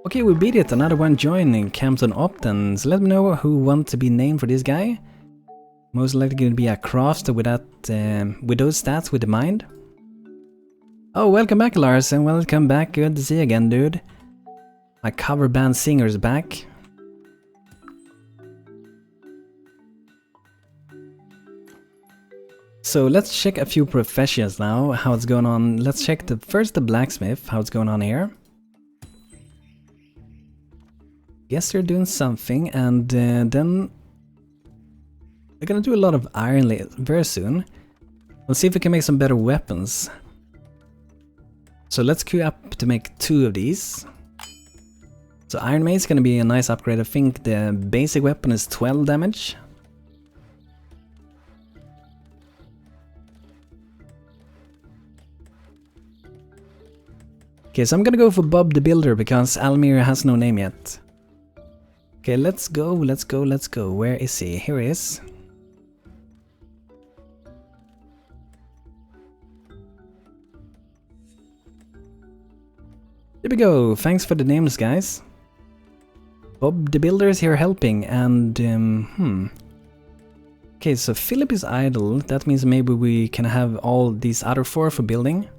Speaker 1: Okay, we beat it, another one joining, camps on Opton. So let me know who wants to be named for this guy. Most likely going to be a crafter with that, with those stats, with the mind. Oh, welcome back, Lars, and welcome back, good to see you again, dude. My cover band singer's back. So let's check a few professions now, how it's going on. Let's check first the blacksmith, how it's going on here. Guess they're doing something, and then they're gonna do a lot of iron very soon. We'll see if we can make some better weapons. So let's queue up to make 2 of these. So Iron Mace is gonna be a nice upgrade. I think the basic weapon is 12 damage. Okay, so I'm gonna go for Bob the Builder because Almir has no name yet. Okay, let's go. Where is he? Here he is. There we go. Thanks for the names, guys. Bob the Builder is here helping, and okay, Okay, so Philip is idle. That means maybe we can have all these other 4 for building.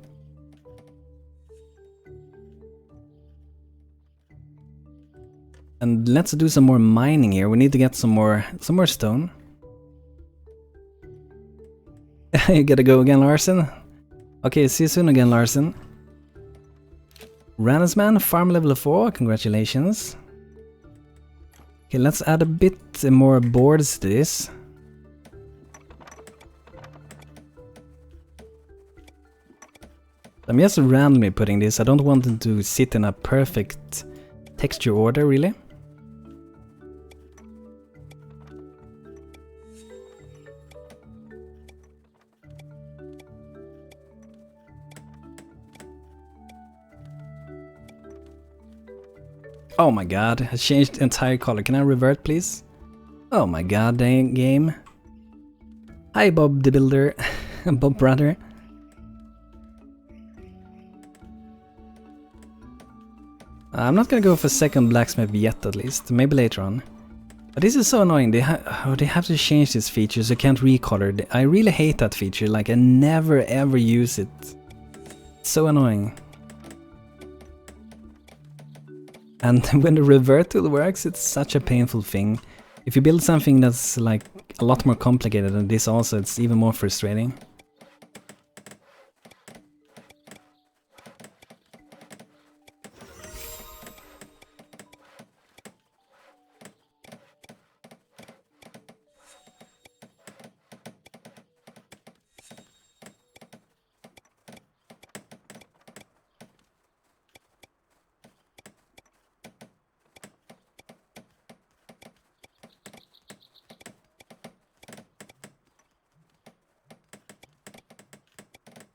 Speaker 1: And let's do some more mining here. We need to get some more stone. You gotta go again, Larson. Okay, see you soon again, Larson. Ranisman, farm level 4, congratulations. Okay, let's add a bit more boards to this. I'm just randomly putting this. I don't want them to sit in a perfect texture order, really. Oh my god, I changed the entire color. Can I revert, please? Oh my god, dang game. Hi, Bob the Builder. Bob brother. I'm not gonna go for second blacksmith yet, at least. Maybe later on. But this is so annoying. They have to change this feature so you can't recolor. I really hate that feature. Like, I never ever use it. It's so annoying. And when the revert tool works, it's such a painful thing. If you build something that's like a lot more complicated than this also, it's even more frustrating.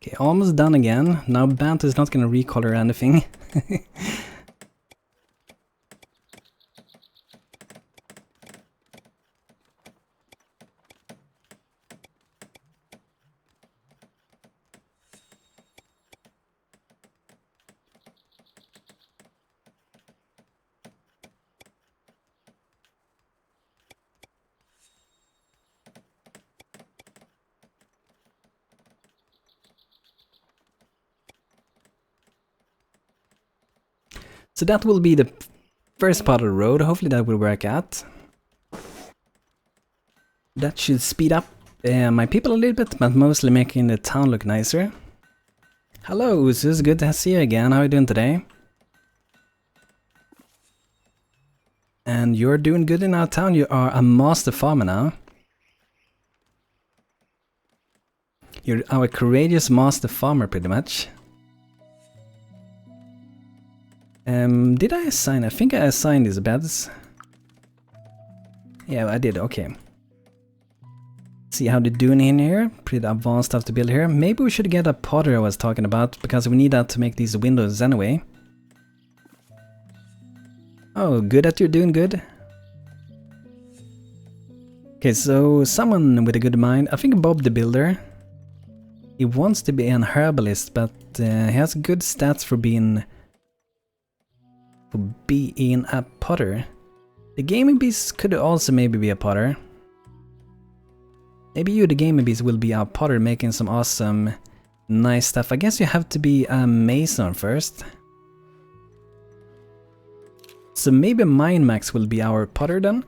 Speaker 1: Okay, almost done again. Now BANTO is not gonna recolor anything. So that will be the first part of the road. Hopefully that will work out. That should speed up my people a little bit, but mostly making the town look nicer. Hello, Usus, good to see you again. How are you doing today? And you're doing good in our town. You are a master farmer now. You're our courageous master farmer, pretty much. Did I assign? I think I assigned these beds. Yeah, I did, okay. See how they're doing in here. Pretty advanced stuff to build here. Maybe we should get a potter I was talking about, because we need that to make these windows anyway. Oh, good that you're doing good. Okay, so someone with a good mind. I think Bob the Builder. He wants to be an herbalist, but he has good stats for being a potter. The Gaming Beast could also maybe be a potter. Maybe you, the Gaming Beast, will be a potter making some awesome, nice stuff. I guess you have to be a mason first. So maybe MineMax will be our potter then?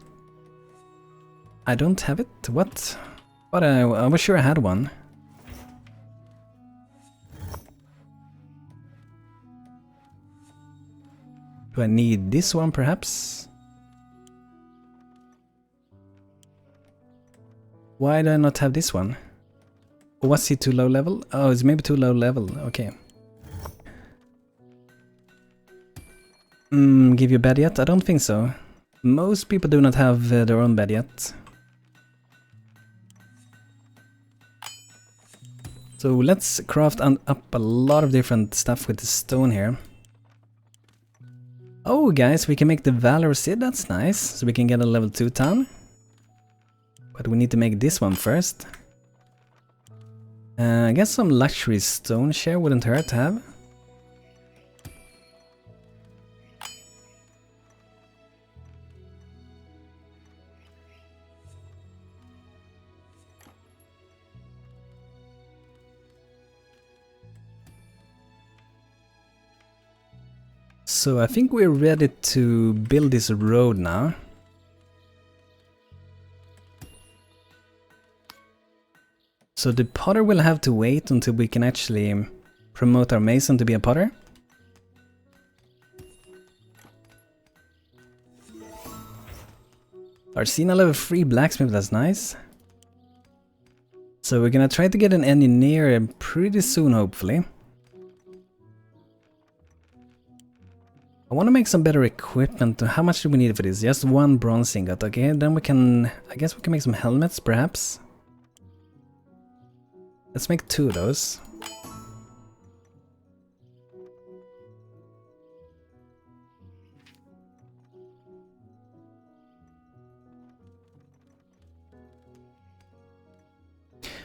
Speaker 1: I don't have it? What? But I was sure I had one. Do I need this one perhaps? Why do I not have this one? Or was he too low level? Oh, it's maybe too low level, okay. Give you a bed yet? I don't think so. Most people do not have their own bed yet. So let's craft up a lot of different stuff with the stone here. Oh guys, we can make the Valor Sid, that's nice. So we can get a level 2 town. But we need to make this one first. I guess some luxury stone share wouldn't hurt to have. So I think we're ready to build this road now. So the potter will have to wait until we can actually promote our mason to be a potter. Arsena level 3 blacksmith, that's nice. So we're gonna try to get an engineer pretty soon, hopefully. I want to make some better equipment. How much do we need for this? Just one bronze ingot, okay? Then we can... I guess we can make some helmets, perhaps. Let's make 2 of those.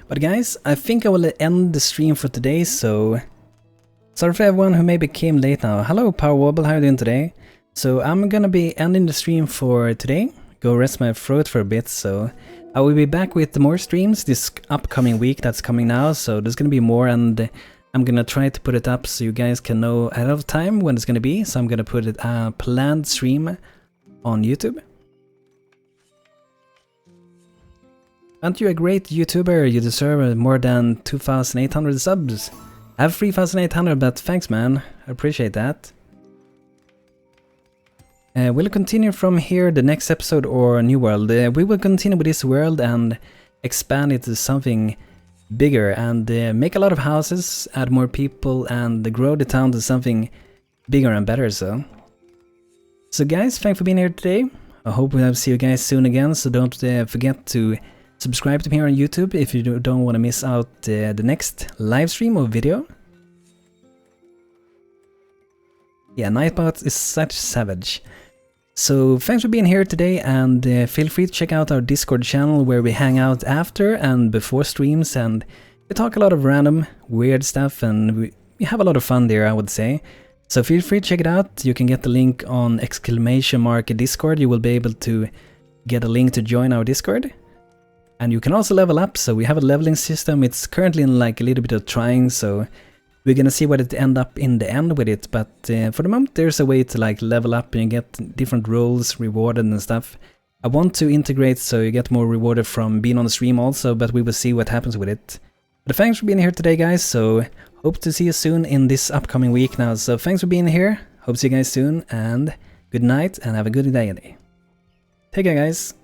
Speaker 1: But guys, I think I will end the stream for today, so... Sorry for everyone who maybe came late now. Hello Power Wobble, how are you doing today? So I'm gonna be ending the stream for today. Go rest my throat for a bit, so... I will be back with more streams this upcoming week that's coming now, so there's gonna be more, and I'm gonna try to put it up so you guys can know ahead of time when it's gonna be. So I'm gonna put it a planned stream on YouTube. Aren't you a great YouTuber? You deserve more than 2,800 subs. I have 3,800, but thanks man, I appreciate that. Will it continue from here the next episode or New World? We will continue with this world and expand it to something bigger and make a lot of houses, add more people and grow the town to something bigger and better. So guys, thanks for being here today. I hope we'll see you guys soon again, so don't forget to subscribe to me here on YouTube if you don't want to miss out the next live stream or video. Yeah, Nightbot is such savage. So thanks for being here today, and feel free to check out our Discord channel where we hang out after and before streams, and we talk a lot of random weird stuff, and we have a lot of fun there, I would say. So feel free to check it out. You can get the link on !Discord. You will be able to get a link to join our Discord. And you can also level up, so we have a leveling system. It's currently in like a little bit of trying, so we're gonna see what it end up in the end with it, but for the moment there's a way to like level up and get different roles rewarded and stuff. I want to integrate so you get more rewarded from being on the stream also, but we will see what happens with it. But thanks for being here today guys, so hope to see you soon in this upcoming week now. So thanks for being here, hope to see you guys soon, and good night and have a good day. Take care guys.